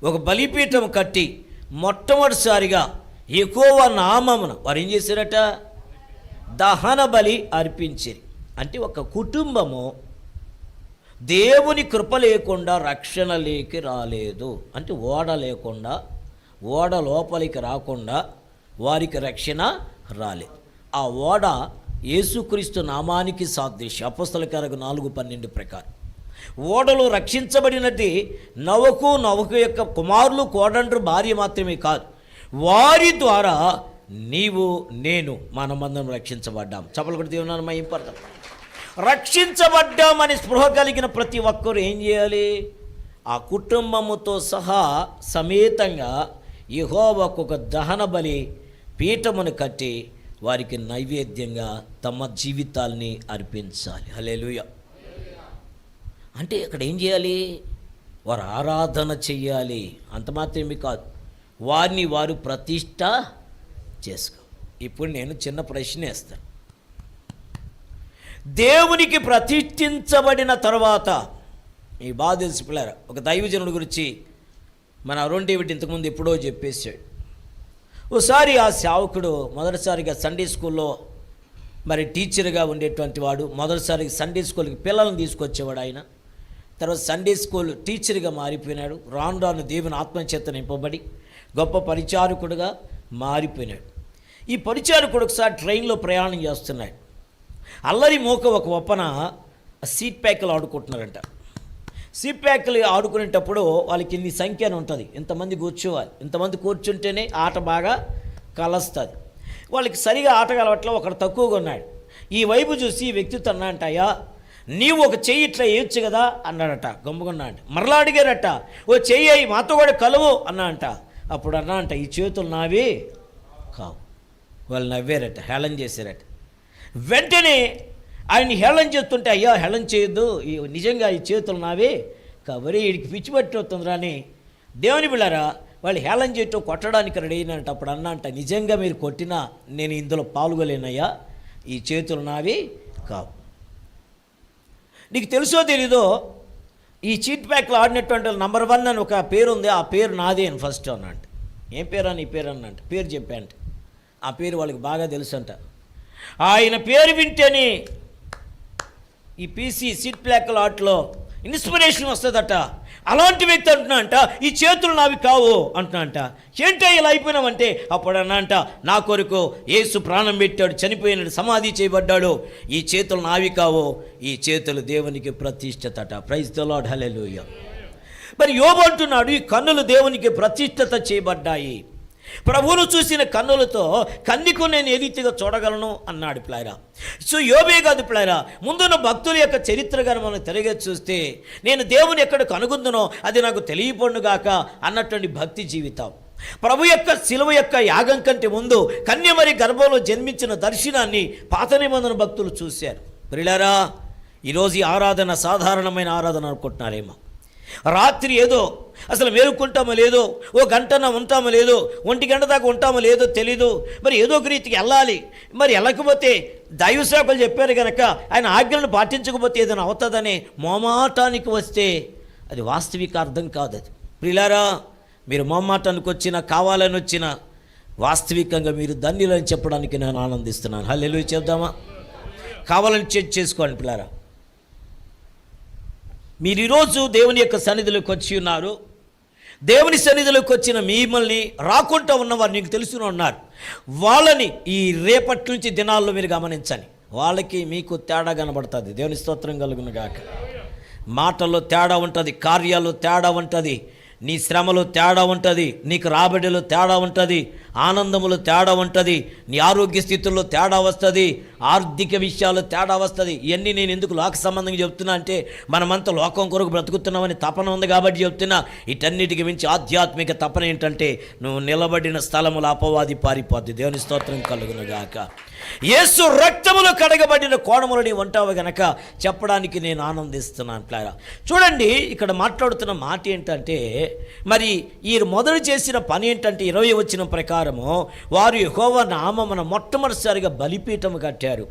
ఒక బలిపీఠం కట్టి మొట్టమొదటిసారిగా యెహోవా నామమున వారు ఏం చేశారట? దహన బలి అర్పించారు. అంటే ఒక కుటుంబము దేవుని కృప లేకుండా రక్షణలోకి రాలేదు. అంటే ఓడ లేకుండా, ఓడ లోపలికి రాకుండా వారికి రక్షణ రాలేదు. ఆ ఓడ యేసుక్రీస్తు నామానికి సాదృశ్యం. అపోస్తల కార్యము 4:12 ప్రకారం ఓడలో రక్షించబడినది నవకు యొక్క కుమారులు, కోడండ్రు, భార్య మాత్రమే కాదు, వారి ద్వారా నీవు నేను మనమందరం రక్షించబడ్డాం. చప్పలు కొట్టి దేవుని మహిమపడతాం. రక్షించబడ్డామని స్పృహ కలిగిన ప్రతి ఒక్కరు ఏం చేయాలి? ఆ కుటుంబముతో సహా సమేతంగా యెహోవాకు ఒక దహన బలి పీఠమును కట్టి వారికి నైవేద్యంగా తమ జీవితాల్ని అర్పించాలి. హల్లెలూయా. అంటే ఇక్కడ ఏం చేయాలి? వారు ఆరాధన చెయ్యాలి. అంత మాత్రమే కాదు, వారిని వారు ప్రతిష్ట చేసుకో. ఇప్పుడు నేను చిన్న ప్రశ్న వేస్తాను. దేవునికి ప్రతిష్ఠించబడిన తర్వాత ఈ బాధ తెలిసి పిల్లరా, ఒక దైవజనుడి గురించి మన అరుణ్ డేవిడ్ ఇంతకుముందు ఎప్పుడో చెప్పేశాడు. ఓసారి ఆ సేవకుడు మొదటిసారిగా సండే స్కూల్లో మరి టీచర్గా ఉండేటువంటి వాడు, మొదటిసారిగా సండే స్కూల్కి పిల్లలను తీసుకొచ్చేవాడు ఆయన. తర్వాత సండే స్కూల్ టీచర్గా మారిపోయినాడు. రాను రాను దేవుని ఆత్మచేత నింపబడి గొప్ప పరిచారకుడుగా మారిపోయినాడు. ఈ పరిచారకుడు ఒకసారి ట్రైన్లో ప్రయాణం చేస్తున్నాడు. అల్లరి మోక ఒక ఒప్పన సీట్ ప్యాక్లు ఆడుకుంటున్నారంట. సీట్ ప్యాక్లు ఆడుకునేటప్పుడు వాళ్ళకి ఇన్ని సంఖ్య అని ఉంటుంది, ఇంతమంది కూర్చోవాలి, ఇంతమంది కూర్చుంటేనే ఆట బాగా కలుస్తుంది. వాళ్ళకి సరిగా ఆట కలవట్లో ఒకడు తక్కువగా ఉన్నాడు. ఈ వైపు చూసి ఈ వ్యక్తితో అన్నాడంట, అయ్యా నీవు ఒక చెయ్యి ఇట్లా వేయచ్చు కదా అన్నాడట. గమ్ముకున్నా అంట. మరలా అడిగారట, ఓ చెయ్యి అయ్యి మాతో కూడా కలువు అన్నా అంట. అప్పుడు అన్నా అంట, ఈ చేతులు నావి కావు. వాళ్ళు నవ్వారట, హేళన చేశారట. వెంటనే ఆయన్ని హేళన చేస్తుంటే, అయ్యా హేళన చేయొద్దు, నిజంగా ఈ చేతులు నావే కాబట్టి వీడికి పిచ్చి పట్టి వస్తుందిరా అని దేవుని బిళ్ళారా వాళ్ళు హేళన చేయటం కొట్టడానికి రెడీ అయినంట. అప్పుడు అన్నా అంట, నిజంగా మీరు కొట్టినా నేను ఇందులో పాల్గొలేనయ్యా, ఈ చేతులు నావి కావు. నీకు తెలుసో తెలీదో ఈ చీట్ ప్యాక్లో ఆడినటువంటి నంబర్ 1 అని ఒక పేరు ఉంది, ఆ పేరు నాదే అని ఫస్ట్ అన్నంట. ఏం పేరు అని? ఈ పేరు అన్నంట. పేరు చెప్పాంట. ఆ పేరు వాళ్ళకి బాగా తెలుసు అంట. ఆయన పేరు వింటేనే ఈ పీసీ సీట్ ప్యాక్ల ఆటలో ఇన్స్పిరేషన్ వస్తుందట. అలాంటి వ్యక్తి అంటున్నా అంట, ఈ చేతులు నావి కావు అంటున్నా అంట. ఏంటో ఇలా అయిపోయినామంటే అప్పుడు అన్నా అంట, నా కొరకు యేసు ప్రాణం పెట్టాడు, చనిపోయినాడు, సమాధి చేయబడ్డాడు, ఈ చేతులు నావి కావు, ఈ చేతులు దేవునికి ప్రతిష్ఠతట. ప్రైజ్ ది లార్డ్, హల్లెలూయా. మరి యోబు అంటున్నాడు, ఈ కన్నులు దేవునికి ప్రతిష్ఠత చేయబడ్డాయి. ప్రభువును చూసిన కన్నులతో కన్నికు నేను ఏ రీతిగా చూడగలను అన్నాడు ప్లాయరా. సో యోబే కాదు ప్లాయరా, ముందున్న భక్తుల యొక్క చరిత్రగా మనం తిరిగి చూస్తే నేను దేవుని ఎక్కడ కనుగొందునో అది నాకు తెలియపడుగాక అన్నటువంటి భక్తి జీవితం. ప్రభు యొక్క శిలువ యొక్క యాగం కంటే ముందు కన్యమరి గర్భంలో జన్మించిన దర్శనాన్ని పాత నిబంధన భక్తులు చూశారు. ప్రియులారా, ఈరోజు ఈ ఆరాధన సాధారణమైన ఆరాధన అనుకుంటున్నారేమో. రాత్రి ఏదో అసలు మేలుకుంటామో లేదో, ఓ గంటన ఉంటామో లేదో, 1 గంట దాకా ఉంటామో లేదో తెలీదు. మరి ఏదో ఒక రీతికి వెళ్ళాలి. మరి వెళ్ళకపోతే దైవ సేవకులు చెప్పారు కనుక ఆయన ఆజ్ఞలను పాటించకపోతే ఏదైనా అవుతుందని మోమాటానికి వస్తే అది వాస్తవిక అర్థం కాదు. అది ప్రియులారా, మీరు మొమ్మాటానికి వచ్చినా కావాలని వచ్చినా వాస్తవికంగా మీరు ధన్యులని చెప్పడానికి నేను ఆనందిస్తున్నాను. హల్లెలూయా చెప్దామా? కావాలని చేసుకోండి పిల్లారా. మీరు ఈరోజు దేవుని యొక్క సన్నిధిలోకి వచ్చి ఉన్నారు. దేవుని సన్నిధిలోకి వచ్చిన మిమ్మల్ని రాకుండా ఉన్నవారు నీకు తెలుసుకుని ఉన్నారు. వాళ్ళని ఈ రేపటి నుంచి దినాల్లో మీరు గమనించండి. వాళ్ళకి మీకు తేడా కనబడుతుంది. దేవుని స్తోత్రం కలుగును గాక. మాటల్లో తేడా ఉంటుంది, కార్యాల్లో తేడా ఉంటుంది, నీ శ్రమలో తేడా ఉంటుంది, నీకు రాబడిలో తేడా ఉంటుంది, ఆనందములో తేడా ఉంటుంది, నీ ఆరోగ్య స్థితుల్లో తేడా వస్తుంది, ఆర్థిక విషయాల్లో తేడా వస్తుంది. ఇవన్నీ నేను ఎందుకు లోక సంబంధంగా చెప్తున్నా అంటే మనమంతా లోకం కొరకు బ్రతుకుతున్నామని తపన ఉంది కాబట్టి చెప్తున్నా. వీటన్నిటికి మించి ఆధ్యాత్మిక తపన ఏంటంటే నువ్వు నిలబడిన స్థలములో అపవాది పారిపోద్ది. దేవుని స్తోత్రం కలుగును గాక. యేసు రక్తములో కడగబడిన కోణములు నీ ఉంటావు గనక చెప్పడానికి నేను ఆనందిస్తున్నాను. ప్లారా చూడండి, ఇక్కడ మాట్లాడుతున్న మాట ఏంటంటే, మరి ఈ మొదలు చేసిన పని ఏంటంటే 20 వచనం ప్రకారము వారు యెహోవా నామమున మొట్టమొదటిసారిగా బలిపీఠము కట్టారు.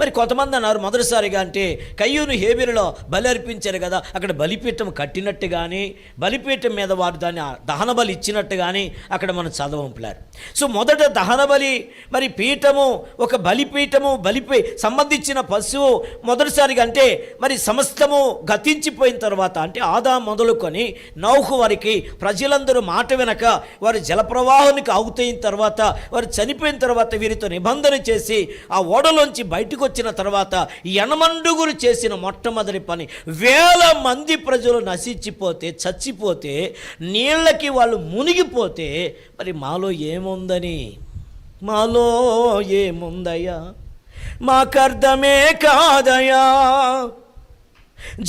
మరి కొంతమంది అన్నారు మొదటిసారిగా అంటే కయ్యూను హేబెలులో బలి అర్పించారు కదా, అక్కడ బలిపీఠం కట్టినట్టు కానీ బలిపీఠం మీద వారు దాన్ని దహన బలి ఇచ్చినట్టు కానీ అక్కడ మనం చదవంపులారు. సో మొదట దహన బలి, మరి పీఠము, ఒక బలిపీఠము, బలిపై సంబంధించిన పశువు మొదటిసారిగా అంటే మరి సమస్తము గతించిపోయిన తర్వాత అంటే ఆదాము మొదలుకొని నోహు వారికి ప్రజలందరూ మాట వెనక వారు జలప్రవాహానికి ఆగుతైన తర్వాత వారు చనిపోయిన తర్వాత వీరితో నిబంధన చేసి ఆ ఓడలోంచి బయటకు వచ్చిన తర్వాత యనమండుగురు చేసిన మొట్టమొదటి పని, 1000 మంది ప్రజలు నశించిపోతే, చచ్చిపోతే, నీళ్ళకి వాళ్ళు మునిగిపోతే మరి మాలో ఏముందని, మాలో ఏముందయ్యా, మాకర్థమే కాదయా,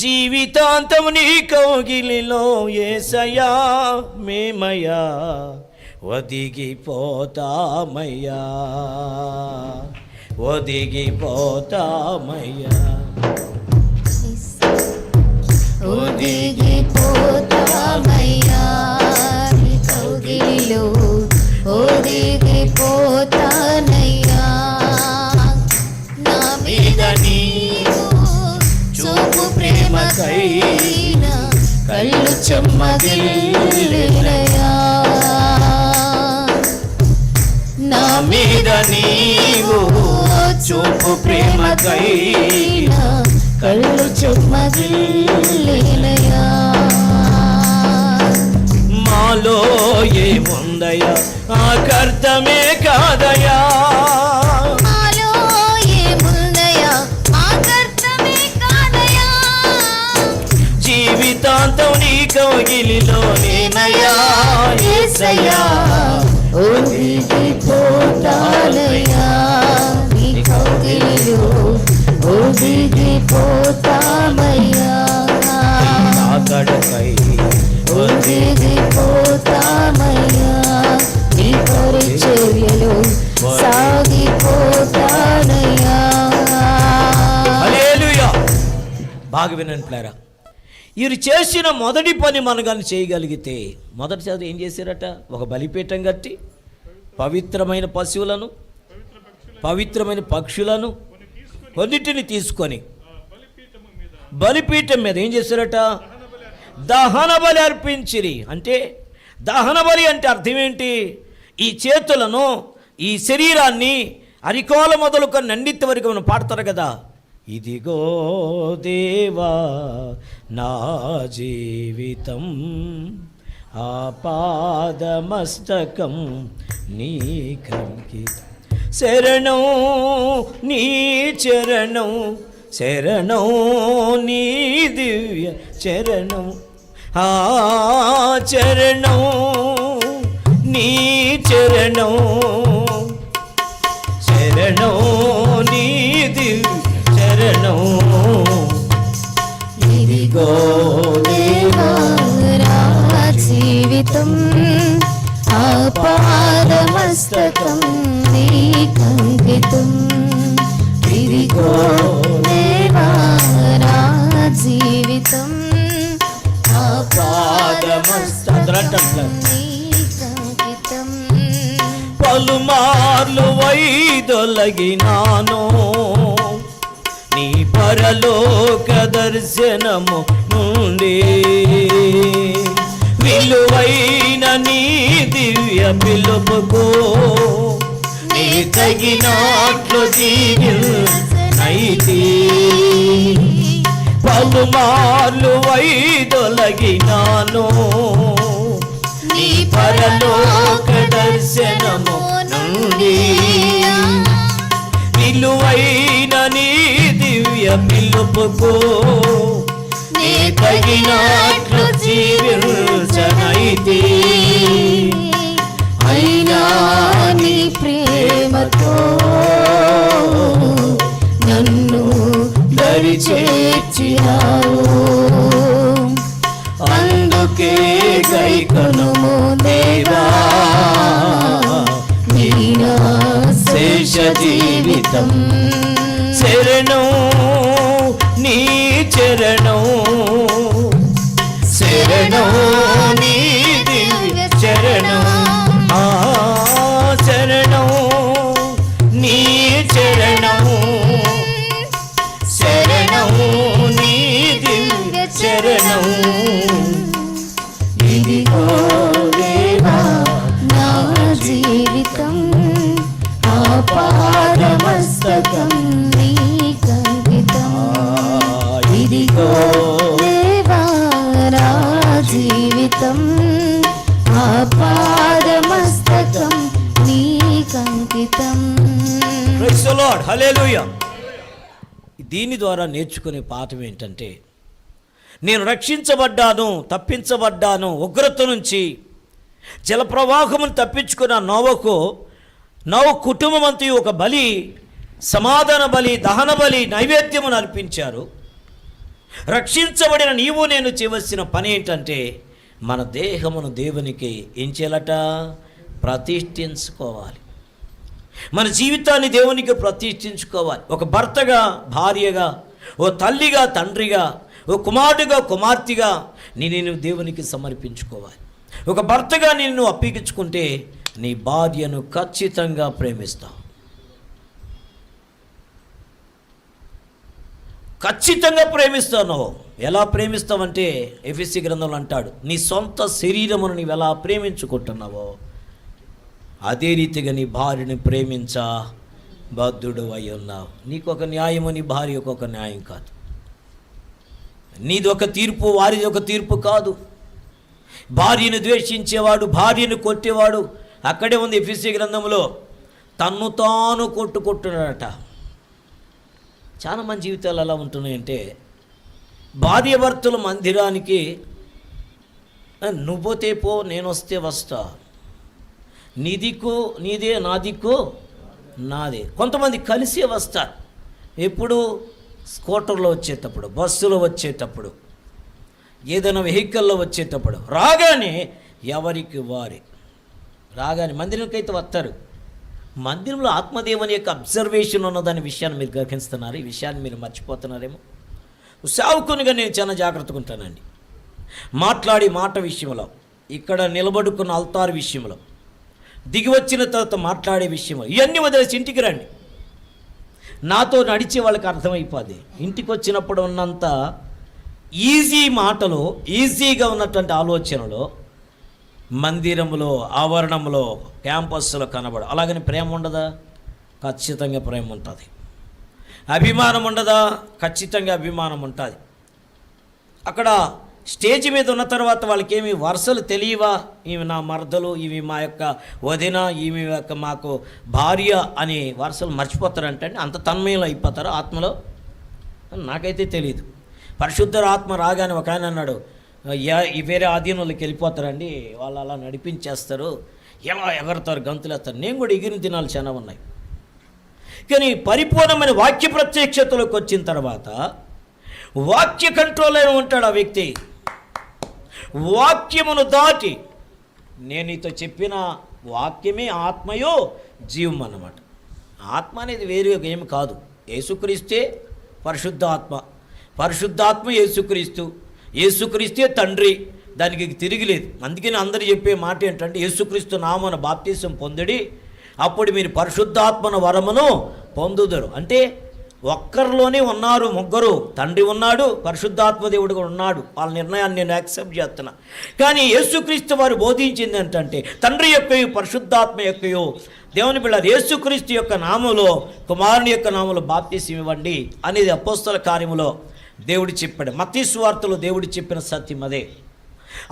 జీవితాంతం నీ కౌగిలిలో యేసయ్యా మేమయ్యా ఒదిగిపోతామయ్యా, ఒదిగిపోతామయ్యా, ఒదిగిపోతామయ్యా, నీ కౌగిలిలో ఒదిగిపోతానయ్యా. నా మీద నీవు చూపు ప్రేమకైనా కళ్ళు చెమ్మగిల్లెనయ్యా. నా మీద నీవు చూపు ప్రేమకైనా కళ్ళు చెమ్మగిల్లెనయ్యా. మాలో ఏముందయ్యా, ఆకర్థమే కాదయ్యా, మాలో ఏముందయ్యా, ఆకర్థమే కాదయ్యా, జీవితాంతం నీ కౌగిలిలో నేనయ్యా యేసయ్యా ఒదిగిపోతానయ్యా, నీ కౌగిలిలో ఒదిగిపోతామయ్యా, ఆకడకై ఒదిగిపోతామయ్యా, నీ పరిచర్యలో సాగిపోతానయ్యా. హల్లెలూయా. బాగా వినండి ప్లేరా, వీరు చేసిన మొదటి పని మనం కానీ చేయగలిగితే, మొదటిసారి ఏం చేశారట, ఒక బలిపీఠం కట్టి పవిత్రమైన పశువులను, పవిత్రమైన పక్షులను కొన్నిటిని తీసుకొని బలిపీఠం మీద ఏం చేశారట, దహన బలి అర్పించిరి. అంటే దహన బలి అంటే అర్థం ఏంటి, ఈ చేతులను, ఈ శరీరాన్ని అరికోల మొదలుకొని నండిత్తి వరకు మనం పాడతారు కదా, ఇదిగో దేవా నా జీవితం ఆపాదమస్తకం నీకంకి శరణం నీ చరణం, శరణం నీ దివ్య చరణం, ఆ చరణం నీ చరణం, శరణం నీ దివ్య చరణం, ఇదిగో దేవా నా జీవితం ఆపాదమస్తకం నీకంకితం, ఇదిగో దేవా నా జీవితం ఆపాదమస్తకం నీకంకితం. పలుమార్లు వైదొలగినాను నీ పరలోక దర్శనము నుండి విలువైన నీ దివ్య పిలుపుకు నీ తగినట్లు దీవించనైతి పలుమార్లు వైదొలగినాను నీ పరలోక దర్శనము నుండి విలువైన నీ దివ్య పిలుపుకు నీ తగినట్లు జీవించనైతి అయినా నీ ప్రేమతో నన్ను దరి చేర్చినావు అందుకే గైకొనుము దేవా నీ నా శేష జీవితం శరణం నీ చరణం శరణం నీ దివ్య చరణం ఆ శరణం నీ చరణం శరణం నీ దివ్య చరణం ఇదిగో దేవా నా జీవితం ఆపాదమస్తకం నీకంకితం ఇదిగో దేవా నా జీవితం ఆపాదమస్తకం నీకంకితం. ప్రైజ్ ది లార్డ్, హల్లెలూయా. దీని ద్వారా నేర్చుకునే పాఠం ఏంటంటే, నేను రక్షించబడ్డాను, తప్పించబడ్డాను ఉగ్రత నుంచి, జలప్రవాహమును తప్పించుకున్న నోవహు కుటుంబం అంతా ఒక బలి, సమాధాన బలి, దహన బలి, నైవేద్యమును అర్పించారు. రక్షించబడిన నీవు నేను చేయవలసిన పని ఏంటంటే, మన దేహమును దేవునికి ఏం చేయాలట? ప్రతిష్ఠించుకోవాలి. మన జీవితాన్ని దేవునికి ప్రతిష్ఠించుకోవాలి. ఒక భర్తగా, భార్యగా, ఓ తల్లిగా, తండ్రిగా, ఓ కుమారుడిగా, కుమార్తెగా నేను దేవునికి సమర్పించుకోవాలి. ఒక భర్తగా నిన్ను అప్పగించుకుంటే నీ భార్యను ఖచ్చితంగా ప్రేమిస్తావు. ఖచ్చితంగా ప్రేమిస్తావు. ఎలా ప్రేమిస్తావంటే ఎఫెసీ గ్రంథంలో అంటాడు, నీ సొంత శరీరమును నీవు ఎలా ప్రేమించుకుంటున్నావో అదే రీతిగా నీ భార్యని ప్రేమించా బద్ధుడు అయి ఉన్నావు. నీకొక న్యాయము, నీ భార్యకు ఒక న్యాయం కాదు. నీది ఒక తీర్పు, వారిది ఒక తీర్పు కాదు. భార్యను ద్వేషించేవాడు, భార్యను కొట్టేవాడు, అక్కడే ఉంది ఎఫెసీ గ్రంథంలో, తన్ను తాను కొట్టుకుంటున్నాడట. చాలా మంది జీవితాలు ఎలా ఉంటున్నాయంటే, భార్య భర్తలు మందిరానికి నువ్వుతే పో, నేను వస్తే వస్తా, నీ దిక్కు నీదే, నా దిక్కు నాదే. కొంతమంది కలిసే వస్తారు. ఎప్పుడు? స్కూటర్లో వచ్చేటప్పుడు, బస్సులో వచ్చేటప్పుడు, ఏదైనా వెహికల్లో వచ్చేటప్పుడు, రాగానే ఎవరికి వారే రాగానే మందిరంకైతే వస్తారు. మందిరంలో ఆత్మదేవుని యొక్క అబ్జర్వేషన్ ఉన్నదాని విషయాన్ని మీరు గ్రహిస్తున్నారు. ఈ విషయాన్ని మీరు మర్చిపోతున్నారేమో. సేవకునిగా నేను చాలా జాగ్రత్తగా ఉంటానండి. మాట్లాడి మాట విషయంలో, ఇక్కడ నిలబడుకున్న అల్తార్ విషయంలో, దిగి వచ్చిన తర్వాత మాట్లాడే విషయంలో, ఇవన్నీ వదిలేసి ఇంటికి రండి. నాతో నడిచే వాళ్ళకి అర్థమైపోద్ది. ఇంటికి వచ్చినప్పుడు ఉన్నంత ఈజీ మాటలు, ఈజీగా ఉన్నటువంటి ఆలోచనలు మందిరంలో, ఆవరణంలో, క్యాంపస్లో కనబడు. అలాగని ప్రేమ ఉండదా? ఖచ్చితంగా ప్రేమ ఉంటుంది. అభిమానం ఉండదా? ఖచ్చితంగా అభిమానం ఉంటుంది. అక్కడ స్టేజ్ మీద ఉన్న తర్వాత వాళ్ళకి ఏమి వరుసలు తెలియవా? ఈమె నా మరదలు, ఇవి మా యొక్క వదిన, ఈమె యొక్క మాకు భార్య అని వరుసలు మర్చిపోతారంటే అంత తన్మయంలో అయిపోతారు ఆత్మలో. నాకైతే తెలియదు. పరిశుద్ధ ఆత్మ రాగానే ఒక ఆయన అన్నాడు, వేరే ఆధీనంలోకి వెళ్ళిపోతారండి, వాళ్ళు అలా నడిపించేస్తారు, ఎలా ఎగరతారు, గంతులేస్తారు. నేను కూడా ఎగిరిన దినాలు చాలా ఉన్నాయి. కానీ పరిపూర్ణమైన వాక్య ప్రత్యక్షతలోకి వచ్చిన తర్వాత వాక్య కంట్రోల్ అయిన ఉంటాడు ఆ వ్యక్తి. వాక్యమును దాటి, నేను నీతో చెప్పిన వాక్యమే ఆత్మయో జీవం అన్నమాట. ఆత్మ అనేది వేరే ఏమి కాదు. యేసుక్రీస్తే పరిశుద్ధాత్మ, పరిశుద్ధాత్మ యేసుక్రీస్తు, యేసుక్రీస్తే తండ్రి, దానికి తిరిగిలేదు. అందుకని అందరూ చెప్పే మాట ఏంటంటే, యేసుక్రీస్తు నామన బాప్తిసం పొందడి, అప్పుడు మీరు పరిశుద్ధాత్మన వరమును పొందుదరు. అంటే ఒక్కరిలోనే ఉన్నారు ముగ్గురు, తండ్రి ఉన్నాడు, పరిశుద్ధాత్మ దేవుడు కూడా ఉన్నాడు. వాళ్ళ నిర్ణయాన్ని నేను యాక్సెప్ట్ చేస్తున్నా. కానీ యేసుక్రీస్తు వారు బోధించింది ఏంటంటే తండ్రి యొక్కయు పరిశుద్ధాత్మ యొక్కయు దేవుని బిడ్డలారా యేసుక్రీస్తు యొక్క నామములో కుమారుని యొక్క నామములో బాప్తిసం ఇవ్వండి అనేది అపోస్తల కార్యములో దేవుడు చెప్పాడు. మత్తయి సువార్తలో దేవుడు చెప్పిన సత్యం అదే.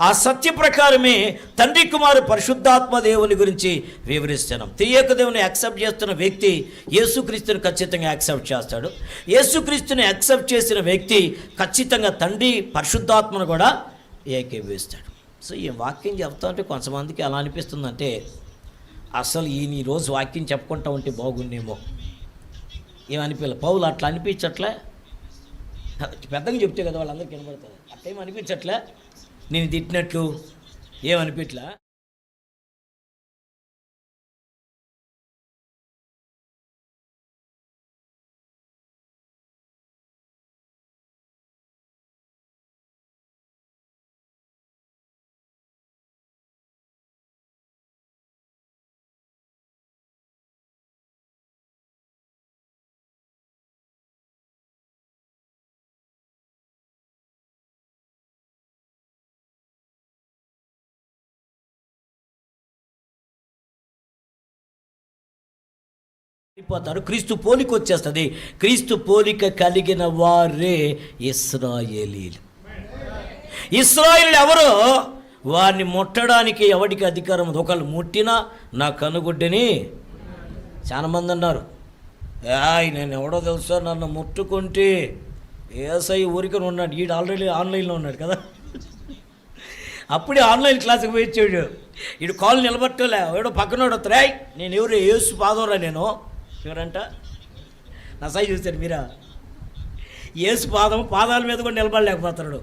ఆ సత్య ప్రకారమే తండ్రి కుమారు పరిశుద్ధాత్మ దేవుని గురించి వివరిస్తున్నాం. త్రియేక దేవుని యాక్సెప్ట్ చేస్తున్న వ్యక్తి యేసుక్రీస్తుని ఖచ్చితంగా యాక్సెప్ట్ చేస్తాడు. యేసుక్రీస్తుని యాక్సెప్ట్ చేసిన వ్యక్తి ఖచ్చితంగా తండ్రి పరిశుద్ధాత్మను కూడా ఏకీభవిస్తాడు. సో ఈ వాక్యం చెప్తా ఉంటే కొంతమందికి ఎలా అనిపిస్తుందంటే అసలు ఈరోజు వాక్యం చెప్పుకుంటా ఉంటే బాగుండేమో ఏమనిపించలే. పౌలు అట్లా అనిపించట్లే, పెద్దగా చెప్తే కదా వాళ్ళందరికీ వినబడుతుంది. అట్లేం అనిపించట్లే, నేను తిట్టినట్లు ఏమనిపించట్లా. అయిపోతారు. క్రీస్తు పోలిక వచ్చేస్తుంది. క్రీస్తు పోలిక కలిగిన వారే ఇశ్రాయేలీలు. ఇశ్రాయేలీలు ఎవరో వారిని ముట్టడానికి ఎవరికి అధికారం? ఒకళ్ళు ముట్టినా నా కనుగుడ్డిని. చాలామంది అన్నారు, నేను ఎవడో తెలుసా, నన్ను ముట్టుకుంటే ఏసై ఊరికని ఉన్నాడు, ఈడు ఆల్రెడీ ఆన్లైన్లో ఉన్నాడు కదా. అప్పుడే ఆన్లైన్ క్లాస్కి పోయించాడు. ఈడు కాళ్ళు నిలబట్టలే, ఎవడో పక్కనోడు వస్తారా, నేను ఎవరు యేసు పాదంరా, నేను ఎవరంట నా సై చూశాడు మీరా. యేసు పాదాల మీద కూడా నిలబడలేకపోతున్నాడు.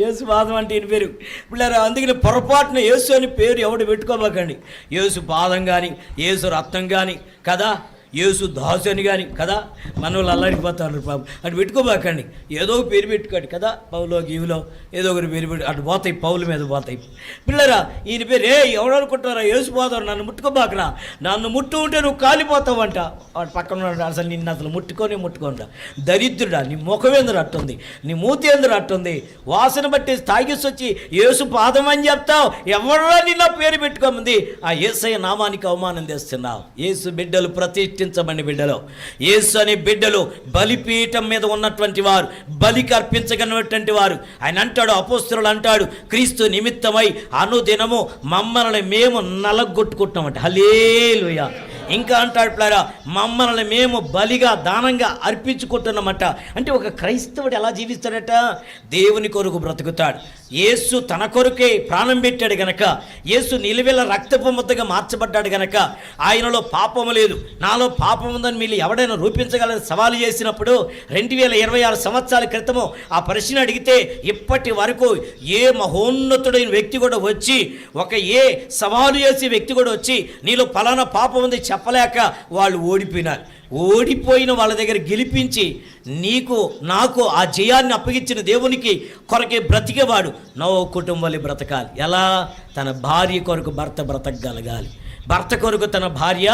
యేసు పాదం అంటే ఈయన పేరు పిల్లలు. అందుకని పొరపాటున యేసు అని పేరు ఎవడు పెట్టుకోమాకండి. యేసు పాదం కానీ, యేసు రక్తం కానీ కదా, యేసు దాసు అని కానీ కదా, మన వాళ్ళు అల్లాడిపోతారు బాబు. అటు పెట్టుకోబాకండి, ఏదో ఒక పేరు పెట్టుకోండి కదా. పౌలో గీవులో ఏదో ఒకటి పేరు పెట్టి అటు పోతాయి, పౌల మీద పోతాయి. పిల్లరా ఈయన పేరు ఎవడనుకుంటారా, యేసు పోతారు, నన్ను ముట్టుకోబాకరా, నన్ను ముట్టు ఉంటే నువ్వు కాలిపోతావంట. వాడు పక్కన ఉన్నాడు, అసలు నిన్ను అసలు ముట్టుకోండా. దరిద్రుడా, నీ ముఖమేంద్ర అట్టుంది, నీ మూతి ఏంద్ర అట్టుంది, వాసన బట్టి తాగిసి వచ్చి యేసు పాదం అని చెప్తావు. ఎవడో నిన్న పేరు పెట్టుకోమంది. ఆ యేసయ్య నామానికి అవమానం చేస్తున్నావు. యేసు బిడ్డలు ప్రతిష్ఠించబడిన బిడ్డలు, యేసు అనే బిడ్డలు బలిపీఠం మీద ఉన్నటువంటి వారు, బలికి అర్పించగలిగినటువంటి వారు. ఆయన అంటాడు, అపోస్తలుడు అంటాడు, క్రీస్తు నిమిత్తమై అనుదినము మమ్మల్ని మేము నలగొట్టుకుంటున్నామంట. హల్లెలూయా. ఇంకా అంటాడు పిల్లరా, మమ్మల్ని మేము బలిగా దానంగా అర్పించుకుంటున్నామట. అంటే ఒక క్రైస్తవుడు ఎలా జీవిస్తాడట? దేవుని కొరకు బ్రతుకుతాడు. యేసు తన కొరకే ప్రాణం పెట్టాడు గనక, యేసు నిలువెల్ల రక్తపు ముద్దగా మార్చబడ్డాడు గనక ఆయనలో పాపము లేదు. నాలో పాపం ఉందని మీరు ఎవడైనా రూపించగలని సవాలు చేసినప్పుడు 2026 సంవత్సరాల క్రితము ఆ ప్రశ్న అడిగితే ఇప్పటి వరకు ఏ మహోన్నతుడైన వ్యక్తి కూడా వచ్చి, ఏ సవాలు చేసే వ్యక్తి కూడా వచ్చి నీలో ఫలానా పాపం ఉంది చెప్పలేక వాళ్ళు ఓడిపోయినారు. ఓడిపోయిన వాళ్ళ దగ్గర గెలిపించి నీకు నాకు ఆ జయాన్ని అప్పగించిన దేవునికి కొరకే బ్రతికేవాడు నోవహు కుటుంబాన్ని బ్రతకాలి. ఎలా? తన భార్య కొరకు భర్త బ్రతకగలగాలి, భర్త కొరకు తన భార్య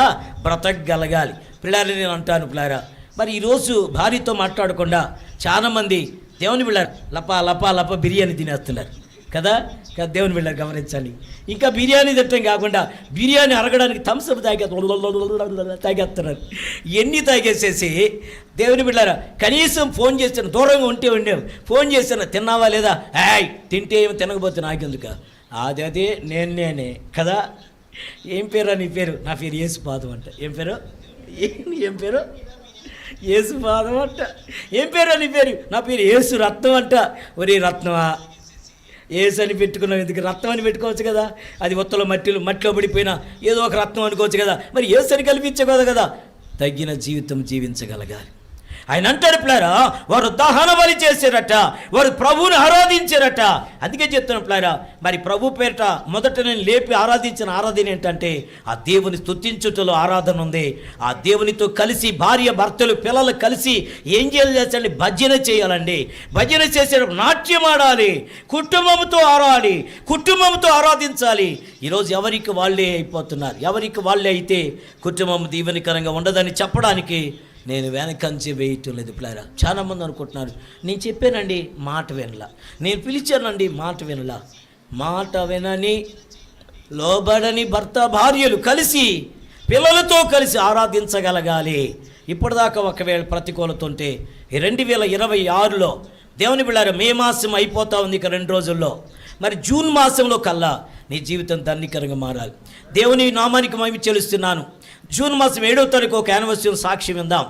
బ్రతకగలగాలి. పిల్లారా నేను అంటాను పిల్లారా, మరి ఈరోజు భార్యతో మాట్లాడకుండా చాలామంది దేవుని పిల్లారు లప బిర్యానీ తినేస్తున్నారు కదా. దేవుని బిడ్డలు గమనించండి. ఇంకా బిర్యానీ తిట్టడం కాకుండా బిర్యానీ అరగడానికి థమ్స్అప్ తాగేస్తున్నారు. ఎన్ని తాగేసేసి దేవుని బిడ్డలారా, కనీసం ఫోన్ చేస్తాను, దూరంగా ఉండేవు, ఫోన్ చేస్తాను, తిన్నావా లేదా, తింటే ఏమి తినకపోతే నాకెందుక, అదే నేనే కదా. ఏం పేరు నీ పేరు? నా పేరు యేసు పాదం అంట. ఏం పేరు? యేసు పాదం అంట. ఏం పేరు నీ పేరు? నా పేరు యేసు రత్నం అంట. ఒరే రత్నమా, యేసు అని పెట్టుకున్నావు, ఎందుకు రత్నం అని పెట్టుకోవచ్చు కదా. అది ఒత్తలో మట్టిలో పడిపోయినా ఏదో ఒక రత్నం అనుకోవచ్చు కదా. మరి యేసు అని కల్పించకూడదు కదా. తగిన జీవితం జీవించగలగాలి. ఆయన అంటాడు ప్లారా, వారు దహన బలి చేశారట, వారు ప్రభువుని ఆరాధించారట. అందుకే చెప్తున్నా ప్లారా, మరి ప్రభు పేరిట మొదట నేను లేపి ఆరాధించిన ఆరాధన ఏంటంటే ఆ దేవుని స్తుతించుటలో ఆరాధన ఉంది. ఆ దేవునితో కలిసి భార్య భర్తలు పిల్లలు కలిసి ఏం చేయాలి? భజన చేయాలండి. భజన చేసేటప్పుడు నాట్యం ఆడాలి, కుటుంబంతో ఆడాలి, కుటుంబంతో ఆరాధించాలి. ఈరోజు ఎవరికి వాళ్ళే అయిపోతున్నారు. ఎవరికి వాళ్ళే అయితే కుటుంబం దీవెనకరంగా ఉండదని చెప్పడానికి నేను వెనకంచి వేయటం లేదు ప్లారా. చాలామంది అనుకుంటున్నారు, నేను చెప్పానండి మాట వినలా, నేను పిలిచానండి మాట వినలా. మాట వినని లోబడని భర్త భార్యలు కలిసి పిల్లలతో కలిసి ఆరాధించగలగాలి. ఇప్పటిదాకా ఒకవేళ ప్రతికూలత ఉంటే 2026లో దేవుని బిళ్ళారా, మే మాసం అయిపోతా ఉంది ఇక 2 రోజుల్లో. మరి జూన్ మాసంలో కల్లా నీ జీవితం ధన్యకరంగా మారాలి. దేవుని నామానికి మహిమ చెల్లిస్తున్నాను. జూన్ మాసం 7వ తారీఖు ఒక యానివర్సరీ సాక్ష్యం విందాం.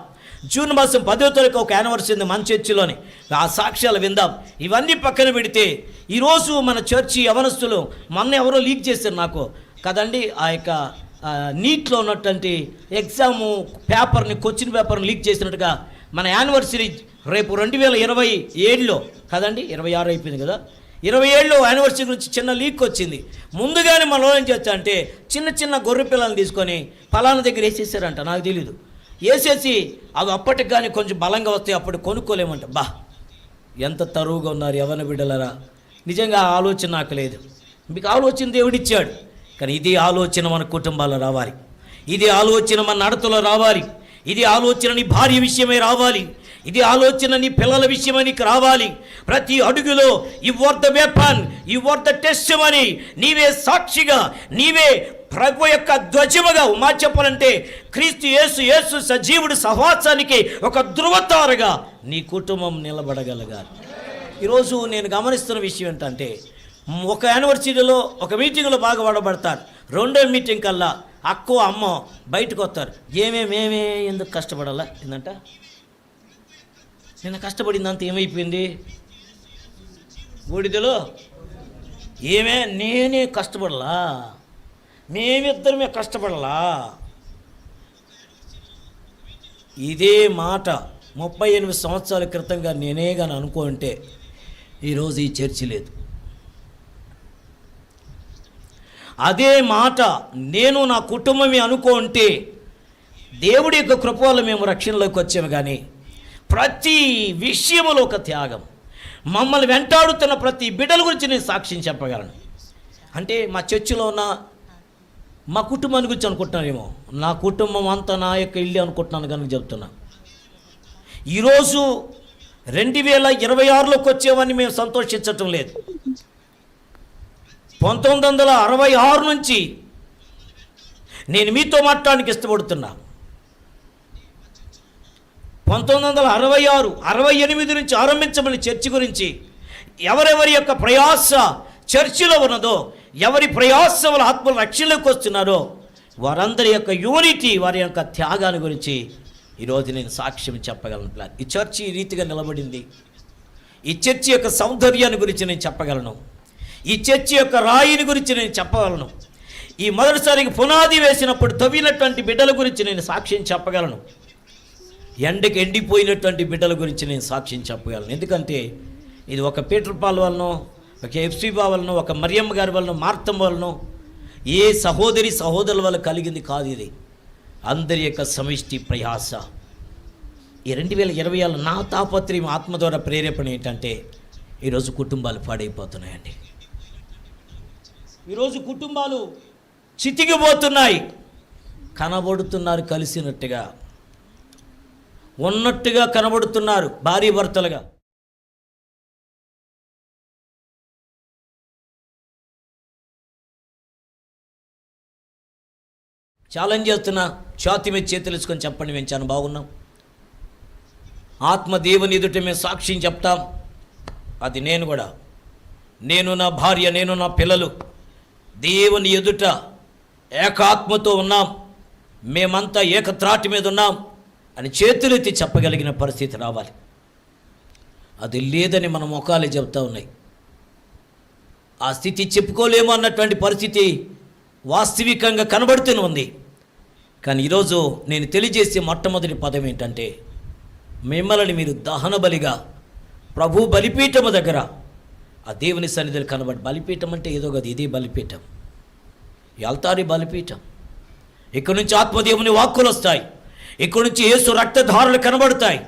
జూన్ మాసం 10వ తారీఖు ఒక యానివర్సరీ ఉంది మన చర్చిలోని, ఆ సాక్ష్యాలు విందాం. ఇవన్నీ పక్కన పెడితే ఈరోజు మన చర్చి యవనస్తులు మొన్న ఎవరో లీక్ చేశారు నాకు కదండి, ఆ యొక్క నీట్లో ఉన్నటువంటి ఎగ్జాము పేపర్ని, క్వశ్చన్ పేపర్ని లీక్ చేసినట్టుగా మన యానివర్సరీ రేపు 2027లో కదండి, 26 అయిపోయింది కదా, 27లో యానివర్సరీ గురించి చిన్న లీక్ వచ్చింది. ముందుగానే మనం ఏం చేస్తా అంటే చిన్న చిన్న గొర్రె పిల్లల్ని తీసుకొని ఫలానా దగ్గర వేసేసారంట, నాకు తెలీదు. వేసేసి అవి అప్పటికి కానీ కొంచెం బలంగా వస్తాయి, అప్పుడు కొనుక్కోలేమంట. బా ఎంత తరువుగా ఉన్నారు యవ్వన బిడ్డలరా. నిజంగా ఆలోచన నాకు లేదు. మీకు ఆలోచన దేవుడిచ్చాడు, కానీ ఇది ఆలోచన మన కుటుంబాల్లో రావాలి, ఇది ఆలోచన మన నడతలో రావాలి, ఇది ఆలోచన నీ భార్య విషయమే రావాలి, ఇది ఆలోచన నీ పిల్లల విషయమై నీకు రావాలి. ప్రతి అడుగులో you are the weapon, you are the testimony, నీవే సాక్షిగా, నీవే ప్రభు యొక్క ధ్వజముగా, మా చెప్పాలంటే క్రీస్తు యేసు సజీవుడు సహవాసానికి ఒక ధృవతారగా నీ కుటుంబం నిలబడగలగాలి. ఈరోజు నేను గమనిస్తున్న విషయం ఏంటంటే ఒక యానివర్సరీలో ఒక మీటింగ్లో బాగా వాడబడతారు, 2వ మీటింగ్ కల్లా అక్కో అమ్మ బయటకు వస్తారు. మేమే ఎందుకు కష్టపడాలా? ఏంటంట నిన్న కష్టపడిందంత ఏమైపోయింది బూడిదలో? నేనే కష్టపడలా, మేమిద్దరమే కష్టపడలా. ఇదే మాట 38 సంవత్సరాల క్రితంగా నేనే కానీ అనుకుంటే ఈరోజు ఈ చర్చి లేదు. అదే మాట నేను నా కుటుంబమే అనుకుంటే దేవుడి యొక్క కృప వల్ల మేము రక్షణలోకి వచ్చాము. కానీ ప్రతి విషయంలో ఒక త్యాగం, మమ్మల్ని వెంటాడుతున్న ప్రతి బిడ్డల గురించి నేను సాక్ష్యం చెప్పగలను. అంటే మా చర్చిలో ఉన్న మా కుటుంబాన్ని గురించి అనుకుంటున్నానేమో, నా కుటుంబం అంతా నా యొక్క ఇల్లు అనుకుంటున్నాను కనుక చెప్తున్నా. ఈరోజు 2026లోకి వచ్చేవన్నీ మేము సంతోషించటం లేదు. 1966 నుంచి నేను మీతో మాట్లాడడానికి ఇష్టపడుతున్నా. 1966, 68 నుంచి ఆరంభించబడిన చర్చి గురించి ఎవరెవరి యొక్క ప్రయాస చర్చిలో ఉన్నదో, ఎవరి ప్రయాస వల్ల ఆత్మల రక్షణలోకి వస్తున్నారో వారందరి యొక్క యూనిటీ, వారి యొక్క త్యాగాన్ని గురించి ఈరోజు నేను సాక్ష్యం చెప్పగలను. ఈ చర్చి ఈ రీతిగా నిలబడింది. ఈ చర్చి యొక్క సౌందర్యాన్ని గురించి నేను చెప్పగలను. ఈ చర్చి యొక్క రాయిని గురించి నేను చెప్పగలను. ఈ మొదటిసారికి పునాది వేసినప్పుడు తవ్వినటువంటి బిడ్డల గురించి నేను సాక్ష్యం చెప్పగలను. ఎండకి ఎండిపోయినటువంటి బిడ్డల గురించి నేను సాక్ష్యం చెప్పగలను. ఎందుకంటే ఇది ఒక పీటర్ పాల్ వలనో, ఒక ఎఫ్సిబా వలనో, ఒక మరియమ్మ గారి వలన, మార్తమ్మ వలనో, ఏ సహోదరుల వల్ల కలిగింది కాదు. ఇది అందరి యొక్క సమిష్టి ప్రయాస. ఈ 2026 నా తాపత్రయం ఆత్మ ద్వారా ప్రేరేపణ ఏంటంటే ఈరోజు కుటుంబాలు పాడైపోతున్నాయండి. ఈరోజు కుటుంబాలు చితికిపోతున్నాయి. కనబడుతున్నారు కలిసినట్టుగా, ఉన్నట్టుగా కనబడుతున్నారు భార్య భర్తలుగా. ఛాలెంజ్ చేస్తున్నా, ఛాతి మీద చేతులు వేసుకొని చెప్పండి, మేము చాలా బాగున్నాం. ఆత్మ దేవుని ఎదుట మేము సాక్ష్యం చెప్తాం. అది నేను కూడా, నేను నా భార్య, నేను నా పిల్లలు దేవుని ఎదుట ఏకాత్మతో ఉన్నాం, మేమంతా ఏకత్రాటి మీద ఉన్నాం అని చేతులెత్తి చెప్పగలిగిన పరిస్థితి రావాలి. అది లేదని మన ముఖాలే చెప్తా ఉన్నాయి. ఆ స్థితి చెప్పుకోలేము అన్నటువంటి పరిస్థితి వాస్తవికంగా కనబడుతూనే ఉంది. కానీ ఈరోజు నేను తెలియజేసే మొట్టమొదటి పదం ఏంటంటే మిమ్మల్ని మీరు దహన బలిగా ప్రభు బలిపీఠము దగ్గర ఆ దేవుని సన్నిధిలో కనబడి, బలిపీఠం అంటే ఏదో కదా, ఇదే బలిపీఠం, ఈ అల్తారి బలిపీఠం. ఇక్కడ నుంచి ఆత్మదేవుని వాక్కులు వస్తాయి, ఇక్కడ నుంచి యేసు రక్తధారలు కనబడతాయి,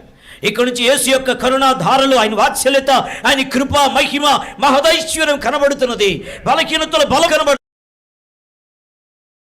ఇక్కడ నుంచి యేసు యొక్క కరుణాధారలు, ఆయన వాత్సల్యత, ఆయన కృప, మహిమ, మహదైశ్వర్యం కనబడుతున్నది. బలహీనతలో బలం కనబడు